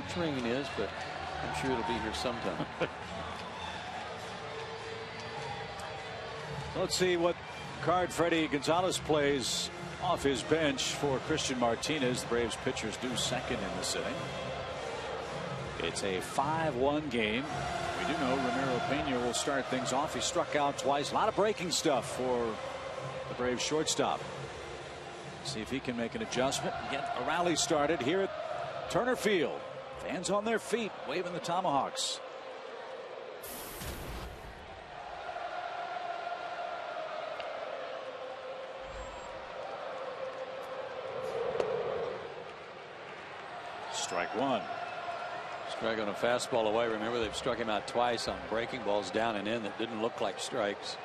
train is, but I'm sure it'll be here sometime. Let's see what card Freddie Gonzalez plays off his bench for Christian Martinez. The Braves pitchers do second in this inning. It's a 5-1 game. We do know Ramiro Pena will start things off. He struck out twice. A lot of breaking stuff for the Braves shortstop. See if he can make an adjustment and get a rally started here at Turner Field. Fans on their feet waving the tomahawks. Strike one. Strike on a fastball away. Remember, they've struck him out twice on breaking balls down and in that didn't look like strikes.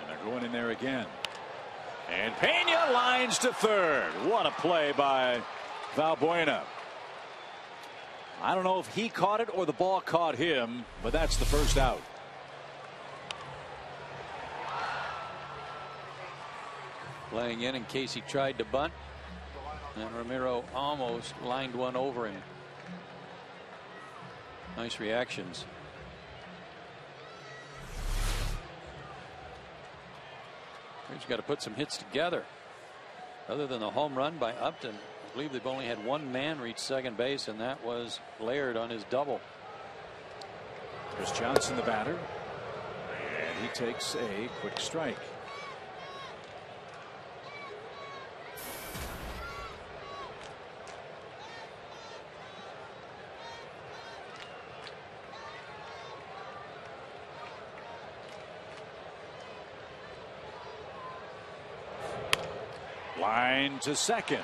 And they're going in there again. And Pena lines to third. What a play by Valbuena. I don't know if he caught it or the ball caught him, but that's the first out. Laying in case he tried to bunt, and Ramiro almost lined one over him. Nice reactions. He's got to put some hits together. Other than the home run by Upton, I believe they've only had one man reach second base, and that was Laird on his double. There's Johnson, the batter, and he takes a quick strike. Line to second.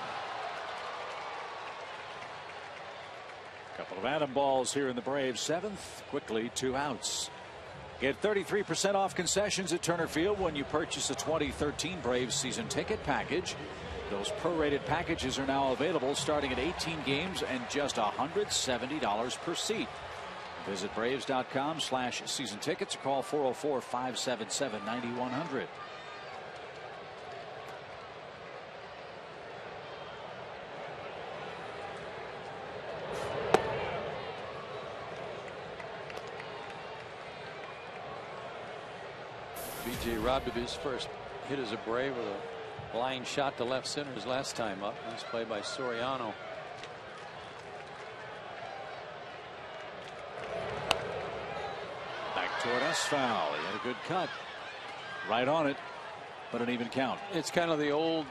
Couple of atom balls here in the Braves seventh. Quickly 2 outs. Get 33% off concessions at Turner Field when you purchase a 2013 Braves season ticket package. Those prorated packages are now available starting at 18 games and just $170 per seat. Visit Braves.com/season tickets or call 404-577-9100. B.J. robbed of his first hit as a Brave with a line shot to left center his last time up. Nice play by Soriano. Back toward us, foul. He had a good cut. Right on it, but an even count. It's kind of the old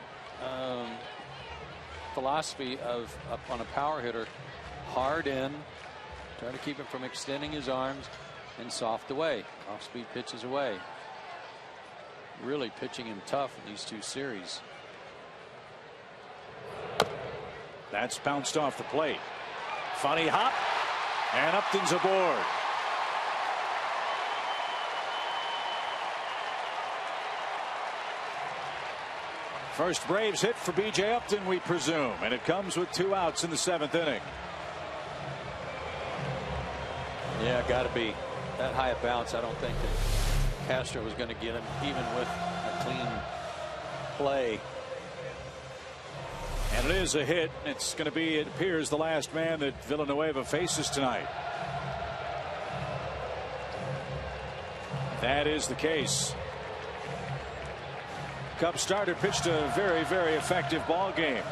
philosophy of up on a power hitter. Hard in, try to keep him from extending his arms, and soft away. Off-speed pitches away. Really pitching him tough in these two series. That's bounced off the plate. Funny hop, and Upton's aboard. First Braves hit for B.J. Upton, we presume, and it comes with 2 outs in the 7th inning. Yeah, got to be that high a bounce. I don't think that Castro was going to get him, even with a clean play. And it is a hit. It's going to be, it appears, the last man that Villanueva faces tonight. That is the case. Cubs starter pitched a very, very effective ball game.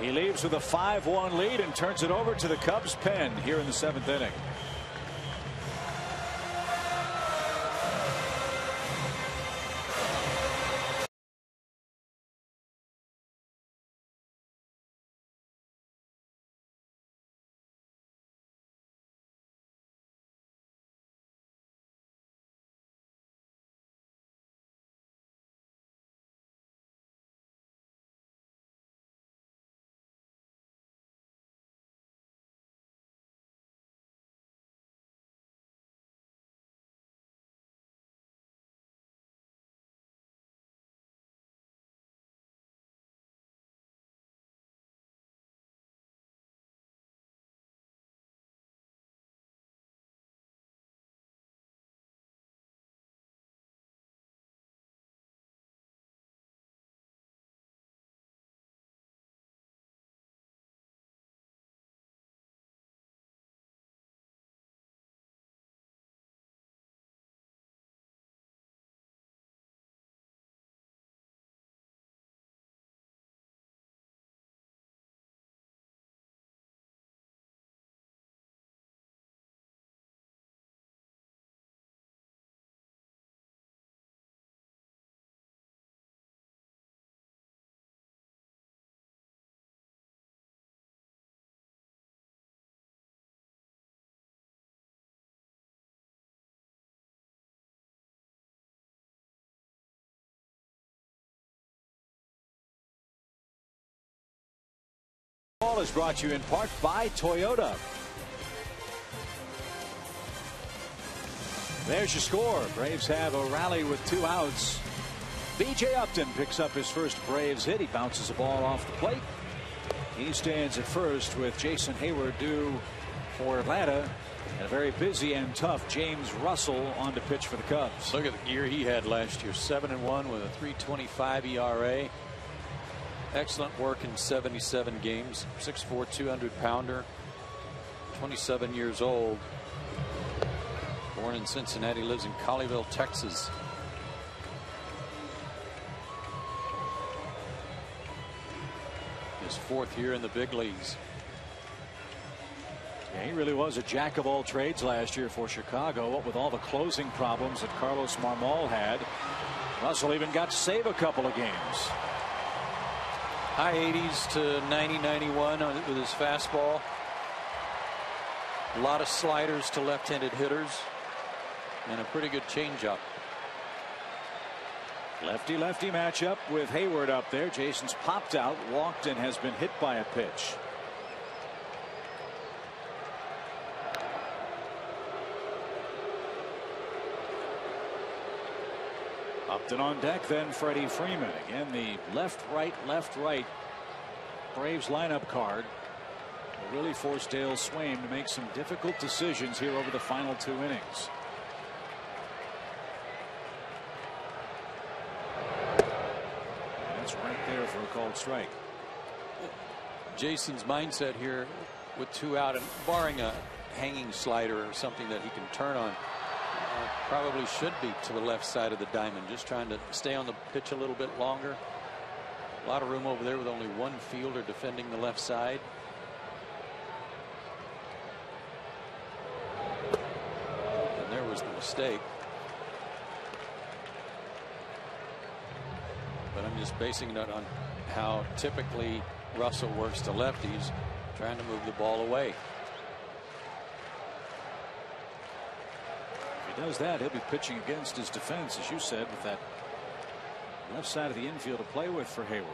He leaves with a 5-1 lead and turns it over to the Cubs pen here in the 7th inning. Ball is brought to you in part by Toyota. There's your score. Braves have a rally with 2 outs. B.J. Upton picks up his first Braves hit. He bounces the ball off the plate. He stands at first with Jason Hayward due for Atlanta, and a very busy and tough James Russell on to pitch for the Cubs. Look at the year he had last year. 7-1 with a 3.25 ERA. Excellent work in 77 games. 6'4", 200-pounder. 27 years old. Born in Cincinnati, lives in Colleyville, Texas. His 4th year in the big leagues. Yeah, he really was a jack of all trades last year for Chicago. What with all the closing problems that Carlos Marmol had, Russell even got to save a couple of games. High 80s to 90, 91 with his fastball. A lot of sliders to left-handed hitters, and a pretty good changeup. Lefty-lefty matchup with Hayward up there. Jason's popped out, walked, and has been hit by a pitch. Upton on deck, then Freddie Freeman. Again, the left, right, Braves lineup card. really forced Dale Swaim to make some difficult decisions here over the final 2 innings. That's right there for a called strike. Jason's mindset here with 2 out and barring a hanging slider or something that he can turn on, probably should be to the left side of the diamond, just trying to stay on the pitch a little bit longer. A lot of room over there with only 1 fielder defending the left side. And there was the mistake. But I'm just basing it on how typically Russell works to lefties, trying to move the ball away. If he does that, he'll be pitching against his defense, as you said, with that left side of the infield to play with for Hayward.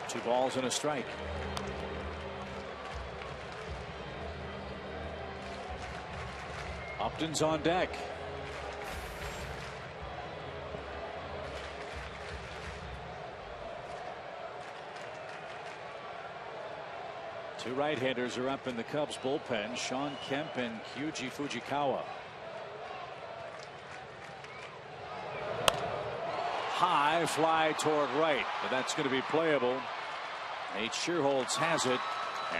Two balls and a strike. Upton's on deck. Two right-handers are up in the Cubs bullpen, Sean Kemp and Kyuji Fujikawa. High fly toward right, but that's going to be playable. Nate Scherholtz has it,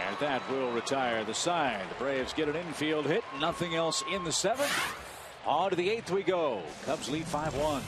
and that will retire the side. The Braves get an infield hit, nothing else in the 7th. On to the 8th we go. Cubs lead 5-1.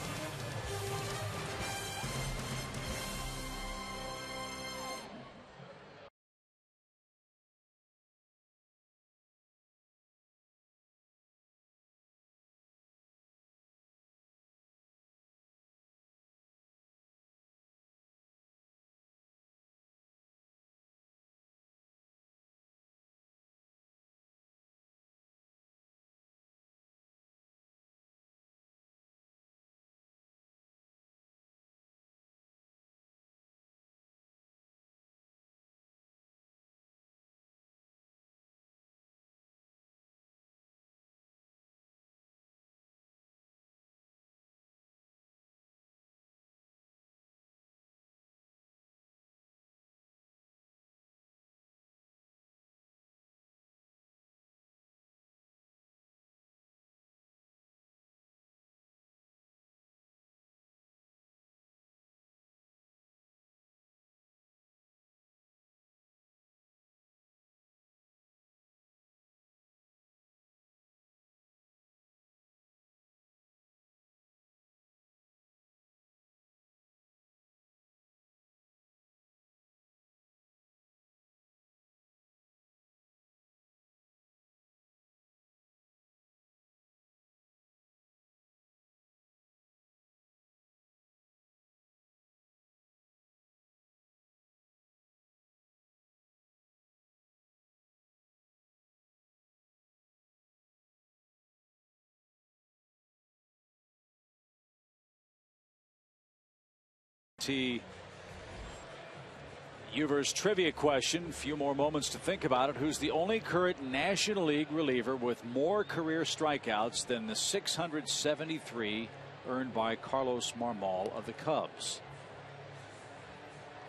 Uver's trivia question. Few more moments to think about it. Who's the only current National League reliever with more career strikeouts than the 673 earned by Carlos Marmol of the Cubs?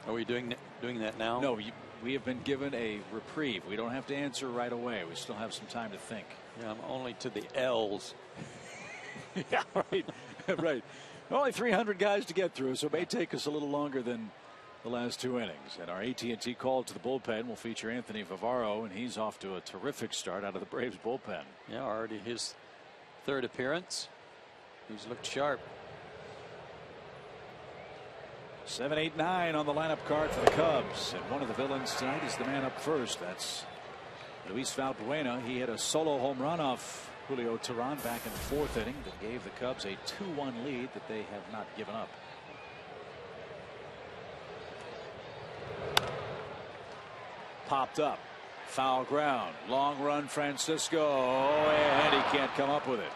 Are we doing that now? No, we have been given a reprieve. We don't have to answer right away. We still have some time to think. Yeah, I'm only to the L's. Yeah, right. Right. Only 300 guys to get through, so it may take us a little longer than the last 2 innings. And our AT&T call to the bullpen will feature Anthony Favaro, and he's off to a terrific start out of the Braves bullpen. Yeah, already his 3rd appearance. He's looked sharp. 7, 8, 9 on the lineup card for the Cubs, and one of the villains tonight is the man up first. That's Luis Valbuena. He hit a solo home run off Julio Teheran back in the 4th inning that gave the Cubs a 2-1 lead that they have not given up. Popped up. Foul ground. Long run, Francisco. And he can't come up with it.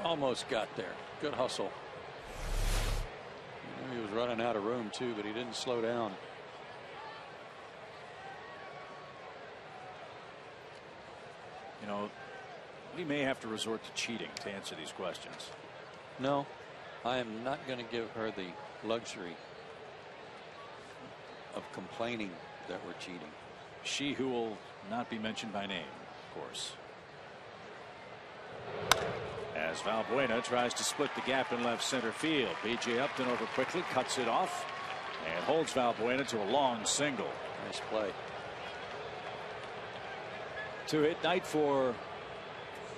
Almost got there. Good hustle. He was running out of room too, but he didn't slow down. You know, we may have to resort to cheating to answer these questions. No, I am not going to give her the luxury of complaining that we're cheating. She who will not be mentioned by name, of course. As Valbuena tries to split the gap in left center field. B.J. Upton over quickly, cuts it off, and holds Valbuena to a long single. Nice play. 2-hit night for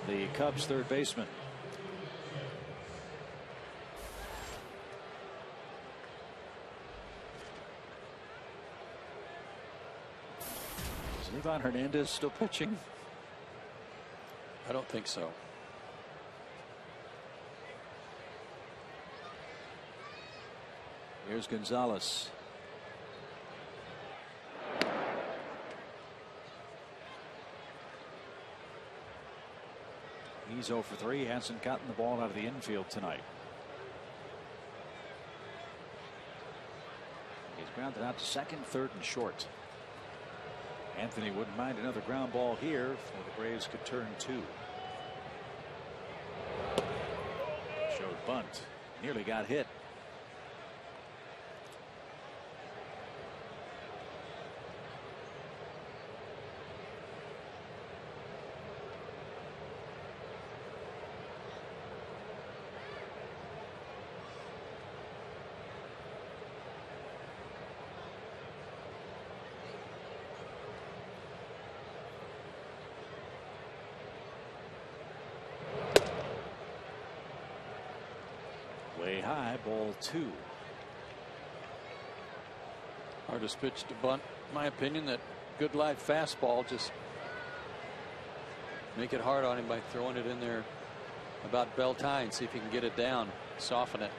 the Cubs third baseman. Is Livan Hernandez still pitching? I don't think so. Here's Gonzalez. He's 0 for 3. Hasn't gotten the ball out of the infield tonight. He's grounded out to second, third, and short. Anthony wouldn't mind another ground ball here for the Braves could turn 2. Showed bunt. Nearly got hit. Way high, ball 2. Hardest pitch to bunt, in my opinion. That good live fastball, just make it hard on him by throwing it in there about bell tie and see if he can get it down, soften it.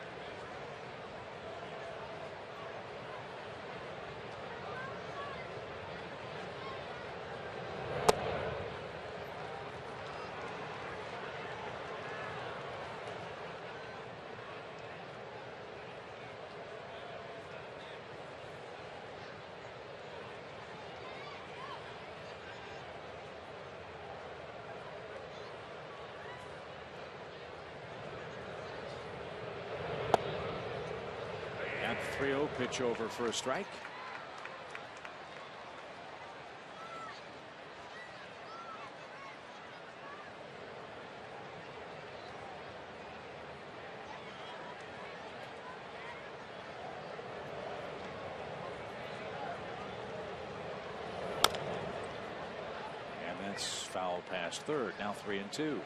And 3-0 pitch over for a strike. And that's foul past third. Now 3-2.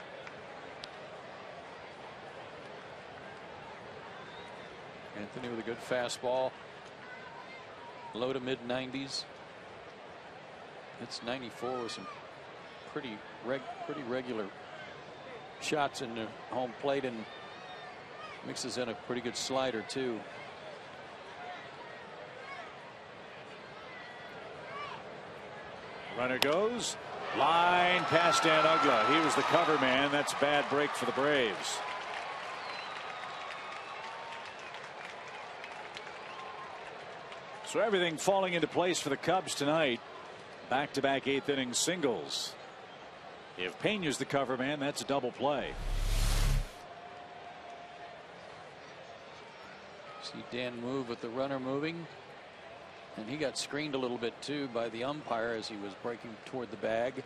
Anthony with a good fastball, low to mid 90s. It's 94 with some pretty regular shots in the home plate, and mixes in a pretty good slider too. Runner goes line past Dan Uggla. He was the cover man. That's a bad break for the Braves. So everything falling into place for the Cubs tonight. Back-to-back 8th inning singles. If Peña's the cover man, that's a double play. See Dan move with the runner moving, and he got screened a little bit too by the umpire as he was breaking toward the bag.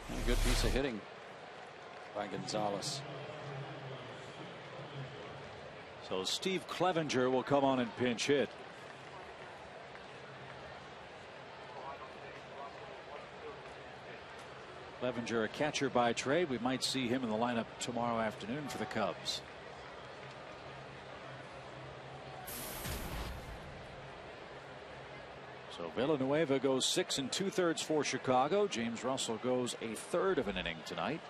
And a good piece of hitting by Gonzalez. So Steve Clevenger will come on and pinch hit. Clevenger, a catcher by trade. We might see him in the lineup tomorrow afternoon for the Cubs. So Villanueva goes 6 2/3 for Chicago. James Russell goes a third of an inning tonight.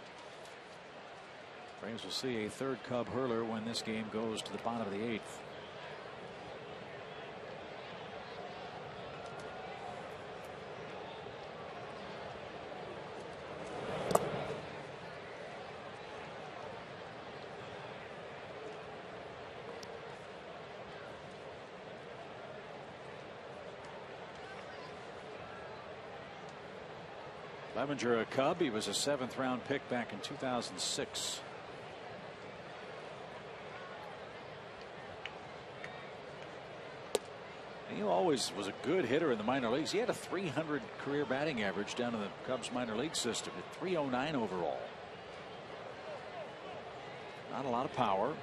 Braves will see a third Cub hurler when this game goes to the bottom of the 8th. Clevenger, a Cub. He was a 7th round pick back in 2006. He always was a good hitter in the minor leagues. He had a .300 career batting average down in the Cubs minor league system at .309 overall. Not a lot of power,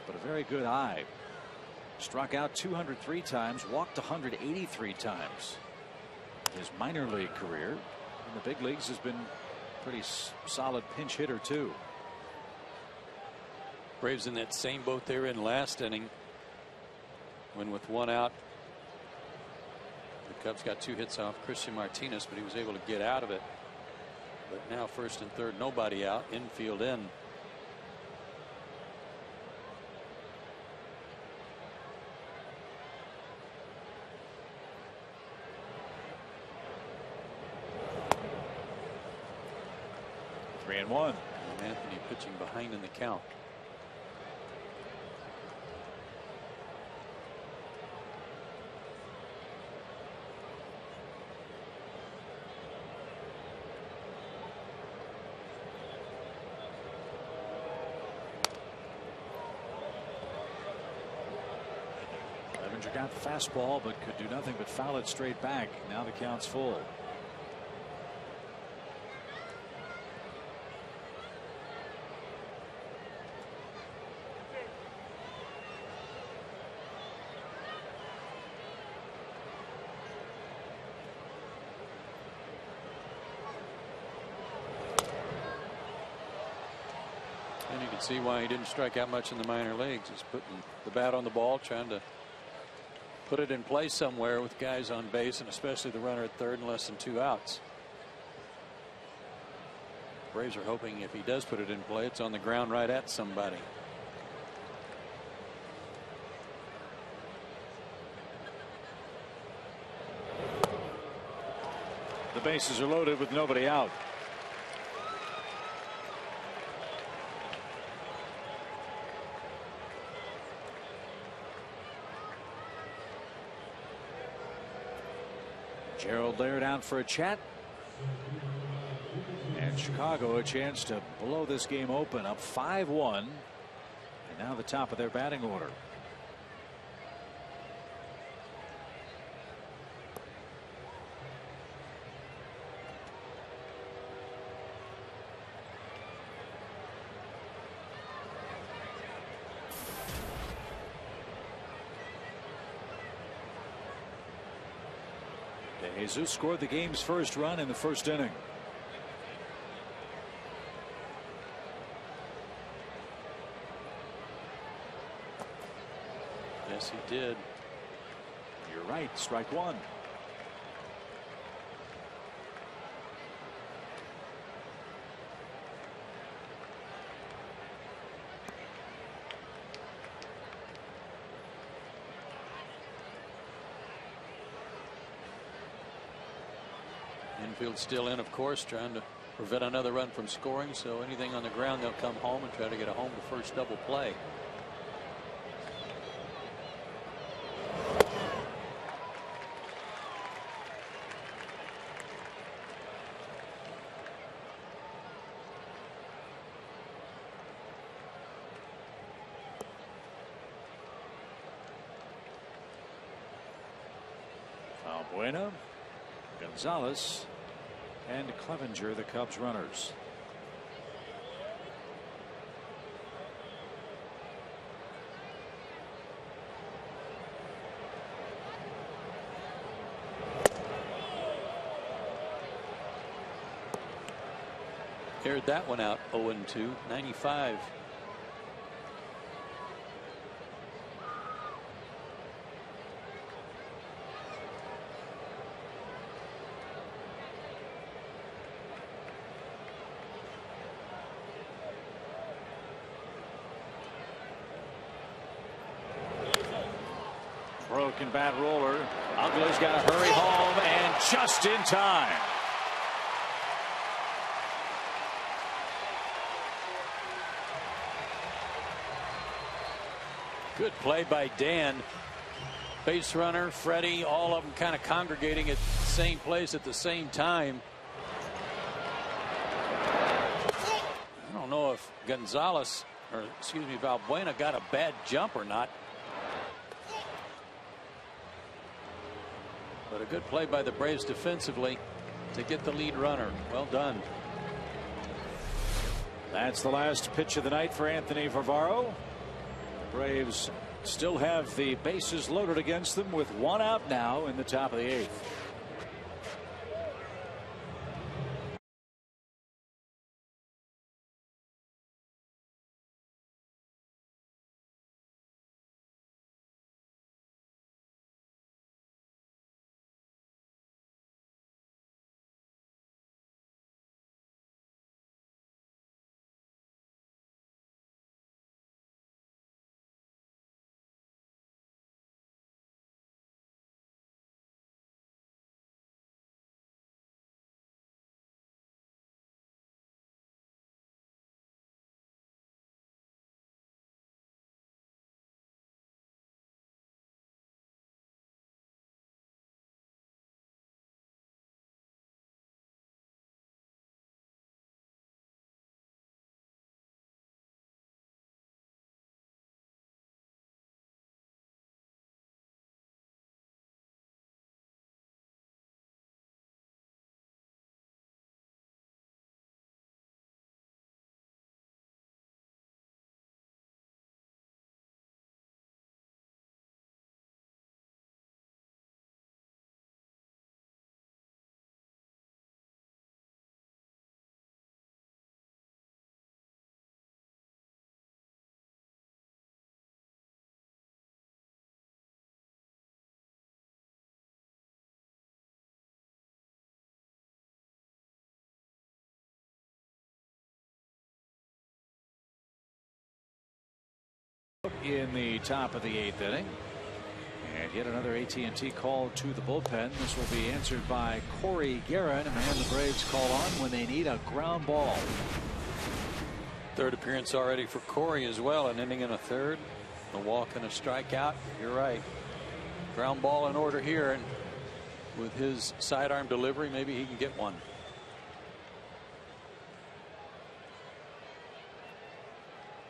but a very good eye. Struck out 203 times, walked 183 times. His minor league career in the big leagues has been pretty solid pinch hitter too. Braves in that same boat they were in last inning, when with 1 out the Cubs got 2 hits off Christian Martinez, but he was able to get out of it. But now 1st and 3rd, nobody out, infield in. And 1. And Anthony pitching behind in the count. Clevenger got the fastball, but could do nothing but foul it straight back. Now the count's full. See why he didn't strike out much in the minor leagues. He's putting the bat on the ball, trying to put it in play somewhere with guys on base, and especially the runner at third and less than 2 outs. Braves are hoping if he does put it in play, it's on the ground right at somebody. The bases are loaded with nobody out. Gerald Laird out for a chat. And Chicago a chance to blow this game open, up 5-1. And now the top of their batting order. Jesus scored the game's first run in the first inning. Yes, he did. You're right. Strike 1. Infield still in, of course, trying to prevent another run from scoring. So anything on the ground, they'll come home and try to get a home to first double play. Valbuena, Gonzalez, and Clevenger, the Cubs runners. Aired that one out 0-2, 95. Broken bat roller. Ugla's got to hurry home, and just in time. Good play by Dan. Base runner, Freddie, all of them kind of congregating at the same place at the same time. I don't know if Gonzalez, or excuse me, Valbuena got a bad jump or not. But a good play by the Braves defensively to get the lead runner. Well done. That's the last pitch of the night for Anthony Varvaro. The Braves still have the bases loaded against them with one out now in the top of the 8th. In the top of the 8th inning, and yet another AT&T call to the bullpen. This will be answered by Corey Guerin, a man the Braves call on when they need a ground ball. Third appearance already for Corey as well, an inning and a third, a walk and a strikeout. You're right, ground ball in order here, and with his sidearm delivery, maybe he can get one.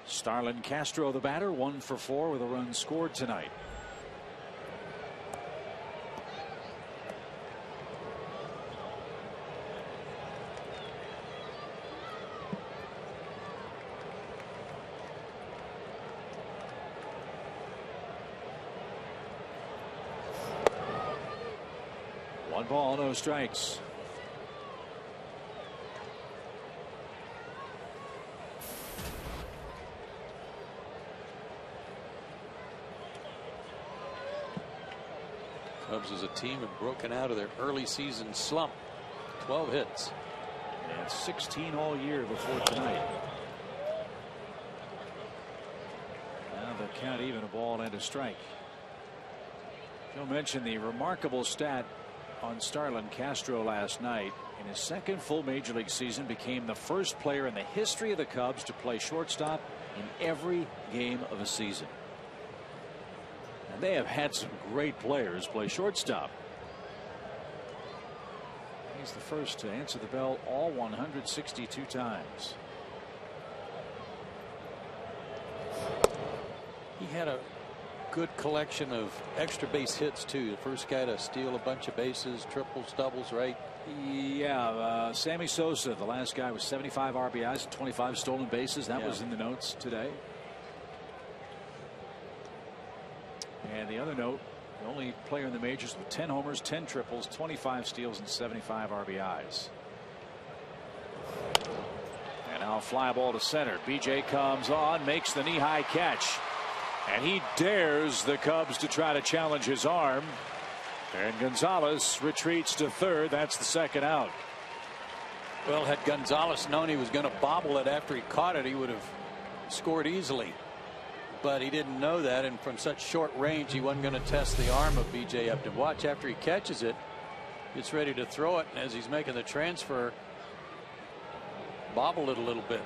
Starlin Castro, the batter, 1 for 4 with a run scored tonight. One ball, no strikes. Cubs as a team have broken out of their early season slump. 12 hits. And 16 all year before tonight. Now the count even, a ball and a strike. Joe mentioned the remarkable stat on Starlin Castro last night. In his second full major league season, became the first player in the history of the Cubs to play shortstop in every game of a season. And they have had some great players play shortstop. He's the first to answer the bell all 162 times. He had a good collection of extra base hits too. The first guy to steal a bunch of bases, triples, doubles, right? Yeah, Sammy Sosa, the last guy, with 75 RBIs and 25 stolen bases. That was in the notes today. And the other note, the only player in the majors with 10 homers, 10 triples, 25 steals, and 75 RBIs. And now a fly ball to center. BJ comes on, makes the knee-high catch. And he dares the Cubs to try to challenge his arm. And Gonzalez retreats to third. That's the second out. Well, had Gonzalez known he was going to bobble it after he caught it, he would have scored easily. but he didn't know that, and from such short range he wasn't going to test the arm of B.J. Upton. Watch, after he catches it, gets ready to throw it, and as he's making the transfer, bobbled it a little bit.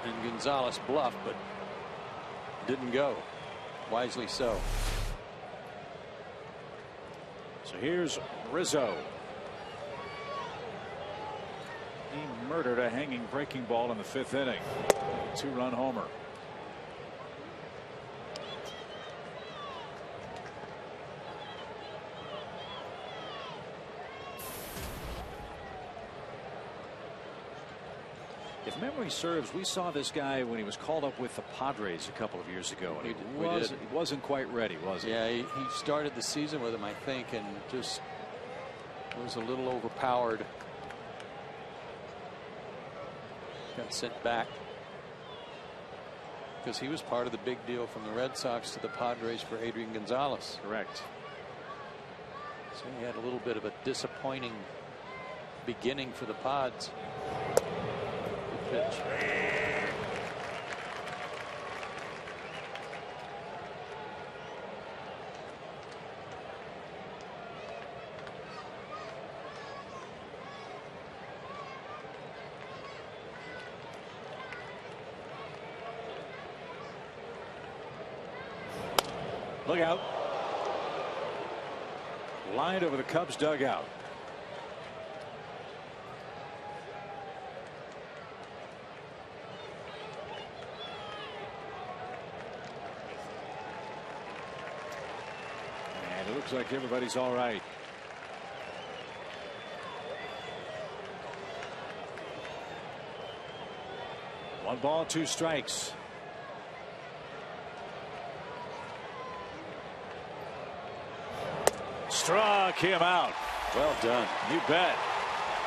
And Gonzalez bluffed, but didn't go. Wisely so. So here's Rizzo. He murdered a hanging breaking ball in the 5th inning. 2-run homer. If memory serves, we saw this guy when he was called up with the Padres a couple of years ago, and he wasn't quite ready, was he? Yeah, he started the season with him, I think, and just was a little overpowered. Got sent back because he was part of the big deal from the Red Sox to the Padres for Adrian Gonzalez. Correct. So he had a little bit of a disappointing beginning for the Pods. Good pitch. Look out. Lined over the Cubs dugout. And it looks like everybody's all right. One ball, 2 strikes. Struck him out. Well done. You bet.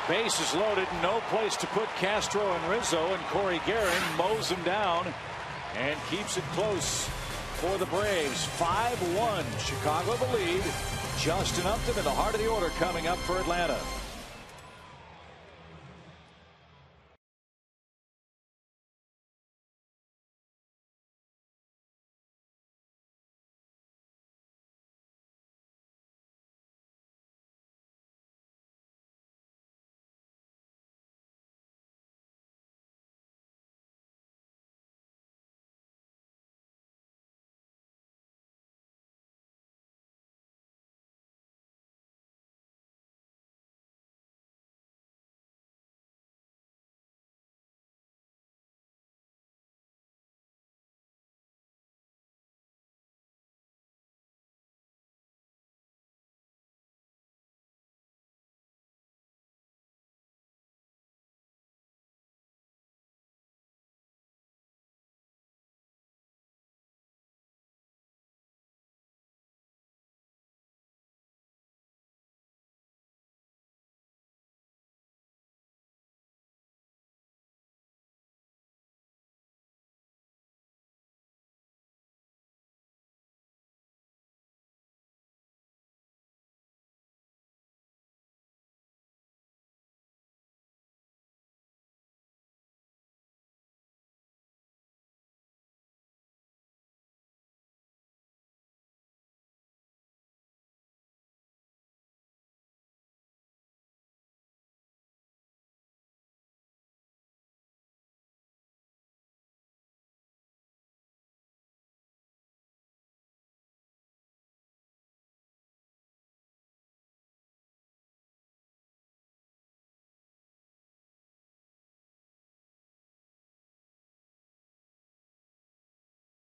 Bases loaded. No place to put Castro and Rizzo, and Corey Guerin mows him down and keeps it close for the Braves. 5-1. Chicago the lead. Justin Upton in the heart of the order coming up for Atlanta.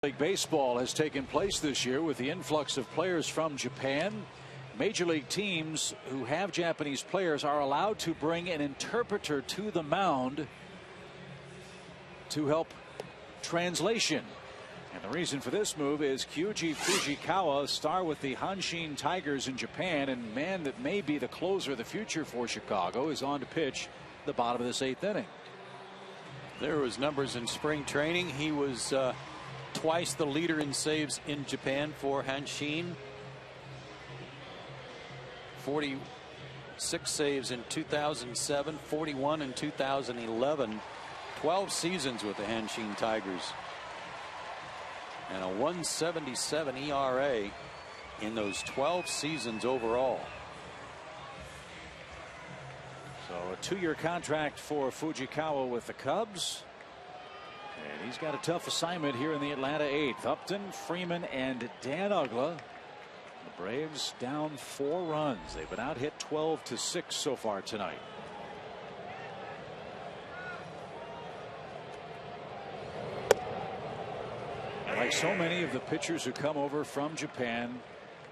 League Baseball has taken place this year with the influx of players from Japan. Major league teams who have Japanese players are allowed to bring an interpreter to the mound to help translation. And the reason for this move is Kyuji Fujikawa, star with the Hanshin Tigers in Japan and man that may be the closer of the future for Chicago, is on to pitch the bottom of this 8th inning. There was numbers in spring training. He was twice the leader in saves in Japan for Hanshin. 46 saves in 2007, 41 in 2011. 12 seasons with the Hanshin Tigers. and a 1.77 ERA in those 12 seasons overall. So a 2-year contract for Fujikawa with the Cubs. And he's got a tough assignment here in the Atlanta 8th. Upton, Freeman, and Dan Uggla. The Braves down 4 runs. They've been out hit 12-6 so far tonight. Like so many of the pitchers who come over from Japan,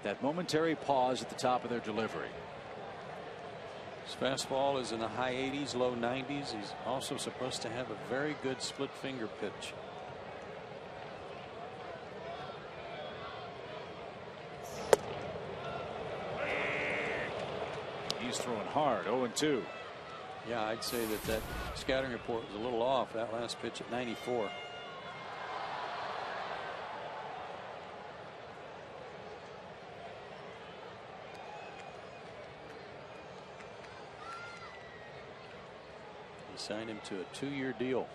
that momentary pause at the top of their delivery. His fastball is in the high 80s, low 90s. He's also supposed to have a very good split finger pitch. He's throwing hard. 0-2. Yeah, I'd say that scattering report was a little off. That last pitch at 94. Signed him to a 2-year deal.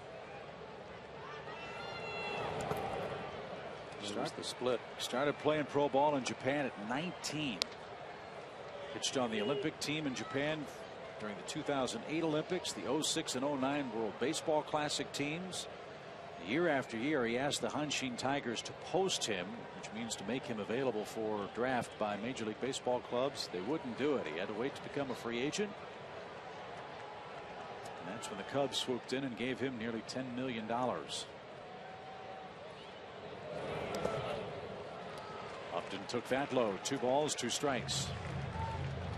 Starts the split. Started playing pro ball in Japan at 19. Pitched on the Olympic team in Japan during the 2008 Olympics, the 06 and 09 World Baseball Classic teams. Year after year, he asked the Hanshin Tigers to post him, which means to make him available for draft by Major League Baseball clubs. They wouldn't do it. He had to wait to become a free agent. That's when the Cubs swooped in and gave him nearly $10 million. Upton took that low. 2 balls, 2 strikes.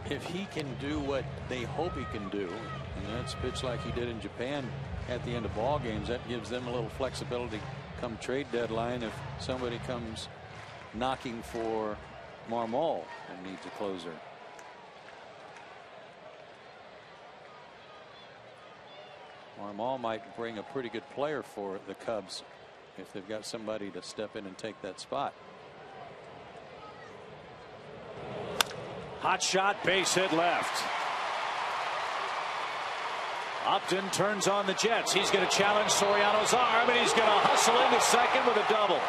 If he can do what they hope he can do, and that's pitch like he did in Japan at the end of ball games, that gives them a little flexibility come trade deadline if somebody comes knocking for Marmol and needs a closer. Marmol might bring a pretty good player for the Cubs if they've got somebody to step in and take that spot. Hot shot, base hit left. Upton turns on the Jets. He's going to challenge Soriano's arm, and he's going to hustle into second with a double.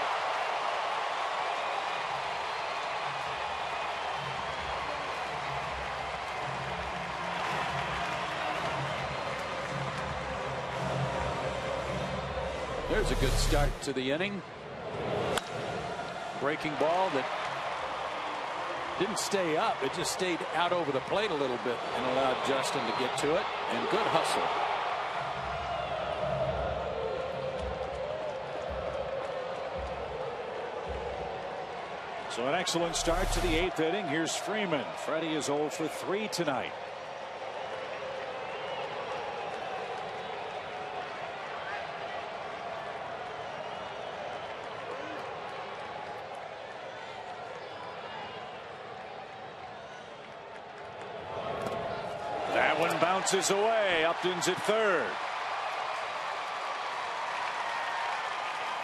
There's a good start to the inning. Breaking ball that didn't stay up. It just stayed out over the plate a little bit and allowed Justin to get to it. And good hustle. So an excellent start to the 8th inning. Here's Freeman. Freddie is 0 for 3 tonight. That one bounces away. Upton's at third.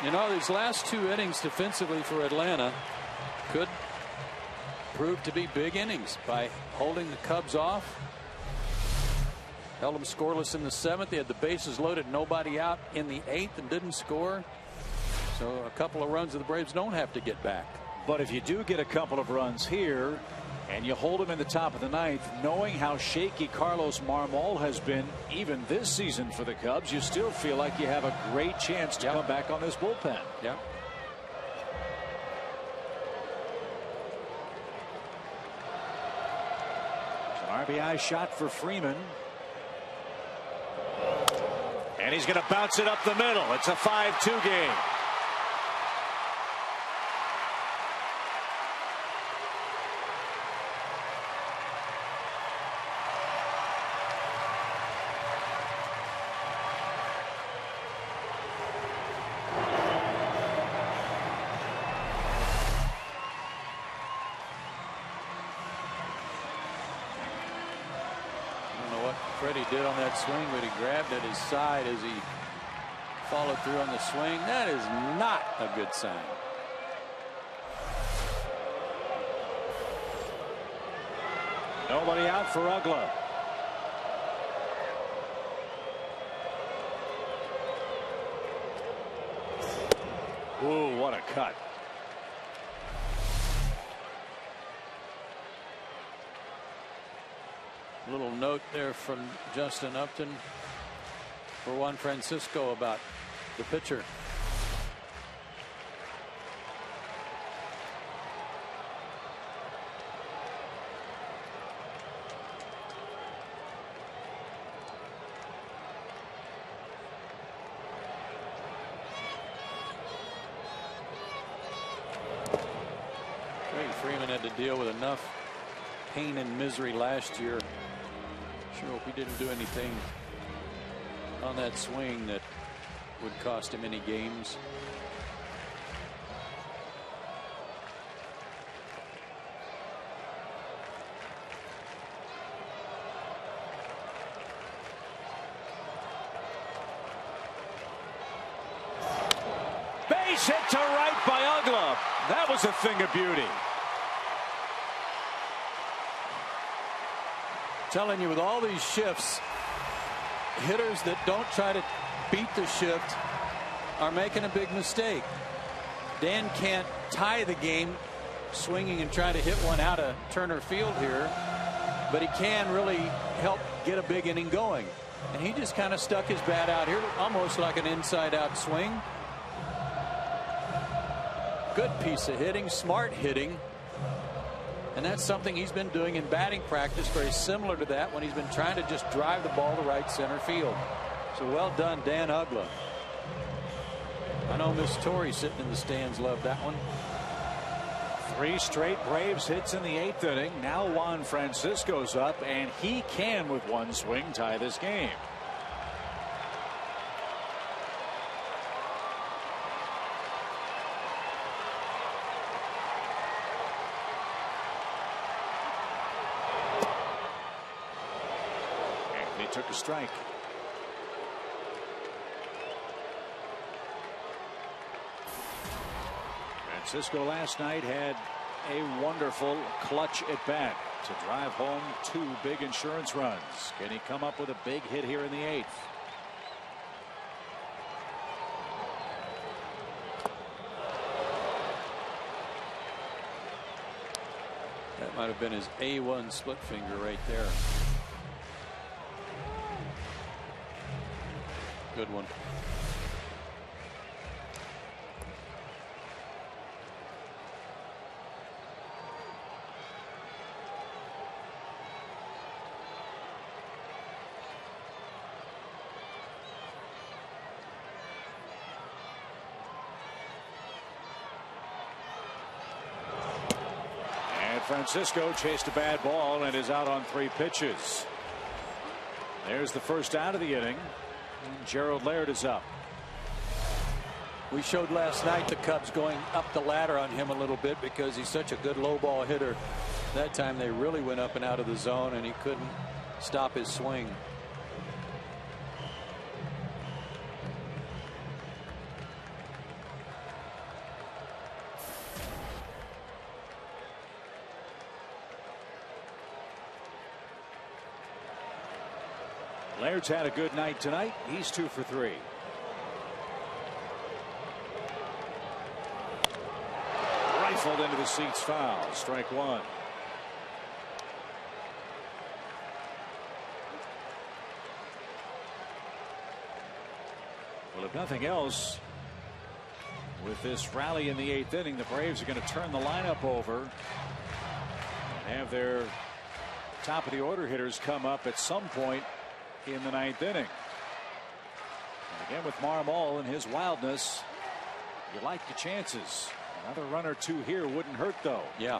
You know, these last 2 innings defensively for Atlanta could prove to be big innings by holding the Cubs off. Held them scoreless in the 7th. They had the bases loaded, nobody out in the 8th, and didn't score. So a couple of runs of the Braves don't have to get back. But if you do get a couple of runs here and you hold him in the top of the 9th, knowing how shaky Carlos Marmol has been even this season for the Cubs, you still feel like you have a great chance to come back on this bullpen. Yeah. An RBI shot for Freeman. And he's going to bounce it up the middle. It's a 5-2 game. Freddie did on that swing, but he grabbed at his side as he followed through on the swing. That is not a good sign. Nobody out for Uggla. Ooh, what a cut. Little note there from Justin Upton for Juan Francisco about the pitcher. Freeman had to deal with enough pain and misery last year. Sure hope he didn't do anything on that swing that would cost him any games. Base hit to right by Ugla. That was a thing of beauty. Telling you, with all these shifts, hitters that don't try to beat the shift are making a big mistake. Dan can't tie the game swinging and trying to hit one out of Turner Field here, but he can really help get a big inning going. And he just kind of stuck his bat out here, almost like an inside-out swing. Good piece of hitting, smart hitting. And that's something he's been doing in batting practice, very similar to that when he's been trying to just drive the ball to right center field. So well done, Dan Ugla. I know Miss Torrey sitting in the stands loved that one. 3 straight Braves hits in the 8th inning. Now Juan Francisco's up, and he can, with one swing, tie this game. Took a strike. Francisco last night had a wonderful clutch at bat to drive home 2 big insurance runs. Can he come up with a big hit here in the 8th? That might have been his A1 split finger right there. Good one. And Francisco chased a bad ball and is out on 3 pitches. There's the first out of the inning. Gerald Laird is up. We showed last night the Cubs going up the ladder on him a little bit because he's such a good low ball hitter. That time they really went up and out of the zone and he couldn't stop his swing. Laird's had a good night tonight. He's 2 for 3. Rifled into the seats, foul. Strike 1. Well, if nothing else, with this rally in the 8th inning, the Braves are going to turn the lineup over and have their top of the order hitters come up at some point in the 9th inning. And again, with Marmol and his wildness, you like the chances. Another run or 2 here wouldn't hurt, though. Yeah.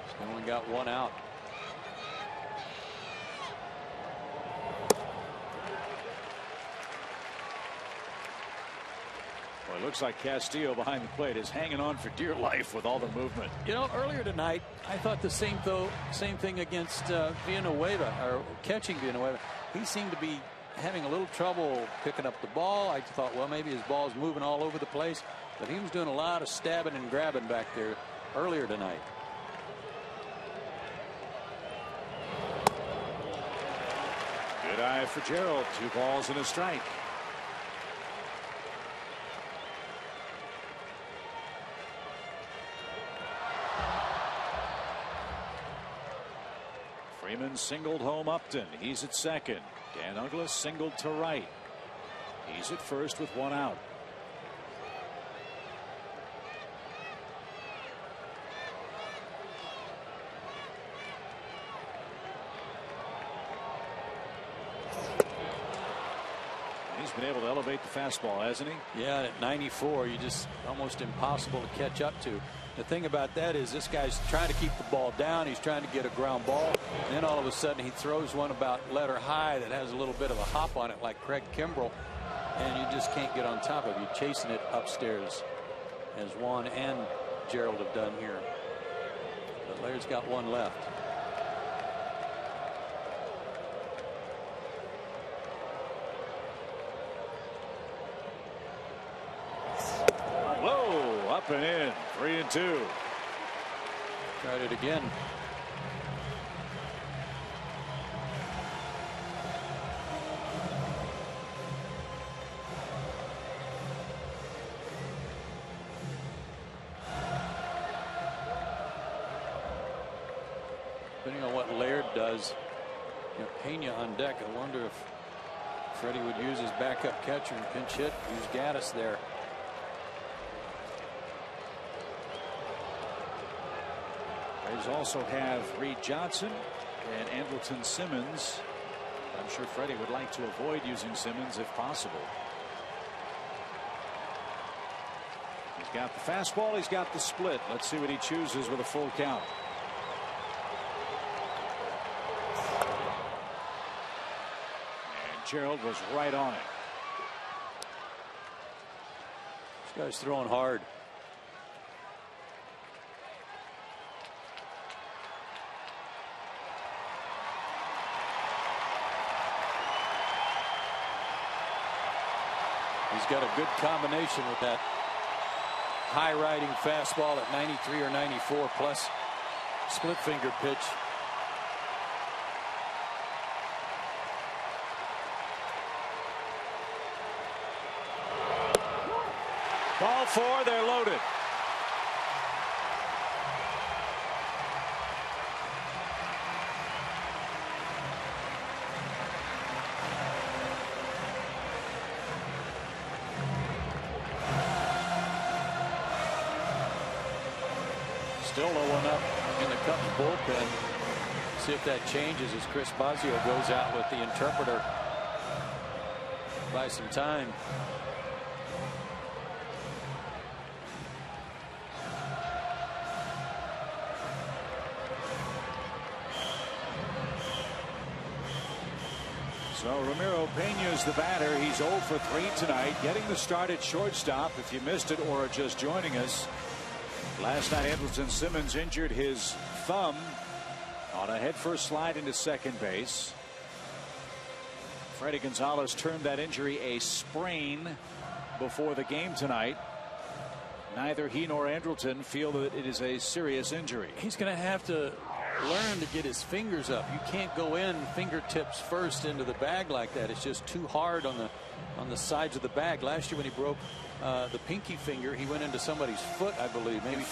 He's only got 1 out. Well, it looks like Castillo behind the plate is hanging on for dear life with all the movement. You know, earlier tonight, I thought the same thing against Villanueva, or catching Villanueva. He seemed to be having a little trouble picking up the ball. I thought, well, maybe his ball's moving all over the place, but he was doing a lot of stabbing and grabbing back there earlier tonight. Good eye for Gerald. 2 balls and a strike. Freeman singled home Upton. He's at second. Dan Douglas singled to right. He's at first with one out. He's been able to elevate the fastball, hasn't he? Yeah, at 94, you just almost impossible to catch up to. The thing about that is this guy's trying to keep the ball down. He's trying to get a ground ball. And then all of a sudden he throws one about letter high that has a little bit of a hop on it like Craig Kimbrell. And you just can't get on top of it. You're chasing it upstairs as Juan and Gerald have done here. But Laird's got one left. Up and in, 3-2. Tried it again. Depending on what Laird does, you know, Pena on deck. I wonder if Freddie would use his backup catcher and pinch hit. Use Gaddis there. Braves also have Reed Johnson and Andrelton Simmons. I'm sure Freddie would like to avoid using Simmons if possible. He's got the fastball. He's got the split. Let's see what he chooses with a full count. And Gerald was right on it. This guy's throwing hard. He's got a good combination with that high riding fastball at 93 or 94 plus split finger pitch. Ball four, they're loaded. Still 0-1 up in the Cubs bullpen. See if that changes as Chris Bosio goes out with the interpreter. Buy some time. So Ramiro Pena's the batter. He's 0 for 3 tonight, getting the start at shortstop. If you missed it or are just joining us, last night Andrelton Simmons injured his thumb on a headfirst slide into second base. Freddie Gonzalez termed that injury a sprain before the game tonight. Neither he nor Andrelton feel that it is a serious injury. He's going to have to learn to get his fingers up. You can't go in fingertips first into the bag like that. It's just too hard on the sides of the bag. Last year when he broke the pinky finger, he went into somebody's foot, I believe, maybe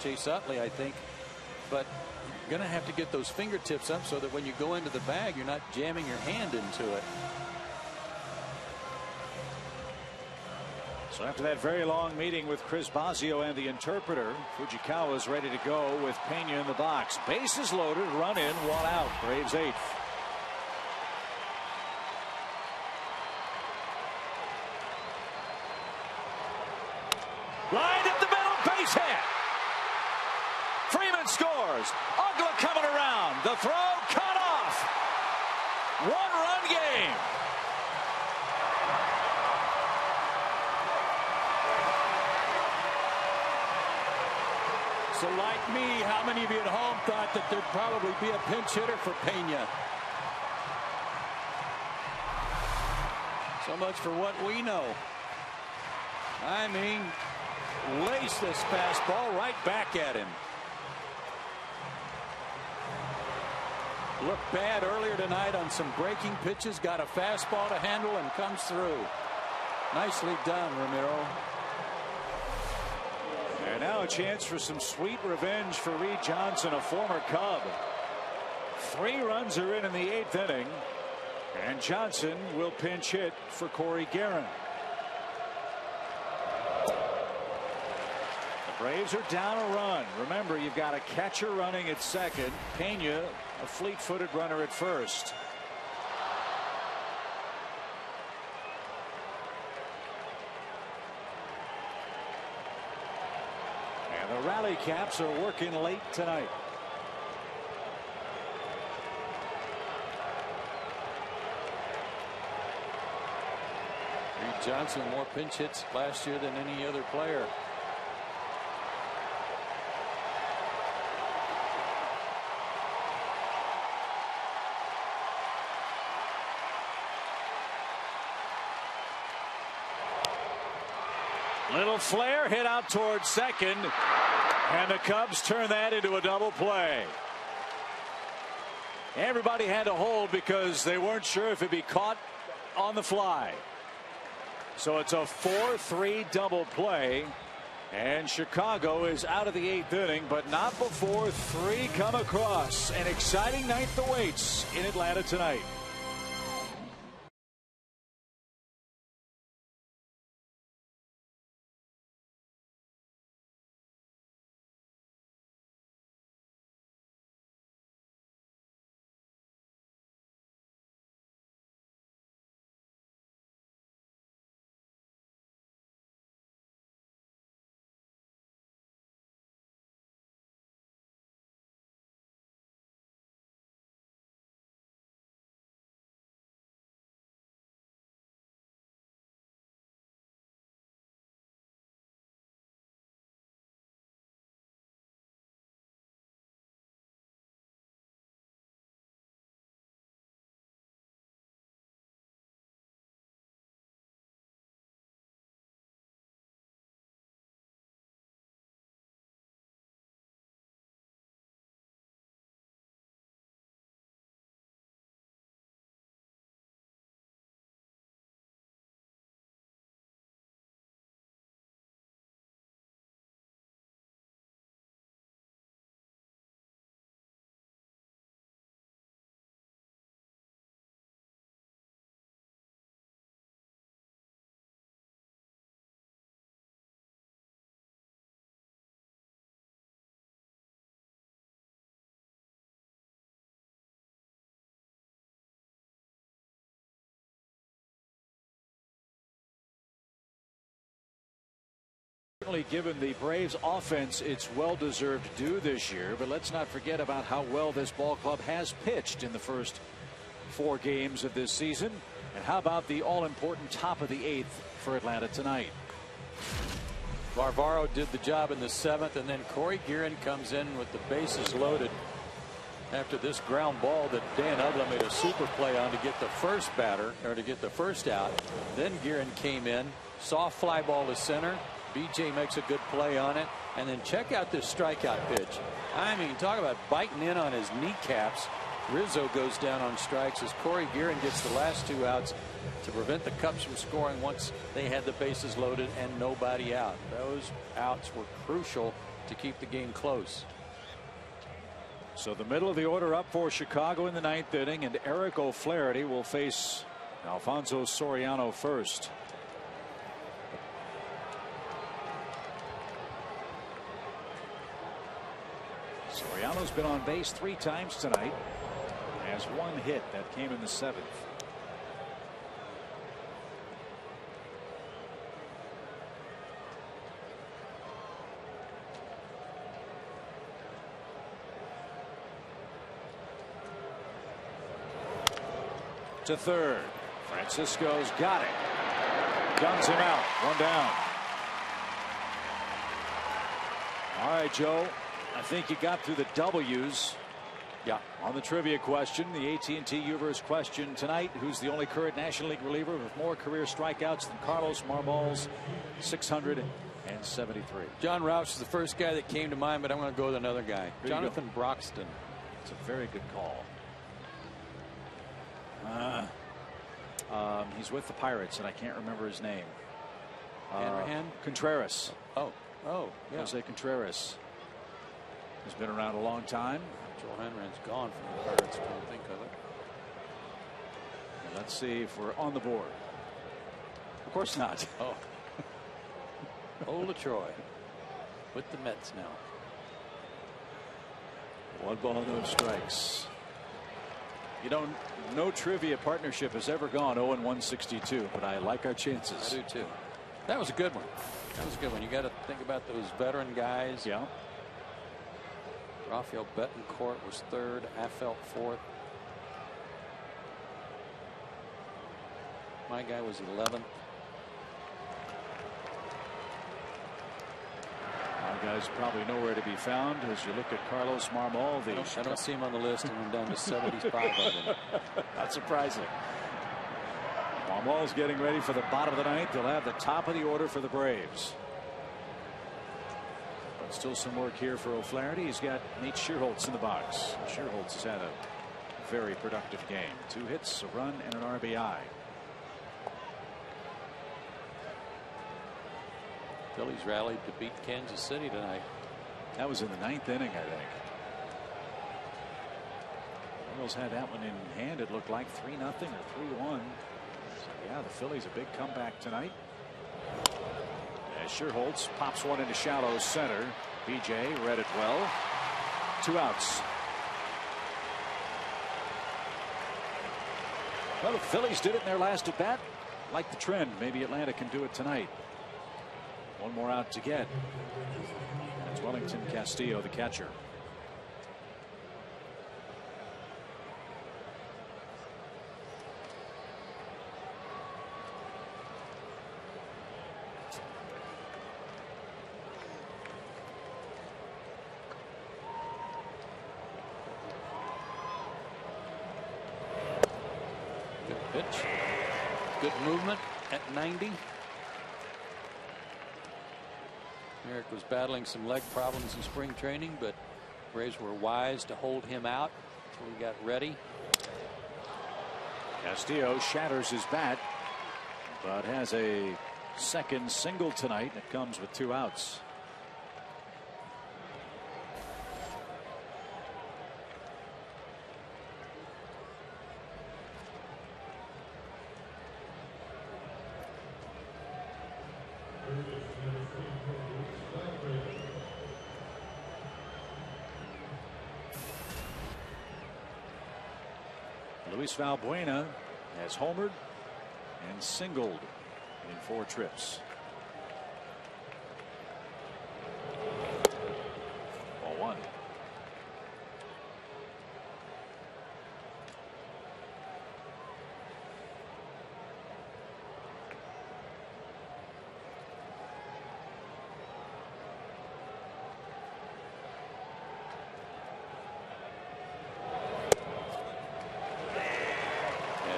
Chase Utley, I think. But you're going to have to get those fingertips up so that when you go into the bag, you're not jamming your hand into it. So after that very long meeting with Chris Bosio and the interpreter, Fujikawa is ready to go with Pena in the box. Bases loaded, run in, one out. Braves 8th. Line up the middle, base hit. Freeman scores. Ugla coming around. The throw cut off. One-run game. So like me, how many of you at home thought that there'd probably be a pinch hitter for Pena? So much for what we know. I mean, lace this fastball right back at him. Looked bad earlier tonight on some breaking pitches. Got a fastball to handle and comes through. Nicely done, Ramiro. And now a chance for some sweet revenge for Reed Johnson, a former Cub. 3 runs are in the 8th inning, and Johnson will pinch hit for Corey Guerin. The Braves are down a run. Remember, you've got a catcher running at second, Pena a fleet-footed runner at first. And the Rally Caps are working late tonight. Reed Johnson more pinch hits last year than any other player. Little flare hit out towards second, and the Cubs turn that into a double play. Everybody had to hold because they weren't sure if it'd be caught on the fly. So it's a 4-3 double play, and Chicago is out of the 8th inning, but not before 3 come across. An exciting ninth awaits in Atlanta tonight. Certainly given the Braves offense its well-deserved due this year, but let's not forget about how well this ball club has pitched in the first 4 games of this season. And how about the all-important top of the 8th for Atlanta tonight? Varvaro did the job in the 7th, and then Corey Guerin comes in with the bases loaded after this ground ball that Dan Ugla made a super play on to get the first batter, or to get the first out. Then Guerin came in, soft fly ball to center. BJ makes a good play on it, and then check out this strikeout pitch. I mean, talk about biting in on his kneecaps. Rizzo goes down on strikes as Corey Guerin gets the last 2 outs to prevent the Cubs from scoring once they had the bases loaded and nobody out. Those outs were crucial to keep the game close. So the middle of the order up for Chicago in the 9th inning, and Eric O'Flaherty will face Alfonso Soriano first. Soriano's been on base 3 times tonight. Has 1 hit that came in the 7th. To third. Francisco's got it. Guns him out. 1 down. All right, Joe. I think you got through the W's. Yeah. On the trivia question, the AT&T U-verse question tonight: who's the only current National League reliever with more career strikeouts than Carlos Marmol's 673? John Rauch is the first guy that came to mind, but I'm going to go with another guy. Jonathan Broxton. It's a very good call. He's with the Pirates, and I can't remember his name. Hanrahan? Contreras. Oh, yeah. Jose Contreras. He's been around a long time. Joel Hanran's gone from the Pirates, come to think of it. And let's see if we're on the board. Of course not. Oh. Old LaTroy with the Mets now. 1 ball, no strikes. You know, no trivia partnership has ever gone 0-162, but I like our chances. I do too. That was a good one. That was a good one. You got to think about those veteran guys. Yeah. Rafael Betancourt was 3rd. Affeldt 4th. My guy was 11th. Our guy's probably nowhere to be found as you look at Carlos Marmol. I don't see him on the list, and I'm down to 75 of them. Not surprising. Marmol's getting ready for the bottom of the 9th. They'll have the top of the order for the Braves. But still some work here for O'Flaherty. He's got Nate Schierholtz in the box. Schierholtz has had a very productive game. 2 hits, a run, and an RBI. Phillies rallied to beat Kansas City tonight. That was in the 9th inning, I think. Royals had that one in hand. It looked like 3-0 or 3-1. So yeah, the Phillies a big comeback tonight. As Schierholtz pops one into shallow center. BJ read it well. 2 outs. Well, the Phillies did it in their last at bat. Like the trend, maybe Atlanta can do it tonight. 1 more out to get. That's Wellington Castillo, the catcher. Good pitch. Good movement at 90. Eric was battling some leg problems in spring training, but Braves were wise to hold him out until he got ready. Castillo shatters his bat, but has a second single tonight. It comes with 2 outs. Luis Valbuena has homered and singled in 4 trips. Ball 1.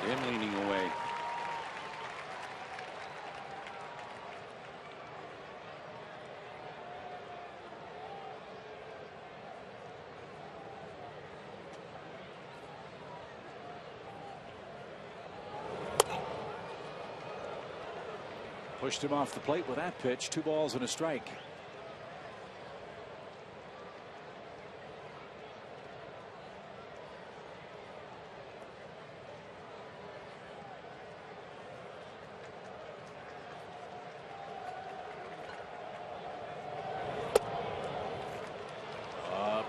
Him leaning away. Pushed him off the plate with that pitch. 2 balls and a strike.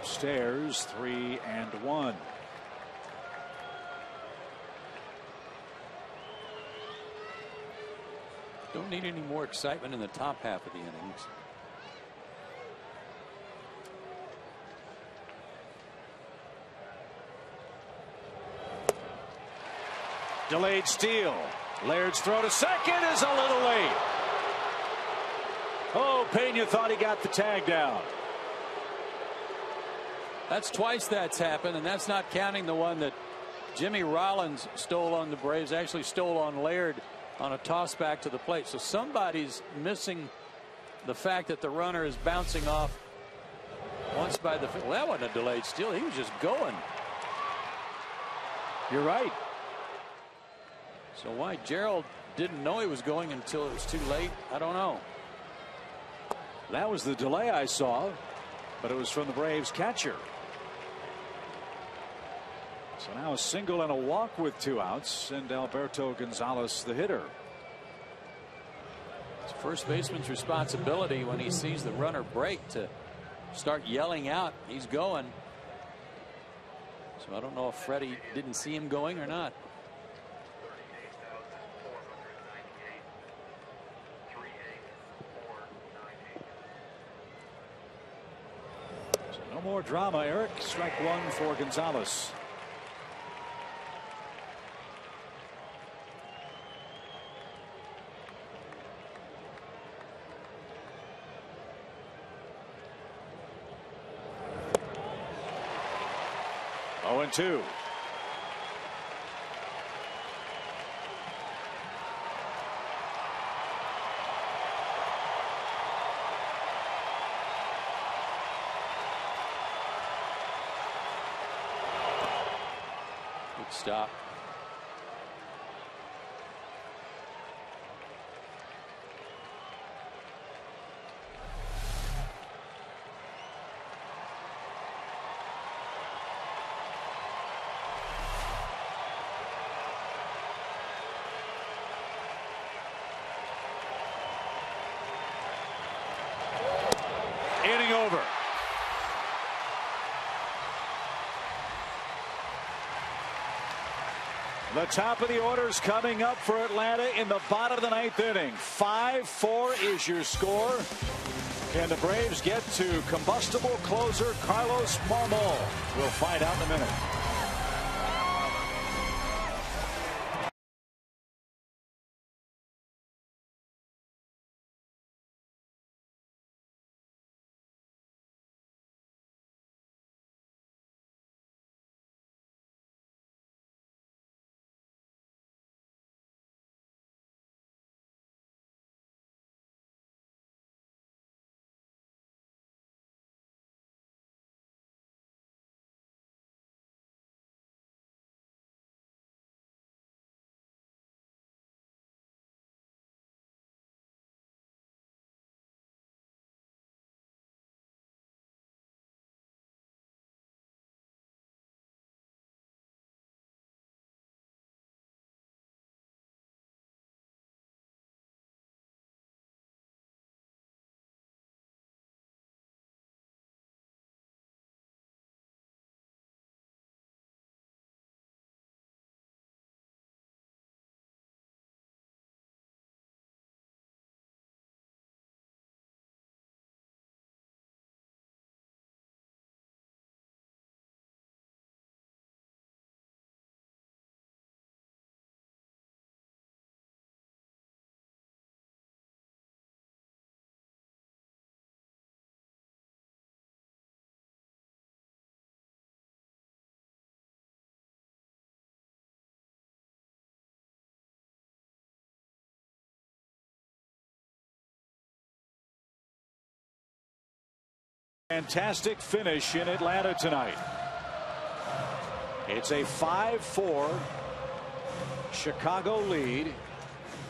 Upstairs, 3-1. Don't need any more excitement in the top half of the innings. Delayed steal. Laird's throw to second is a little late. Oh, Pena thought he got the tag down. That's twice that's happened, and that's not counting the one that Jimmy Rollins stole on the Braves, actually stole on Laird on a toss back to the plate. So somebody's missing the fact that the runner is bouncing off once by the field. Well, that wasn't a delayed steal. He was just going. You're right. So why Gerald didn't know he was going until it was too late, I don't know. That was the delay I saw. but it was from the Braves catcher. So now a single and a walk with 2 outs, and Alberto Gonzalez the hitter. It's first baseman's responsibility when he sees the runner break to start yelling out he's going. So I don't know if Freddie didn't see him going or not. So no more drama, Eric. Strike 1 for Gonzalez. And 2. Good stop. Inning over. The top of the order is coming up for Atlanta in the bottom of the 9th inning. 5-4 is your score. Can the Braves get to combustible closer Carlos Marmol? We'll find out in a minute. Fantastic finish in Atlanta tonight. It's a 5-4 Chicago lead,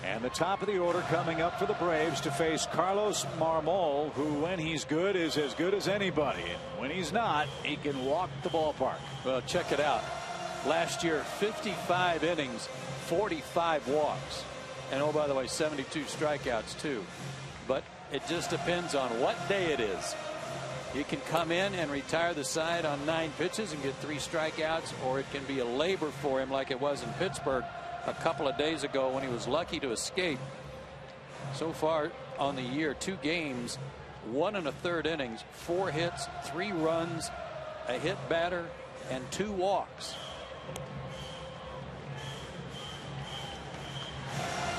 and the top of the order coming up for the Braves to face Carlos Marmol, who when he's good is as good as anybody, and when he's not, he can walk the ballpark. Well, check it out. Last year, 55 innings, 45 walks, and oh, by the way, 72 strikeouts too. But it just depends on what day it is. You can come in and retire the side on 9 pitches and get 3 strikeouts, or it can be a labor for him like it was in Pittsburgh a couple of days ago when he was lucky to escape. So far on the year, 2 games, 1 1/3 innings, 4 hits, 3 runs, a hit batter, and 2 walks.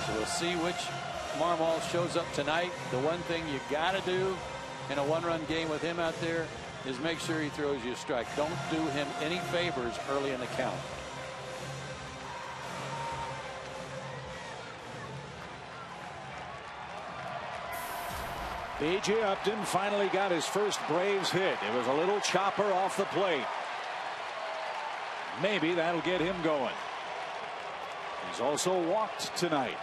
So we'll see which Marmol shows up tonight. The one thing you got to do in a 1-run game with him out there is make sure he throws you a strike. Don't do him any favors early in the count. B.J. Upton finally got his first Braves hit. It was a little chopper off the plate. Maybe that'll get him going. He's also walked tonight.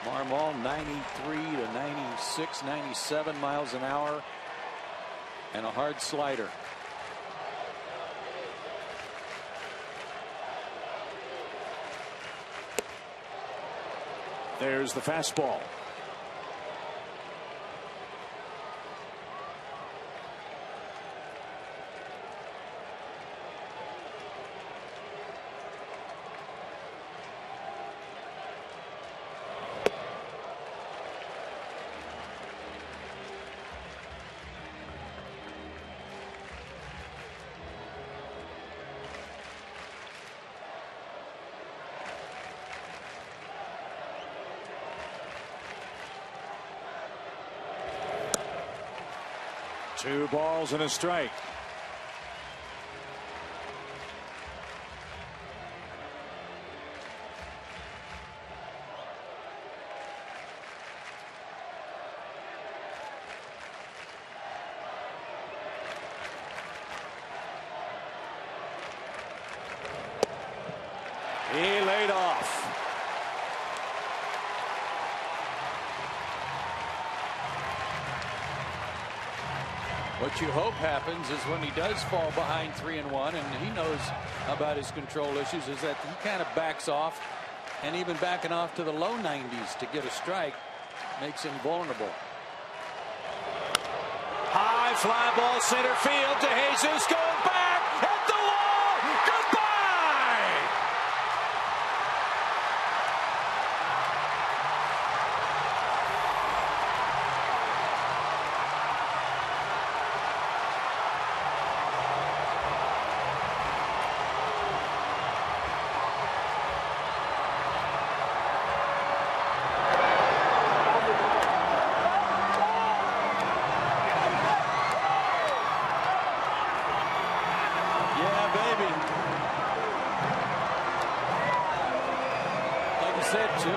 Marmol 93 to 96, 97 miles an hour. and a hard slider. There's the fastball. Two balls and a strike. He laid off. What you hope happens is when he does fall behind 3-1, and he knows about his control issues, is that he kind of backs off, and even backing off to the low 90s to get a strike makes him vulnerable. High fly ball center field to Jesus, going back at the wall. Goodbye.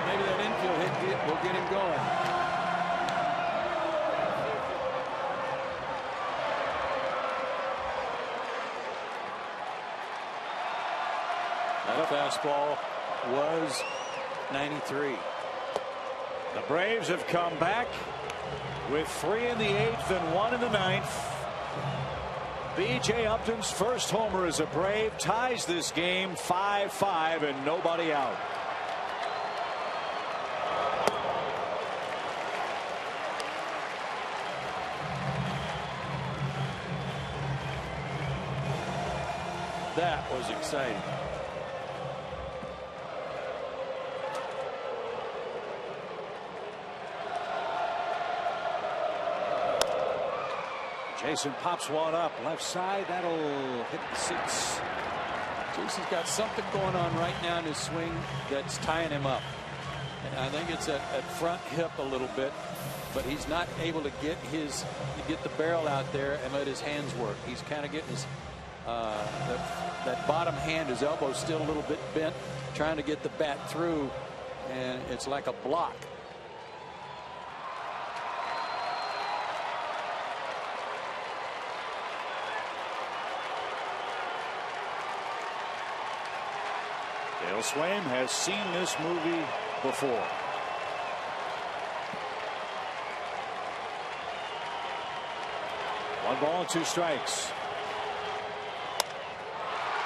Maybe that infield hit will get him going. That fastball was 93. The Braves have come back with 3 in the 8th and 1 in the 9th. B.J. Upton's first homer as a Brave ties this game 5-5 and nobody out. That was exciting. Jason pops one up left side. That'll hit the seats. Jason's got something going on right now in his swing that's tying him up. And I think it's at front hip a little bit, but he's not able to get the barrel out there and let his hands work. He's kind of getting his that bottom hand, his elbow still a little bit bent, trying to get the bat through, and it's like a block. Dale Swaim has seen this movie before. One ball and 2 strikes.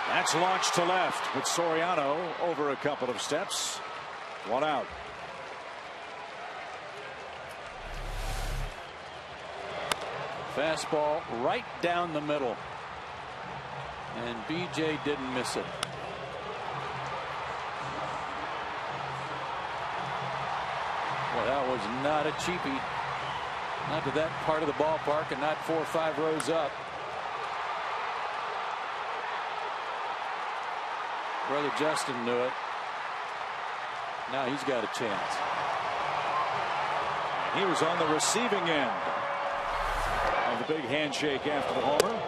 That's launched to left, but Soriano over a couple of steps. 1 out. Fastball right down the middle, and BJ didn't miss it. Well, that was not a cheapie. Not to that part of the ballpark, and not 4 or 5 rows up. Brother Justin knew it. Now he's got a chance. He was on the receiving end of the big handshake after the homer.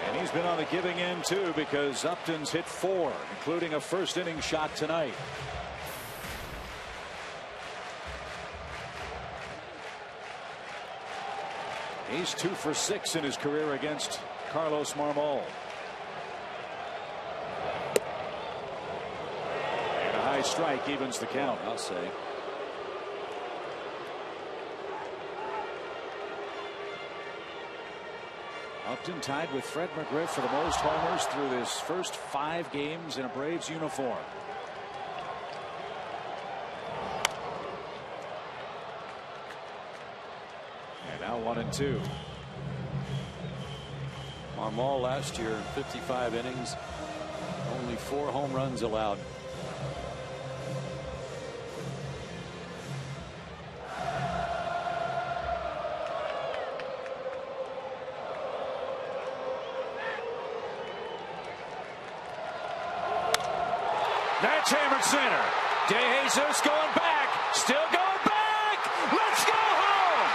And he's been on the giving end too, because Upton's hit 4, including a first inning shot tonight. He's 2 for 6 in his career against Carlos Marmol. And a high strike evens the count, I'll say. Upton tied with Fred McGriff for the most homers through his first 5 games in a Braves uniform. And now 1-2. Marmol last year in 55 innings, only 4 home runs allowed. That's hammered center. De Jesus going back. Still going back. Let's go home.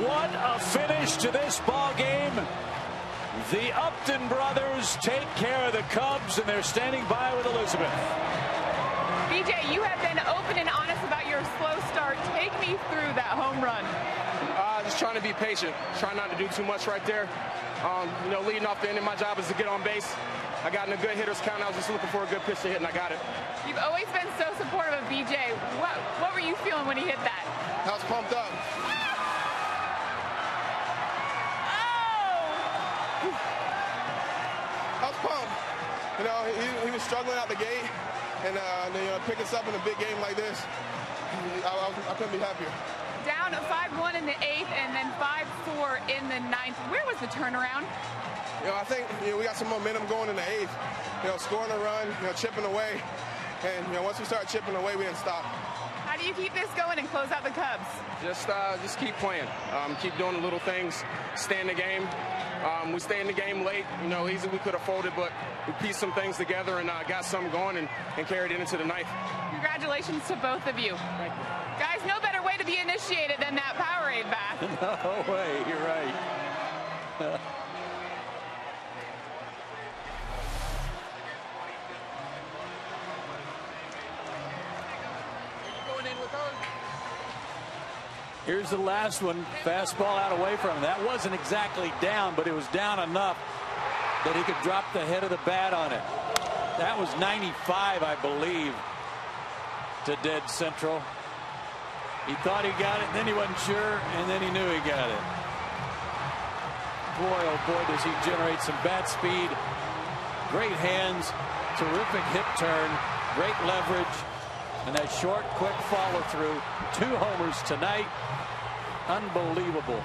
What a finish to this ball game. The Upton brothers take care of the Cubs, and they're standing by with Elizabeth. BJ, you have been open and honest about your slow start. Take me through that home run. Just trying to be patient. Trying not to do too much right there. Leading off the inning, my job is to get on base. I got in a good hitter's count. I was just looking for a good pitch to hit, and I got it. You've always been so supportive of BJ. What were you feeling when he hit that? I was pumped up. I was pumped. He was struggling out the gate, and pick us up in a big game like this, I couldn't be happier. Down 5-1 in the 8th, and then 5-4 in the 9th. Where was the turnaround? I think we got some momentum going in the 8th. Scoring a run, chipping away, and once we start chipping away, we didn't stop. How do you keep this going and close out the Cubs? Just keep playing. Keep doing the little things. Stay in the game. We stay in the game late. Easily we could have folded, but we pieced some things together and got something going and carried it into the 9th. Congratulations to both of you. Thank you. Guys, no better way to be initiated than that Powerade bath. No way, you're right. Here's the last one. Fastball out away from him. That wasn't exactly down, but it was down enough that he could drop the head of the bat on it. That was 95, I believe, to dead central. He thought he got it, then he wasn't sure, and then he knew he got it. Boy, oh boy, does he generate some bat speed. Great hands, terrific hip turn, great leverage, and that short, quick follow through. 2 homers tonight. Unbelievable.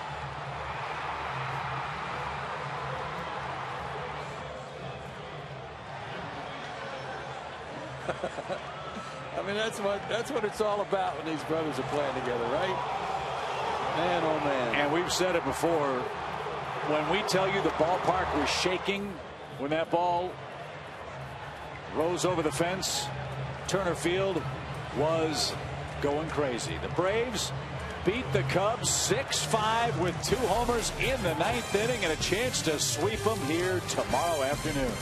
I mean, that's what it's all about when these brothers are playing together, right? Man, oh man. And we've said it before. When we tell you the ballpark was shaking when that ball rose over the fence, Turner Field was going crazy. The Braves beat the Cubs 6-5 with 2 homers in the 9th inning and a chance to sweep them here tomorrow afternoon.